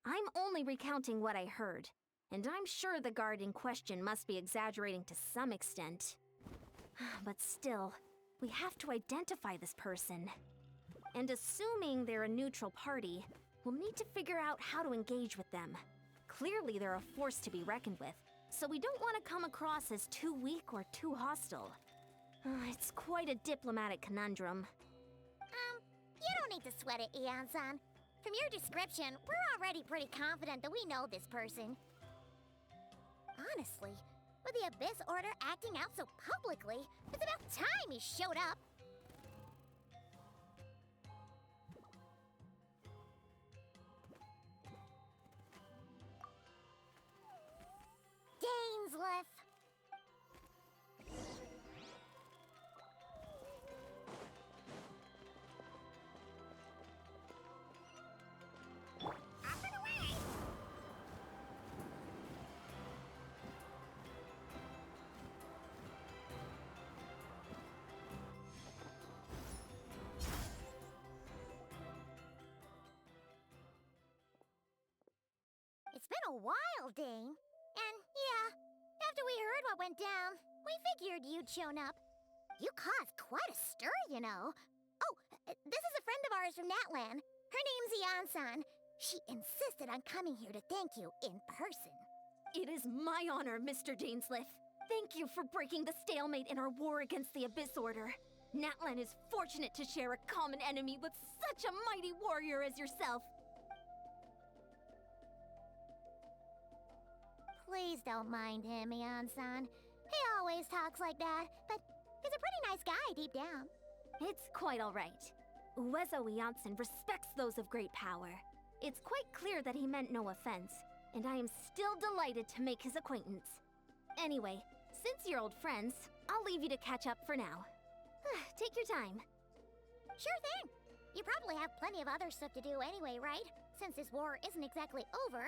I'm only recounting what I heard, and I'm sure the guard in question must be exaggerating to some extent. But still, we have to identify this person. And assuming they're a neutral party, we'll need to figure out how to engage with them. Clearly they're a force to be reckoned with, so we don't want to come across as too weak or too hostile. It's quite a diplomatic conundrum. You don't need to sweat it, Eon-san. From your description, we're already pretty confident that we know this person. Honestly, with the Abyss Order acting out so publicly, it's about time he showed up. Dainsleif! It's been a while, Dane. And yeah, after we heard what went down, we figured you'd shown up. You caused quite a stir, you know. Oh, this is a friend of ours from Natlan. Her name's Eon-san. She insisted on coming here to thank you in person. It is my honor, Mr. Dainsleif. Thank you for breaking the stalemate in our war against the Abyss Order. Natlan is fortunate to share a common enemy with such a mighty warrior as yourself. Please don't mind him, Eon-san. He always talks like that, but he's a pretty nice guy deep down. It's quite all right. Uezo Eonson respects those of great power. It's quite clear that he meant no offense, and I am still delighted to make his acquaintance. Anyway, since you're old friends, I'll leave you to catch up for now. Take your time. Sure thing. You probably have plenty of other stuff to do anyway, right? Since this war isn't exactly over.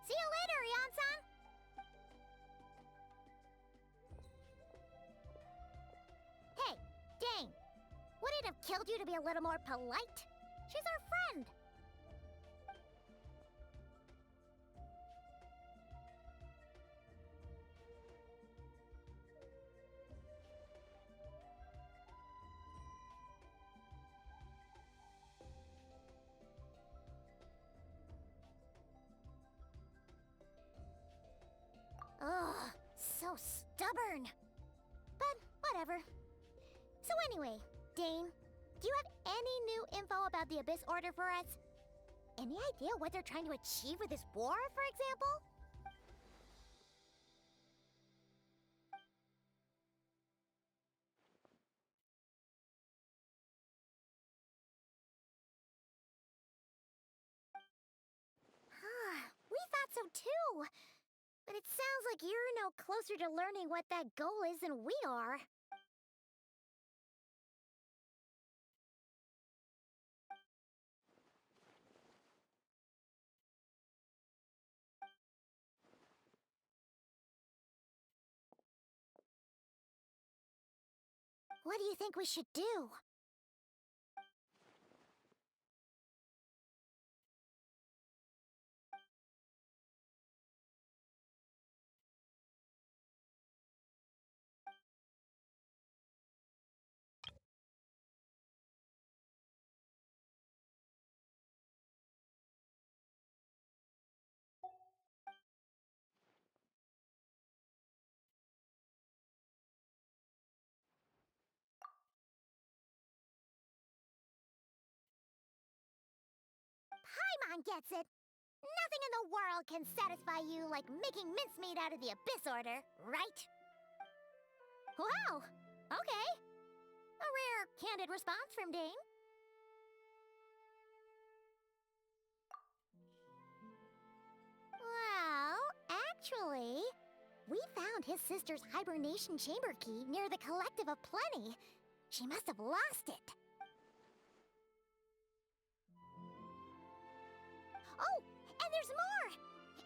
See you later, Eon-san! Hey, Dane. Would it have killed you to be a little more polite? She's our friend. Ugh, so stubborn. But whatever. So anyway, Dane, do you have any new info about the Abyss Order for us? Any idea what they're trying to achieve with this war, for example? We thought so too. But it sounds like you're no closer to learning what that goal is than we are. What do you think we should do? Paimon gets it. Nothing in the world can satisfy you like making mincemeat out of the Abyss Order, right? Wow, okay. A rare, candid response from Dane. Well, actually, we found his sister's hibernation chamber key near the Collective of Plenty. She must have lost it. Oh, and there's more!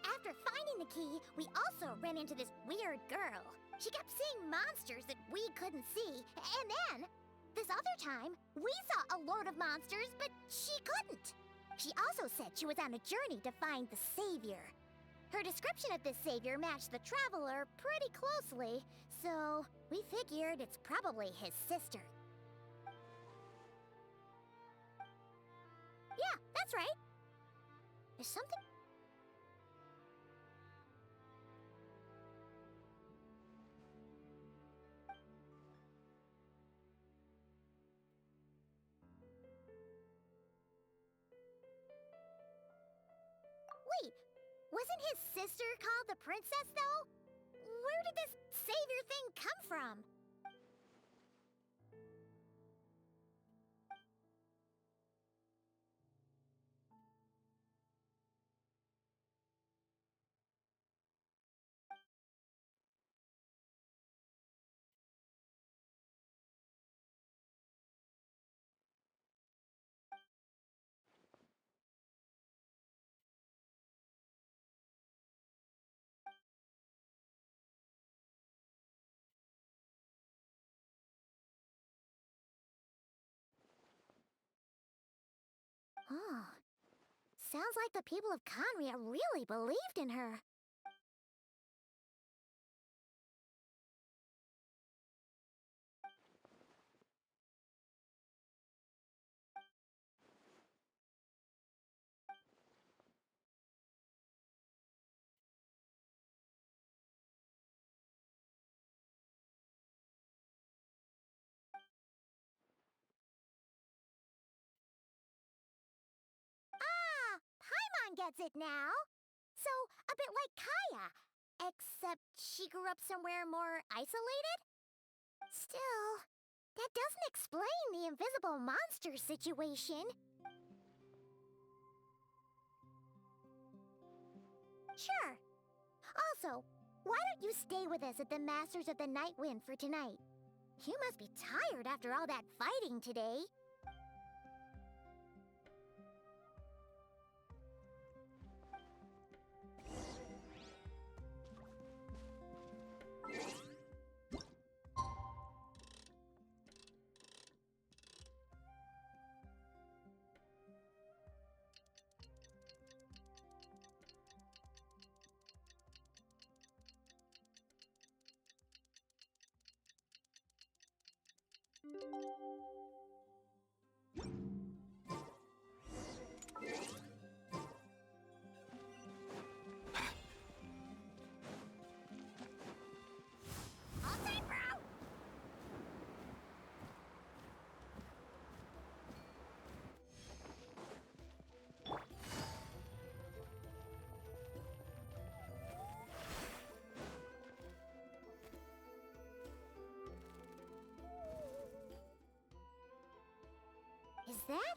After finding the key, we also ran into this weird girl. She kept seeing monsters that we couldn't see, and then, this other time, we saw a load of monsters, but she couldn't. She also said she was on a journey to find the Savior. Her description of this Savior matched the Traveler pretty closely, so we figured it's probably his sister. Yeah, that's right. There's something... Wait, wasn't his sister called the Princess, though? Where did this Savior thing come from? Oh, sounds like the people of Conria really believed in her. Ah, Paimon gets it now. So, a bit like Kaya, except she grew up somewhere more isolated? Still, that doesn't explain the invisible monster situation. Sure. Also, why don't you stay with us at the Masters of the Night Wind for tonight? You must be tired after all that fighting today. Is that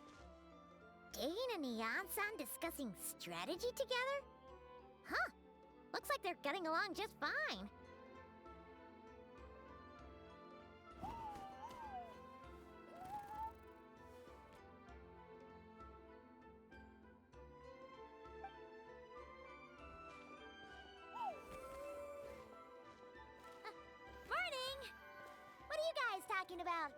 Dane and Yansan discussing strategy together? Huh. Looks like they're getting along just fine. Morning! What are you guys talking about?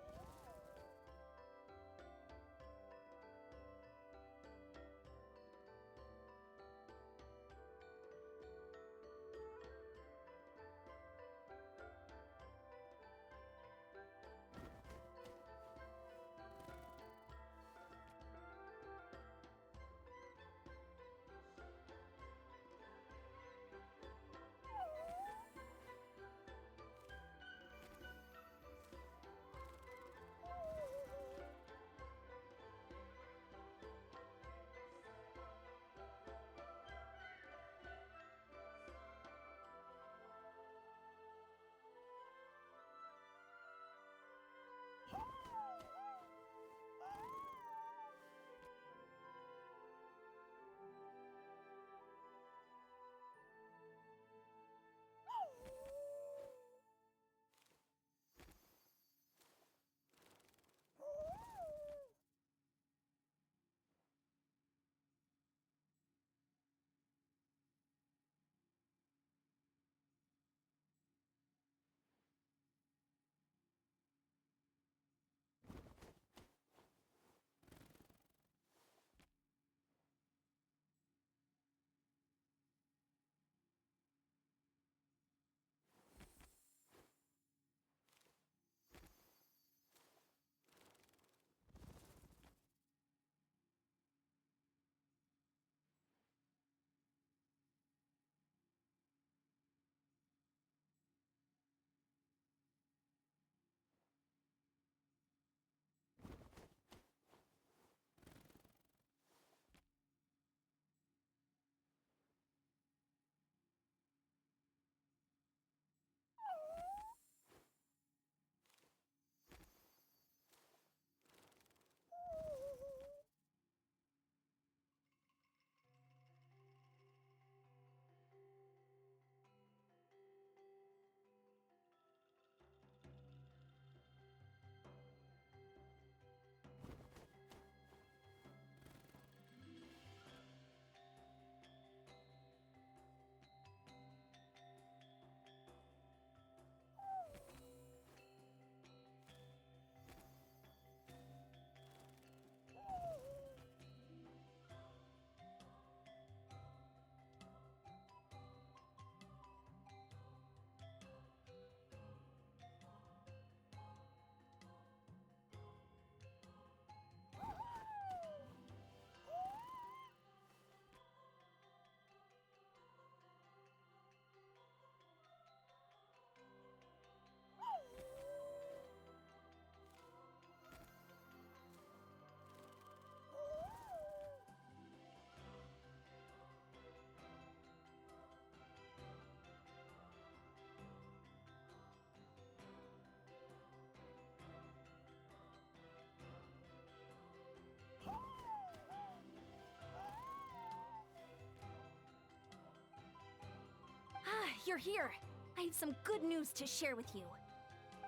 you're here. I have some good news to share with you.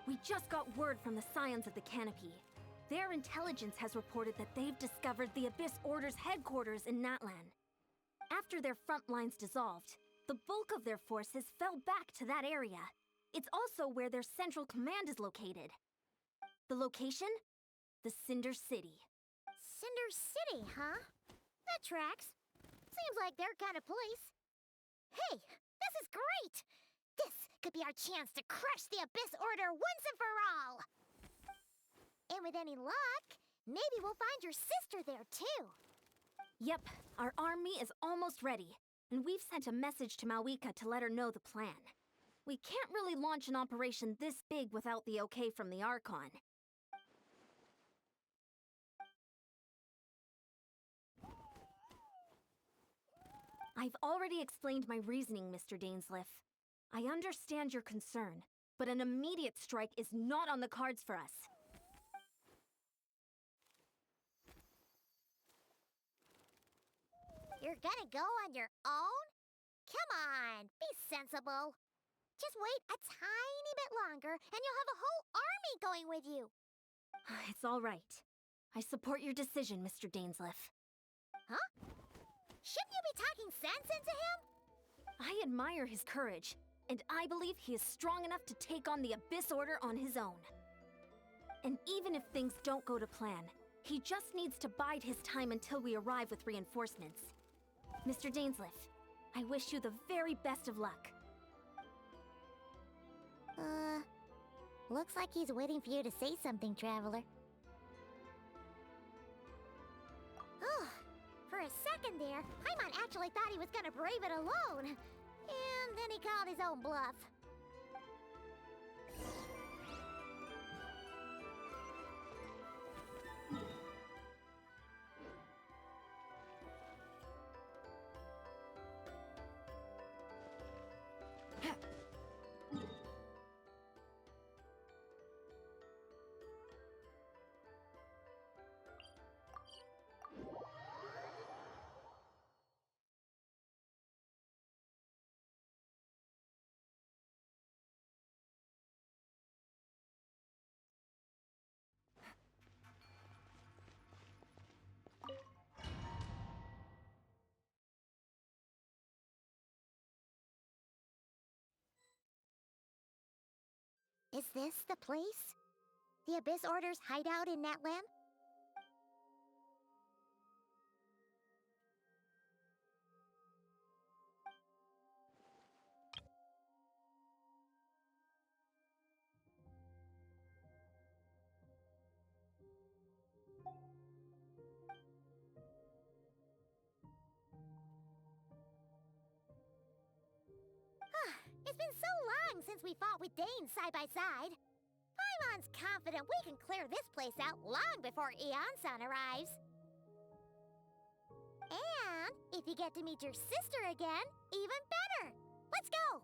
We just got word from the Scions of the Canopy. Their intelligence has reported that they've discovered the Abyss Order's headquarters in Natlan. After their front lines dissolved, the bulk of their forces fell back to that area. It's also where their central command is located. The location? The Cinder City. Cinder City, huh? That tracks. Seems like their kind of place. Hey, this is great! This could be our chance to crush the Abyss Order once and for all! And with any luck, maybe we'll find your sister there too. Yep, our army is almost ready, and we've sent a message to Malwika to let her know the plan. We can't really launch an operation this big without the okay from the Archon. I've already explained my reasoning, Mr. Dainsleif. I understand your concern, but an immediate strike is not on the cards for us. You're gonna go on your own? Come on, be sensible. Just wait a tiny bit longer and you'll have a whole army going with you. It's all right. I support your decision, Mr. Dainsleif. Huh? Shouldn't you be talking sense into him? I admire his courage, and I believe he is strong enough to take on the Abyss Order on his own. And even if things don't go to plan, he just needs to bide his time until we arrive with reinforcements. Mr. Dainsleif, I wish you the very best of luck. Looks like he's waiting for you to say something, Traveler. Oh, for a second there, Paimon actually thought he was gonna brave it alone. And then he called his own bluff. Is this the place? The Abyss Order's hideout in Natlan? It's been so long since we fought with Dane side by side. Paimon's confident we can clear this place out long before Eon-san arrives. And if you get to meet your sister again, even better. Let's go!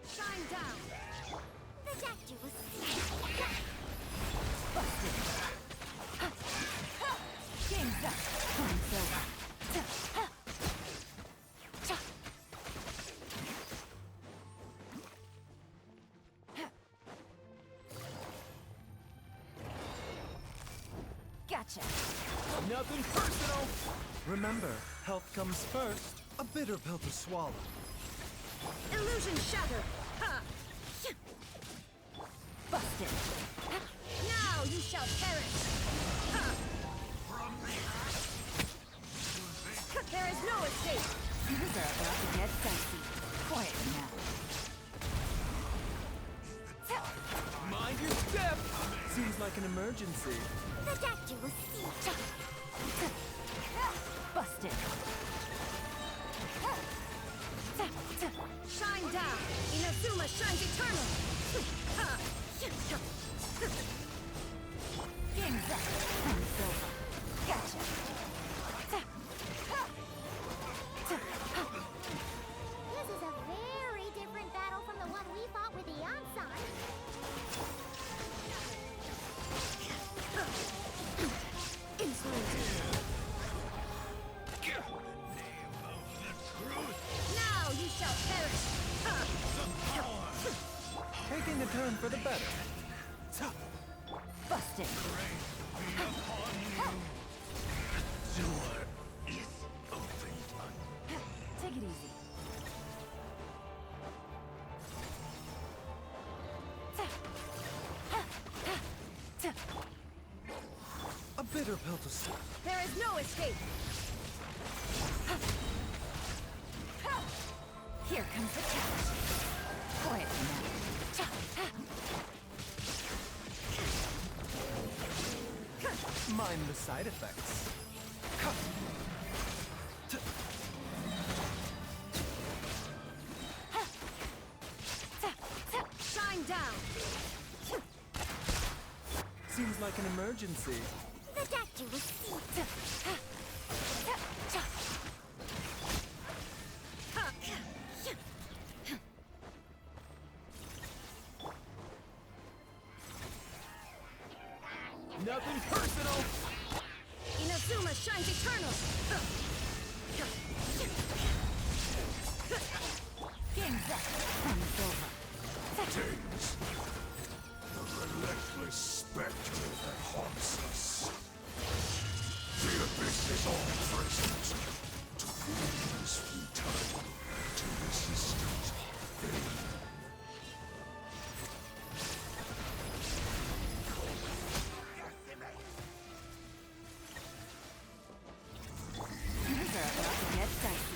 Shine down! The Deku was Busted! Game's up! Time's over! Gotcha! Nothing personal! Remember, health comes first. A bitter pill to swallow. Illusion shatter! Ha! Busted! Now you shall perish! Ha! There is no escape! Things are about to get dicey. Quiet now. Mind your step! Seems like an emergency. The Deku was Busted! Shine down! Inazuma shines eternal! Game's up! Time's over! Gotcha! This is a very different battle Taking a turn for the better. Busted. Take it easy. A bitter pill to swallow. There is no escape. Here comes the challenge. Quietly now. Mind the side effects. Shine down. Seems like an emergency. The doctor will see. Nothing personal! Inazuma shines eternal. Game's up. Time's over. James, the relentless specter that haunts us. The abyss is all present. To flee is futile. To resist it, vain. Things are about to get dicey.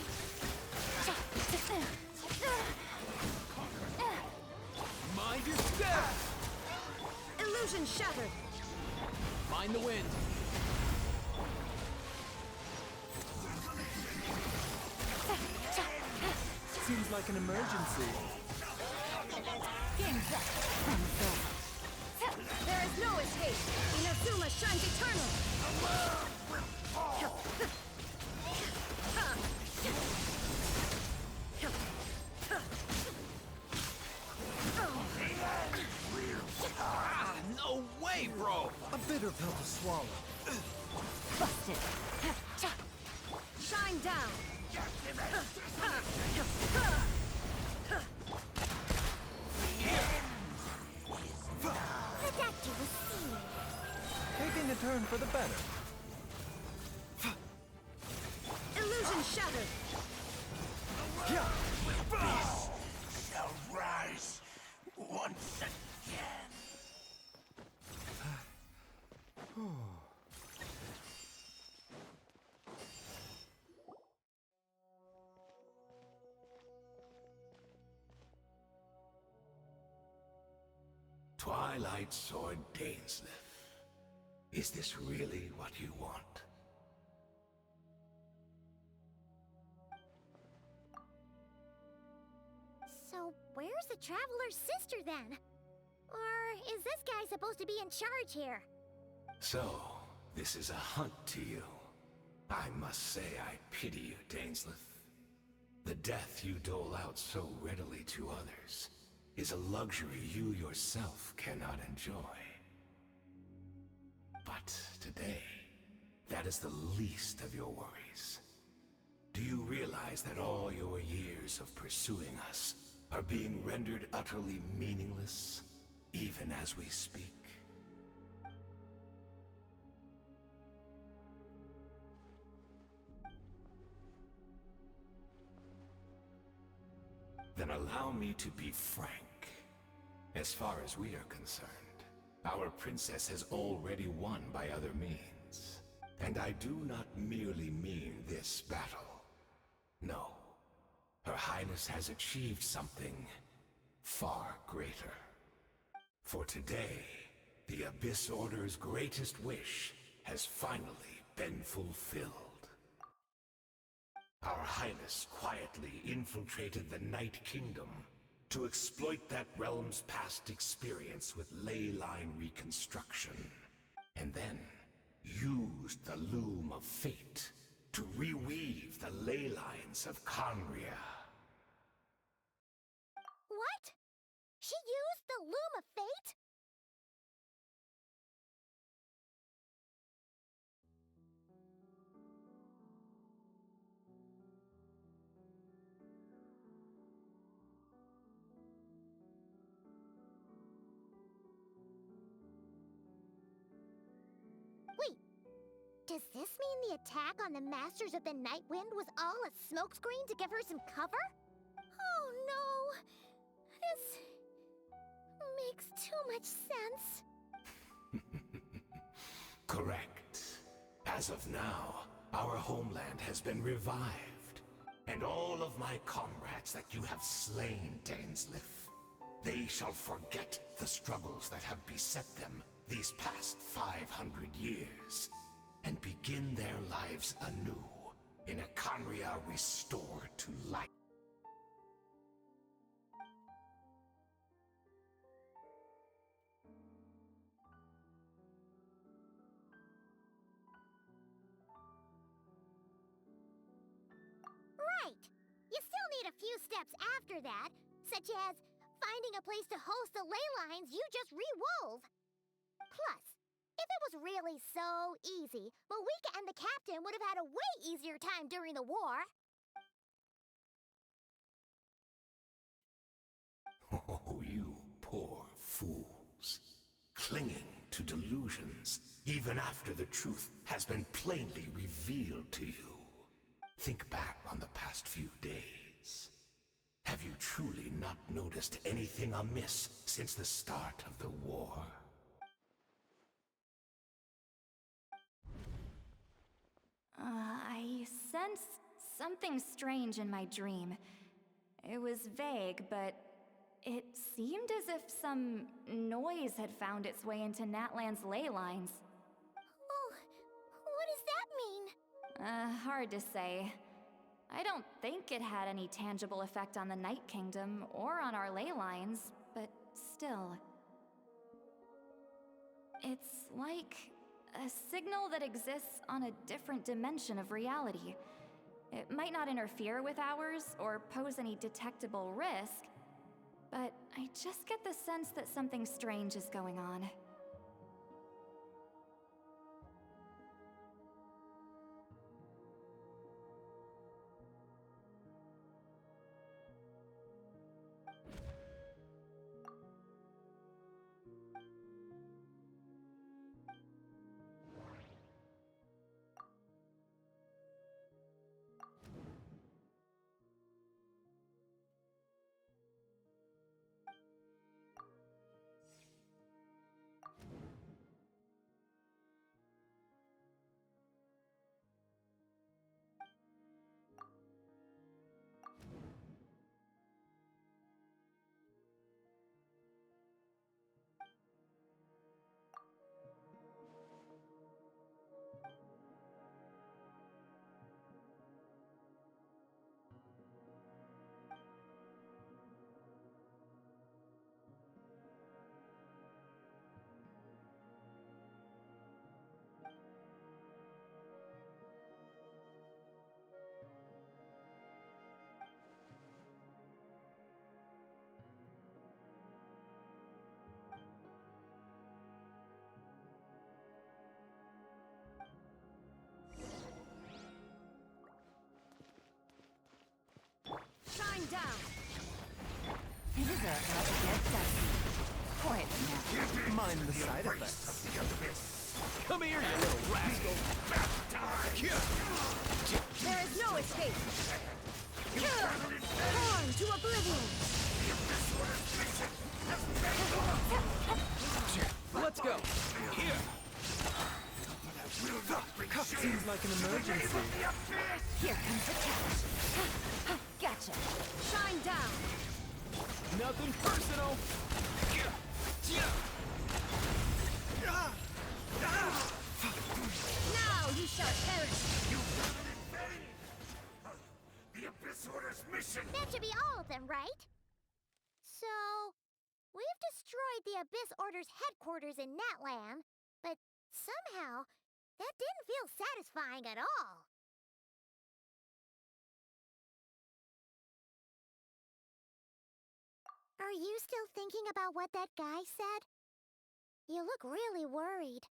Mind your step! Illusion shattered. Mind the wind. Seems like an emergency. Game's up. Time's over. There is no escape. Inazuma shines eternal. No way, bro! A bitter pill to swallow. Busted. Shine down. The doctor will see. Taking a turn for the better. Illusion shattered. Shall rise once again. Twilight Sword Dainsleif. Is this really what you want? So, where's the Traveler's sister then? Or is this guy supposed to be in charge here? So, this is a hunt to you. I must say I pity you, Dainsleif. The death you dole out so readily to others is a luxury you yourself cannot enjoy. But today, that is the least of your worries. Do you realize that all your years of pursuing us are being rendered utterly meaningless, even as we speak? Then allow me to be frank. As far as we are concerned, our princess has already won by other means. And I do not merely mean this battle. No. Her Highness has achieved something far greater. For today, the Abyss Order's greatest wish has finally been fulfilled. Our Highness quietly infiltrated the Night Kingdom to exploit that realm's past experience with ley line reconstruction, and then used the Loom of Fate to reweave the ley lines of Khaenri'ah. What? She used the Loom of Fate? Does this mean the attack on the Masters of the Night Wind was all a smokescreen to give her some cover? Oh no! This makes too much sense. Correct. As of now, our homeland has been revived, and all of my comrades that you have slain, Dainsleif, they shall forget the struggles that have beset them these past 500 years, and begin their lives anew in a Khaenri'ah restored to life. Right! You still need a few steps after that, such as finding a place to host the ley lines you just re-wove. Plus, if it was really so easy, Moeka and the captain would have had a way easier time during the war. Oh, you poor fools. Clinging to delusions, even after the truth has been plainly revealed to you. Think back on the past few days. Have you truly not noticed anything amiss since the start of the war? I sensed something strange in my dream. It was vague, but it seemed as if some noise had found its way into Natlan's ley lines. Oh, what does that mean? Hard to say. I don't think it had any tangible effect on the Night Kingdom or on our ley lines, but still. It's like a signal that exists on a different dimension of reality. It might not interfere with ours or pose any detectable risk, but I just get the sense that something strange is going on. Shine down! It is about to get dicey. Quietly now. Mind the side effects. Come here, you little rascal! There is no escape! Torn to oblivion! Let's go! Here! Seems like an emergency. Here comes the catch! Gotcha! Shine down! Nothing personal! Now you shall perish! The Abyss Order's mission! That should be all of them, right? So, we've destroyed the Abyss Order's headquarters in Natlan, but somehow, that didn't feel satisfying at all. Are you still thinking about what that guy said? You look really worried.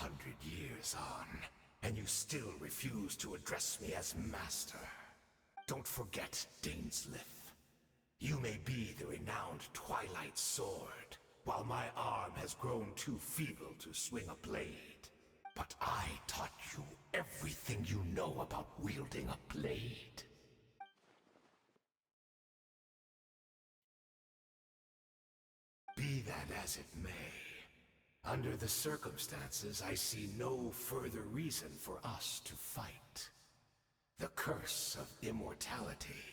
100 years on, and you still refuse to address me as master. Don't forget, Daneslith. You may be the renowned Twilight Sword, while my arm has grown too feeble to swing a blade. But I taught you everything you know about wielding a blade. Be that as it may, under the circumstances, I see no further reason for us to fight. The curse of immortality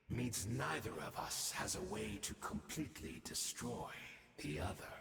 means neither of us has a way to completely destroy the other.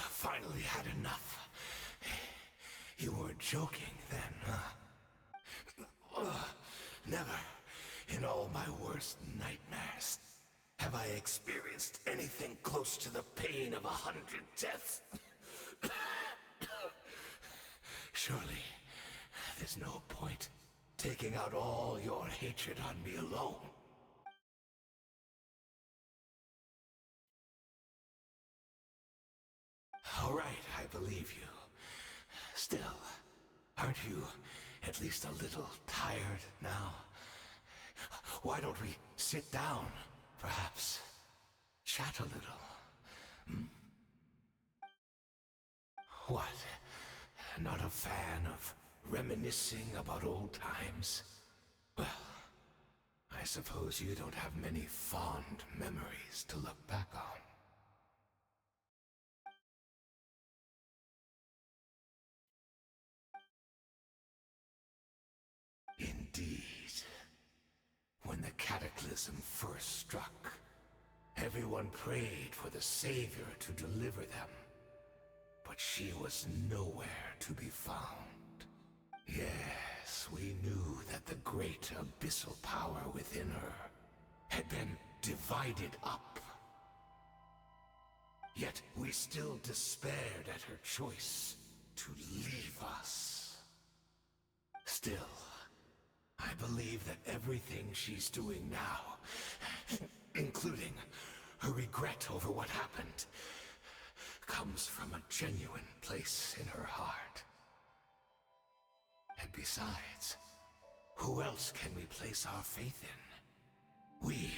Finally had enough. You were joking then, huh? Never, in all my worst nightmares, have I experienced anything close to the pain of 100 deaths. Surely, there's no point taking out all your hatred on me alone. All right, I believe you. Still, aren't you at least a little tired now? Why don't we sit down, perhaps? Chat a little. Hmm? What? Not a fan of reminiscing about old times? Well, I suppose you don't have many fond memories to look back on. Indeed. When the cataclysm first struck, everyone prayed for the Savior to deliver them. But she was nowhere to be found. Yes, we knew that the great abyssal power within her had been divided up. Yet we still despaired at her choice to leave us. Still, I believe that everything she's doing now, including her regret over what happened, comes from a genuine place in her heart. And besides, who else can we place our faith in? We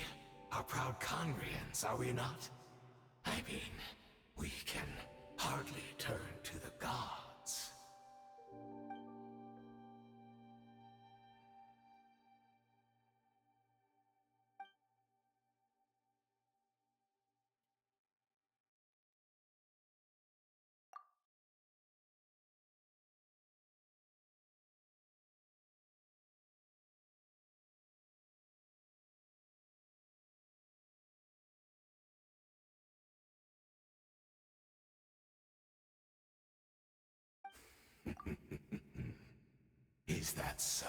are proud Conrians, are we not? I mean, we can hardly turn to the gods. Is that so?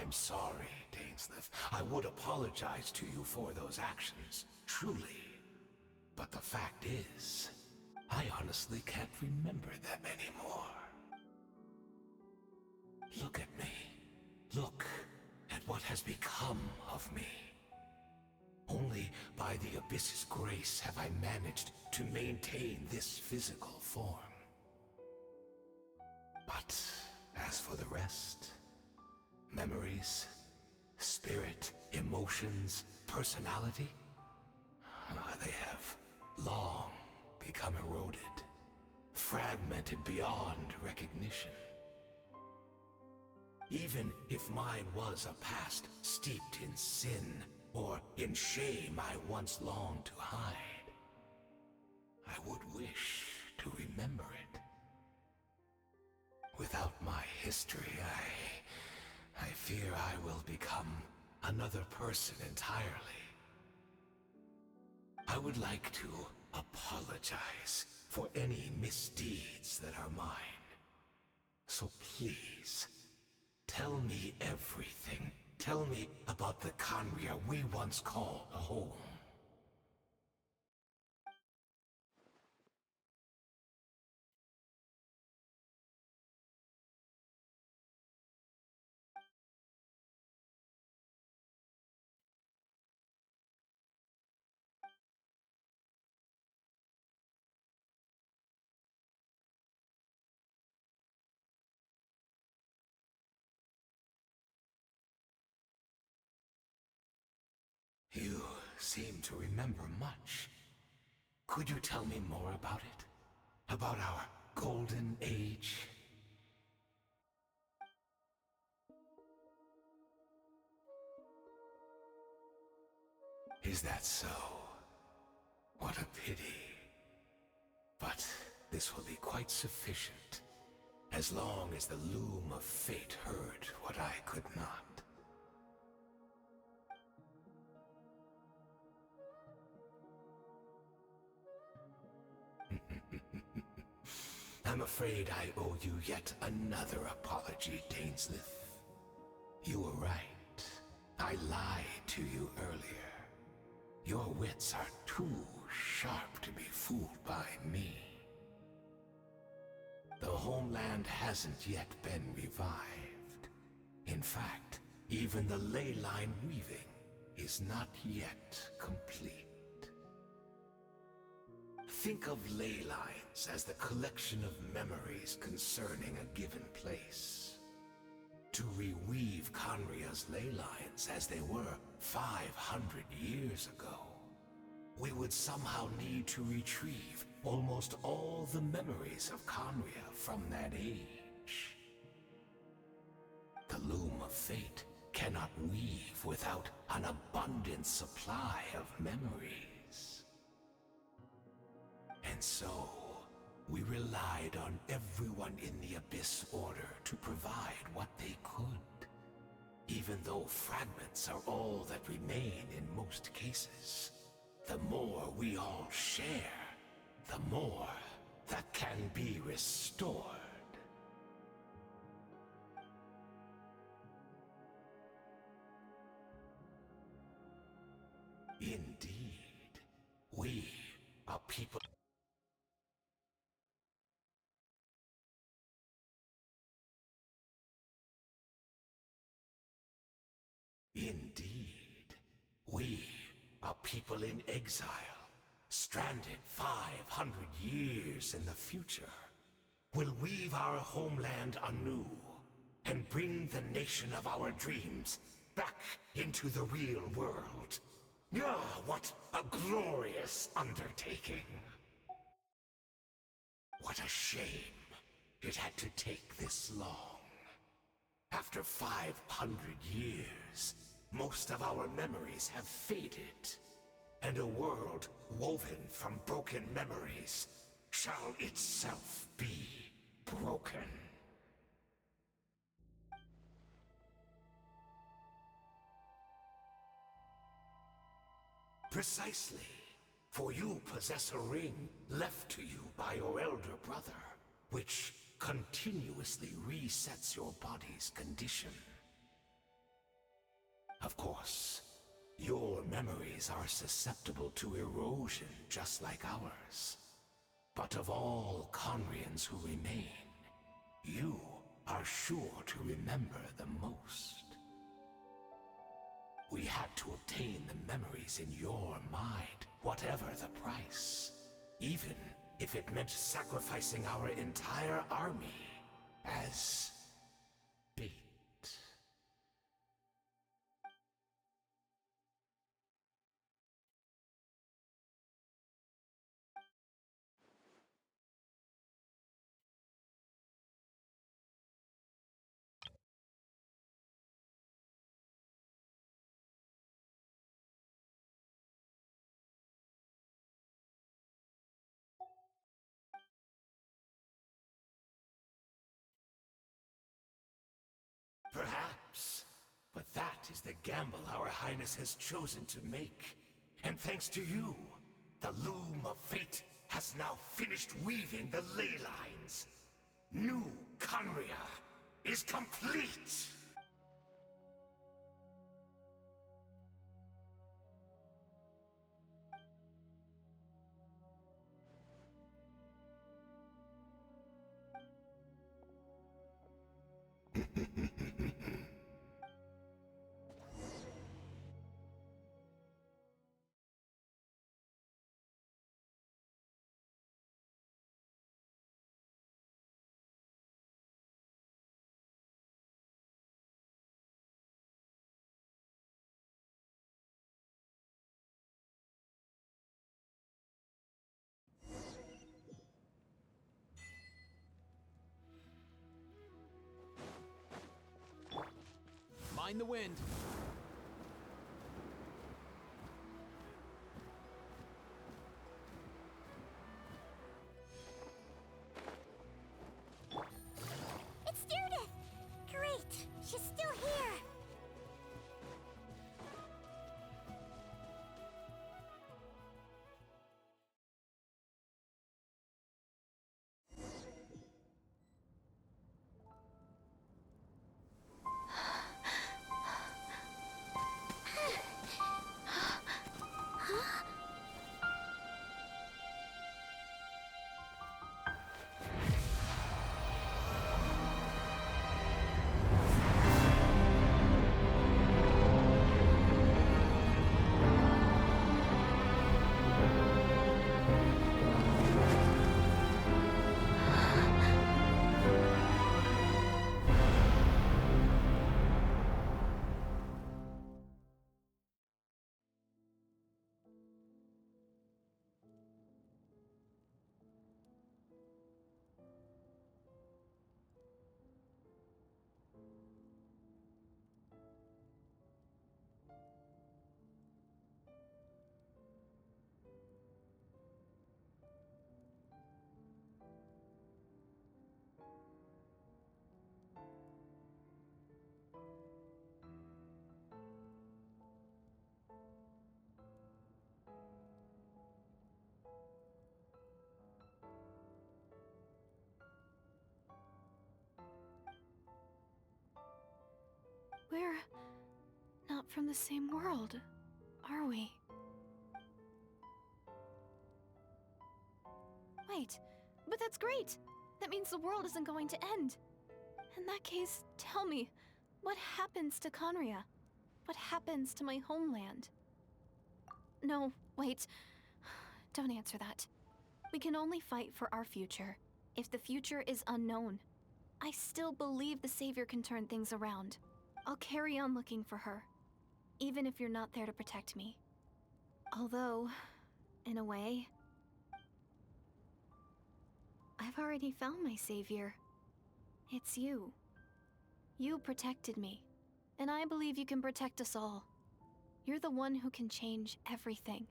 I'm sorry, Dainsleif. I would apologize to you for those actions, truly. But the fact is, I honestly can't remember them anymore. Look at me. Look at what has become of me. Only by the Abyss's grace have I managed to maintain this physical form. But as for the rest, memories, spirit, emotions, personality, they have long become eroded, fragmented beyond recognition. Even if mine was a past steeped in sin or in shame I once longed to hide, I would wish to remember it. Without my history, I fear I will become another person entirely. I would like to apologize for any misdeeds that are mine. So please, tell me everything. Tell me about the Khaenri'ah we once called home. You seem to remember much. Could you tell me more about it? About our golden age? Is that so? What a pity. But this will be quite sufficient, as long as the loom of fate heard what I could not. I'm afraid I owe you yet another apology, Dainsleif. You were right. I lied to you earlier. Your wits are too sharp to be fooled by me. The homeland hasn't yet been revived. In fact, even the ley line weaving is not yet complete. Think of ley lines as the collection of memories concerning a given place. To reweave Khaenri'ah's ley lines as they were 500 years ago, we would somehow need to retrieve almost all the memories of Khaenri'ah from that age. The loom of fate cannot weave without an abundant supply of memories. And so, we relied on everyone in the Abyss Order to provide what they could. Even though fragments are all that remain in most cases, the more we all share, the more that can be restored. Indeed, we are people. Indeed, we are people in exile, stranded 500 years in the future, will weave our homeland anew and bring the nation of our dreams back into the real world. Ah, what a glorious undertaking! What a shame it had to take this long. After 500 years, most of our memories have faded, and a world woven from broken memories shall itself be broken. Precisely, for you possess a ring left to you by your elder brother, which continuously resets your body's condition. Of course, your memories are susceptible to erosion just like ours. But of all Conrians who remain, you are sure to remember the most. We had to obtain the memories in your mind, whatever the price. Even if it meant sacrificing our entire army as bait. Perhaps, but that is the gamble our Highness has chosen to make. And thanks to you, the loom of fate has now finished weaving the ley lines. New Conria is complete! Mind the wind. It's Judith! Great! She's still here! We're not from the same world, are we? Wait, but that's great! That means the world isn't going to end. In that case, tell me, what happens to Conria? What happens to my homeland? No, wait. Don't answer that. We can only fight for our future, if the future is unknown. I still believe the Savior can turn things around. I'll carry on looking for her, even if you're not there to protect me. Although, in a way, I've already found my savior. It's you. You protected me, and I believe you can protect us all. You're the one who can change everything.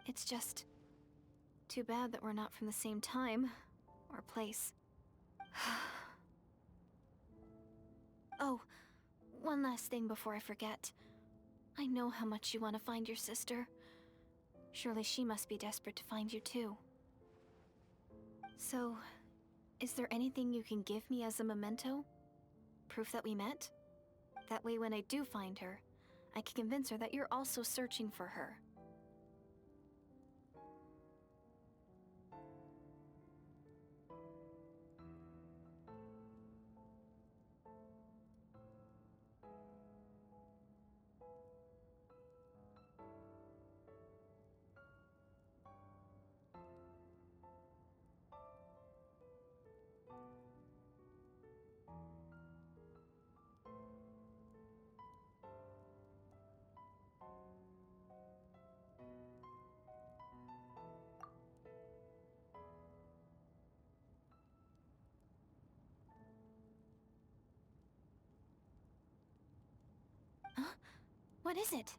It's just too bad that we're not from the same time or place. Oh, one last thing before I forget. I know how much you want to find your sister. Surely she must be desperate to find you too. So, is there anything you can give me as a memento? Proof that we met? That way when I do find her, I can convince her that you're also searching for her. Huh? What is it?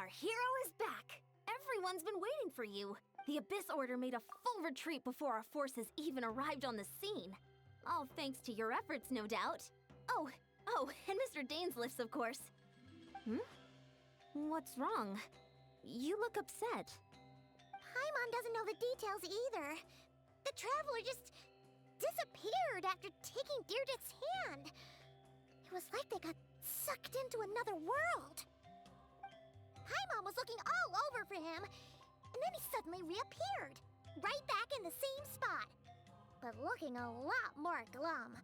Our hero is back! Everyone's been waiting for you. The Abyss Order made a full retreat before our forces even arrived on the scene. All thanks to your efforts, no doubt. Oh, and Mr. Dainsliff's, of course. What's wrong? You look upset. Paimon doesn't know the details either. The Traveler just disappeared after taking Deirdre's hand. It was like they got sucked into another world. Paimon was looking all over for him, and then he suddenly reappeared, right back in the same spot, but looking a lot more glum.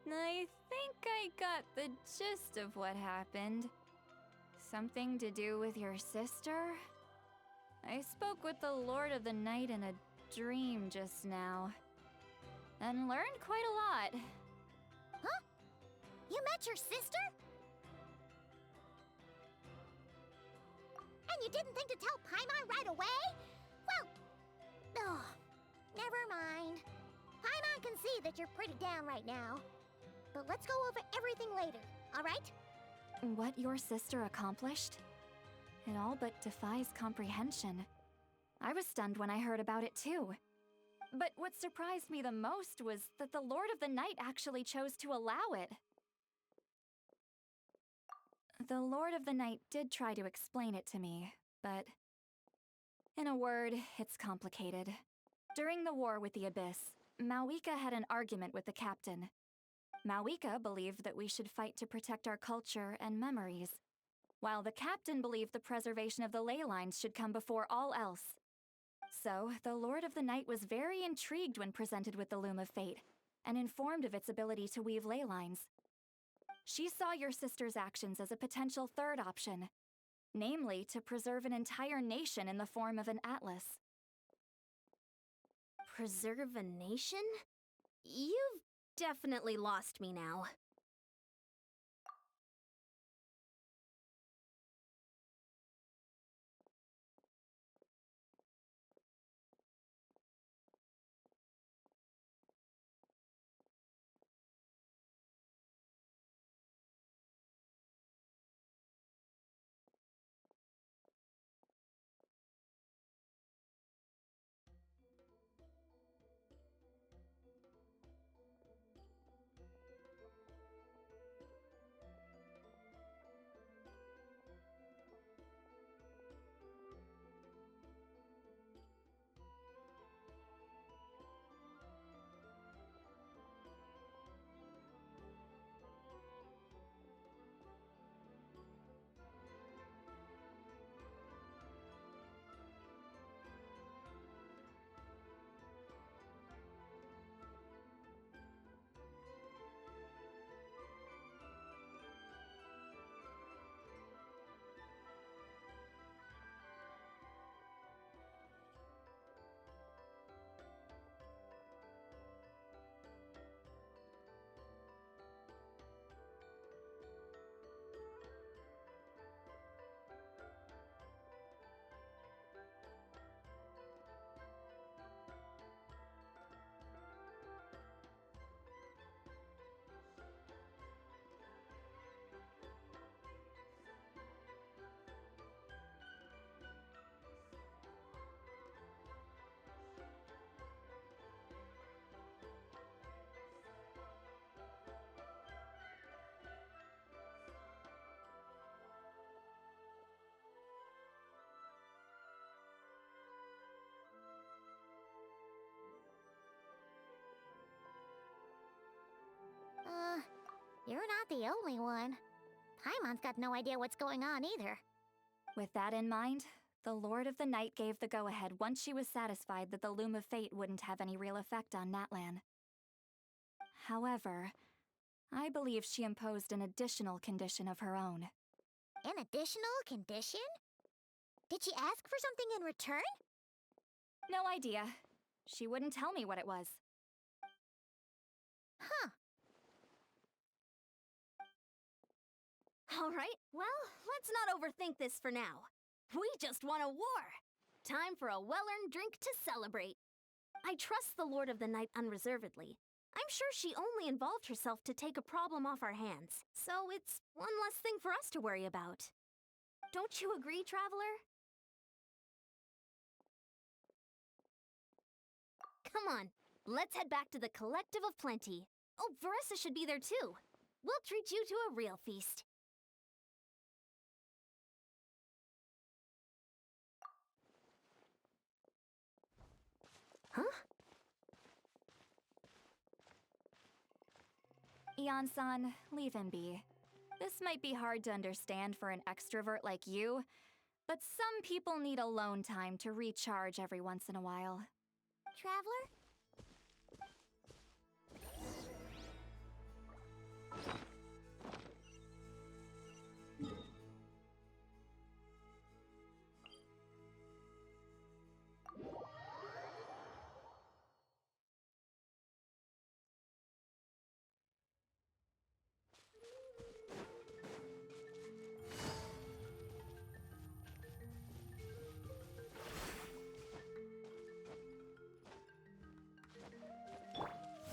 I think I got the gist of what happened. Something to do with your sister? I spoke with the Lord of the Night in a dream just now, and learned quite a lot. Huh? You met your sister? And you didn't think to tell Paimon right away? Well, never mind. Paimon can see that you're pretty down right now. But let's go over everything later, all right? What your sister accomplished? It all but defies comprehension. I was stunned when I heard about it too. But what surprised me the most was that the Lord of the Night actually chose to allow it. The Lord of the Night did try to explain it to me, but in a word, it's complicated. During the war with the Abyss, Malwika had an argument with the captain. Malwika believed that we should fight to protect our culture and memories, while the captain believed the preservation of the ley lines should come before all else. So, the Lord of the Night was very intrigued when presented with the Loom of Fate, and informed of its ability to weave ley lines. She saw your sister's actions as a potential third option, namely to preserve an entire nation in the form of an atlas. Preserve a nation? You've definitely lost me now. You're not the only one. Paimon's got no idea what's going on either. With that in mind, the Lord of the Night gave the go-ahead once she was satisfied that the Loom of Fate wouldn't have any real effect on Natlan. However, I believe she imposed an additional condition of her own. An additional condition? Did she ask for something in return? No idea. She wouldn't tell me what it was. Huh. All right, well, let's not overthink this for now. We just won a war. Time for a well-earned drink to celebrate. I trust the Lord of the Night unreservedly. I'm sure she only involved herself to take a problem off our hands, so it's one less thing for us to worry about. Don't you agree, Traveler? Come on, let's head back to the Collective of Plenty. Oh, Veressa should be there too. We'll treat you to a real feast. Huh? Ian-san, leave him be. This might be hard to understand for an extrovert like you, but some people need alone time to recharge every once in a while. Traveler?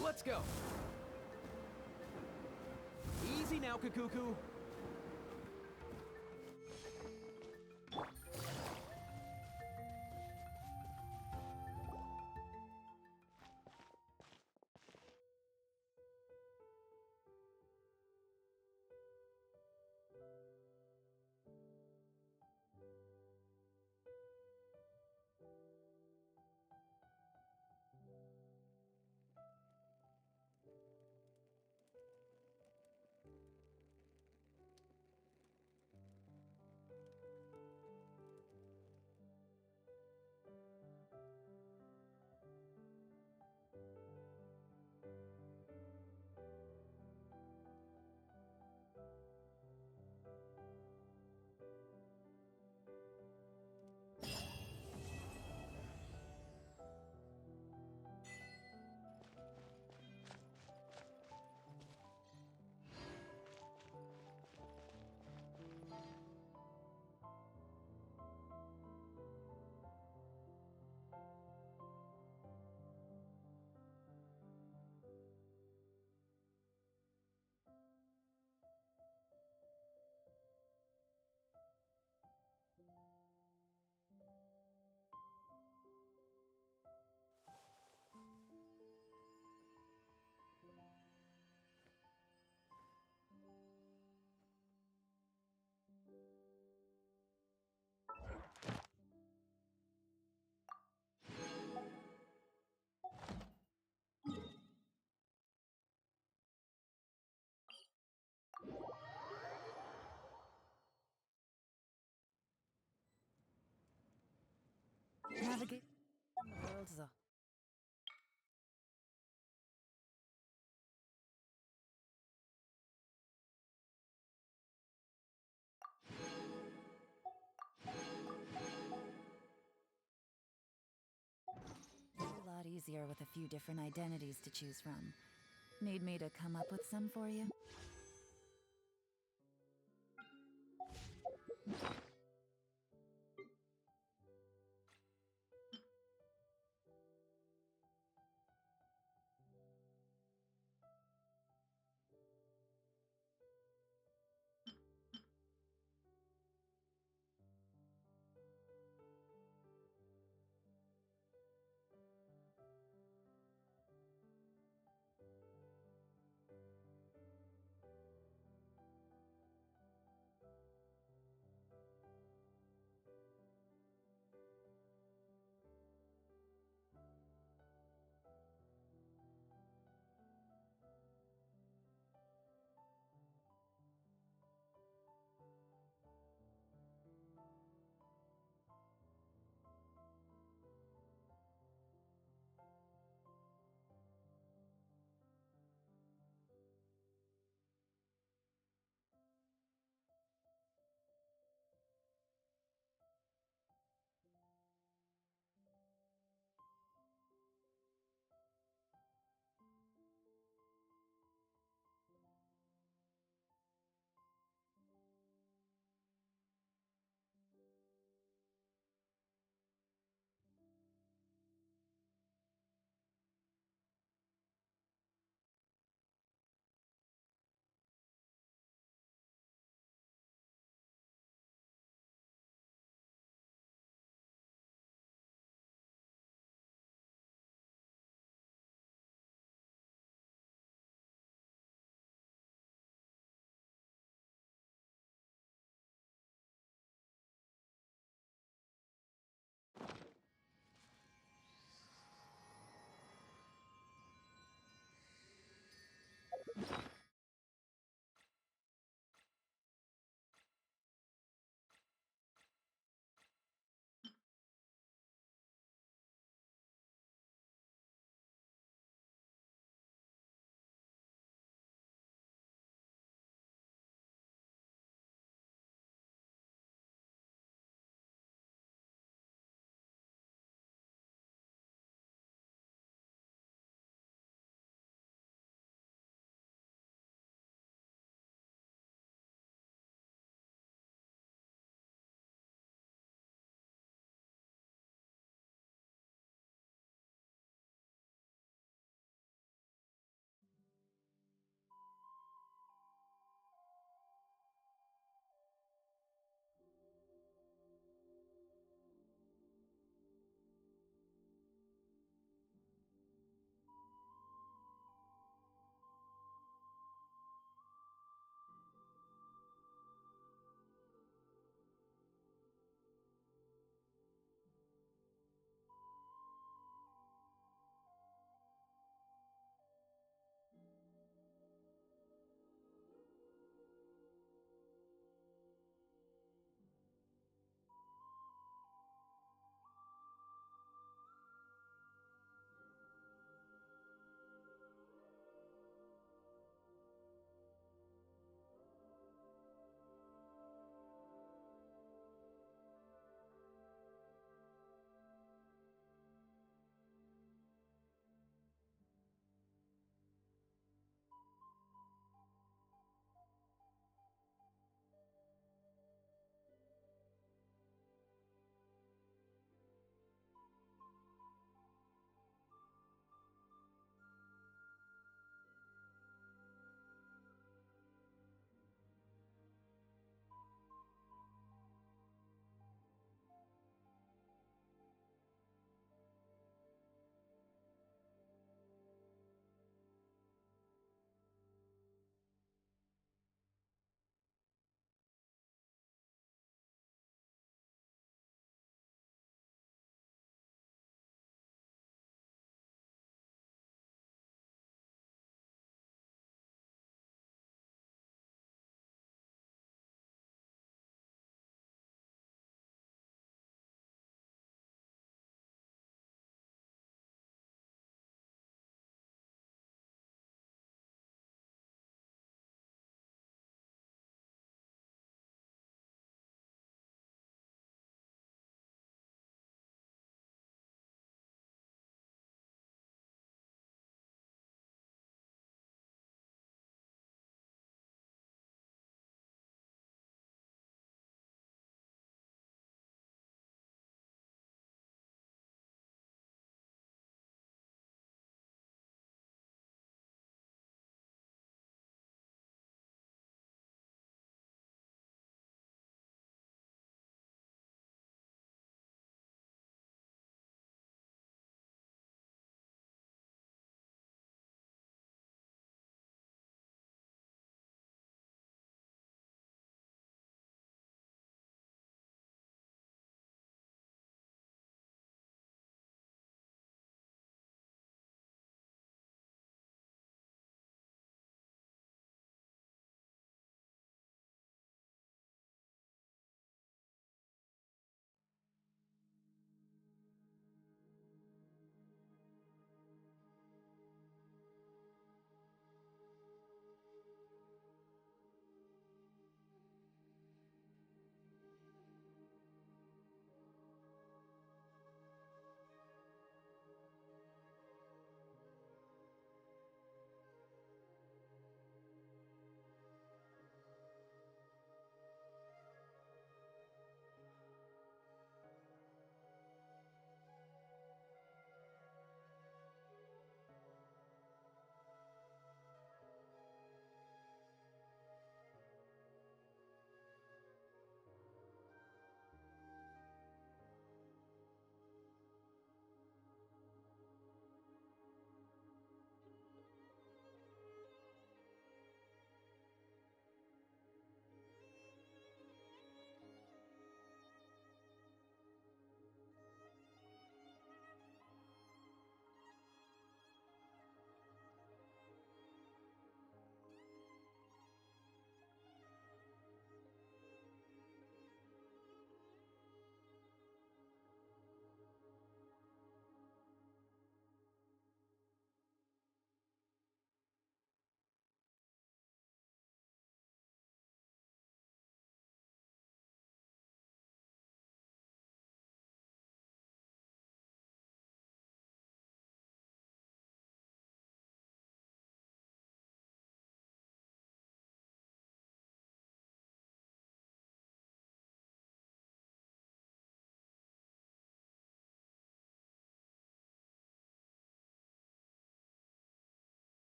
Let's go. Easy now, Kakuku. Navigate the world's a... A lot easier with a few different identities to choose from. Need me to come up with some for you?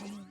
the new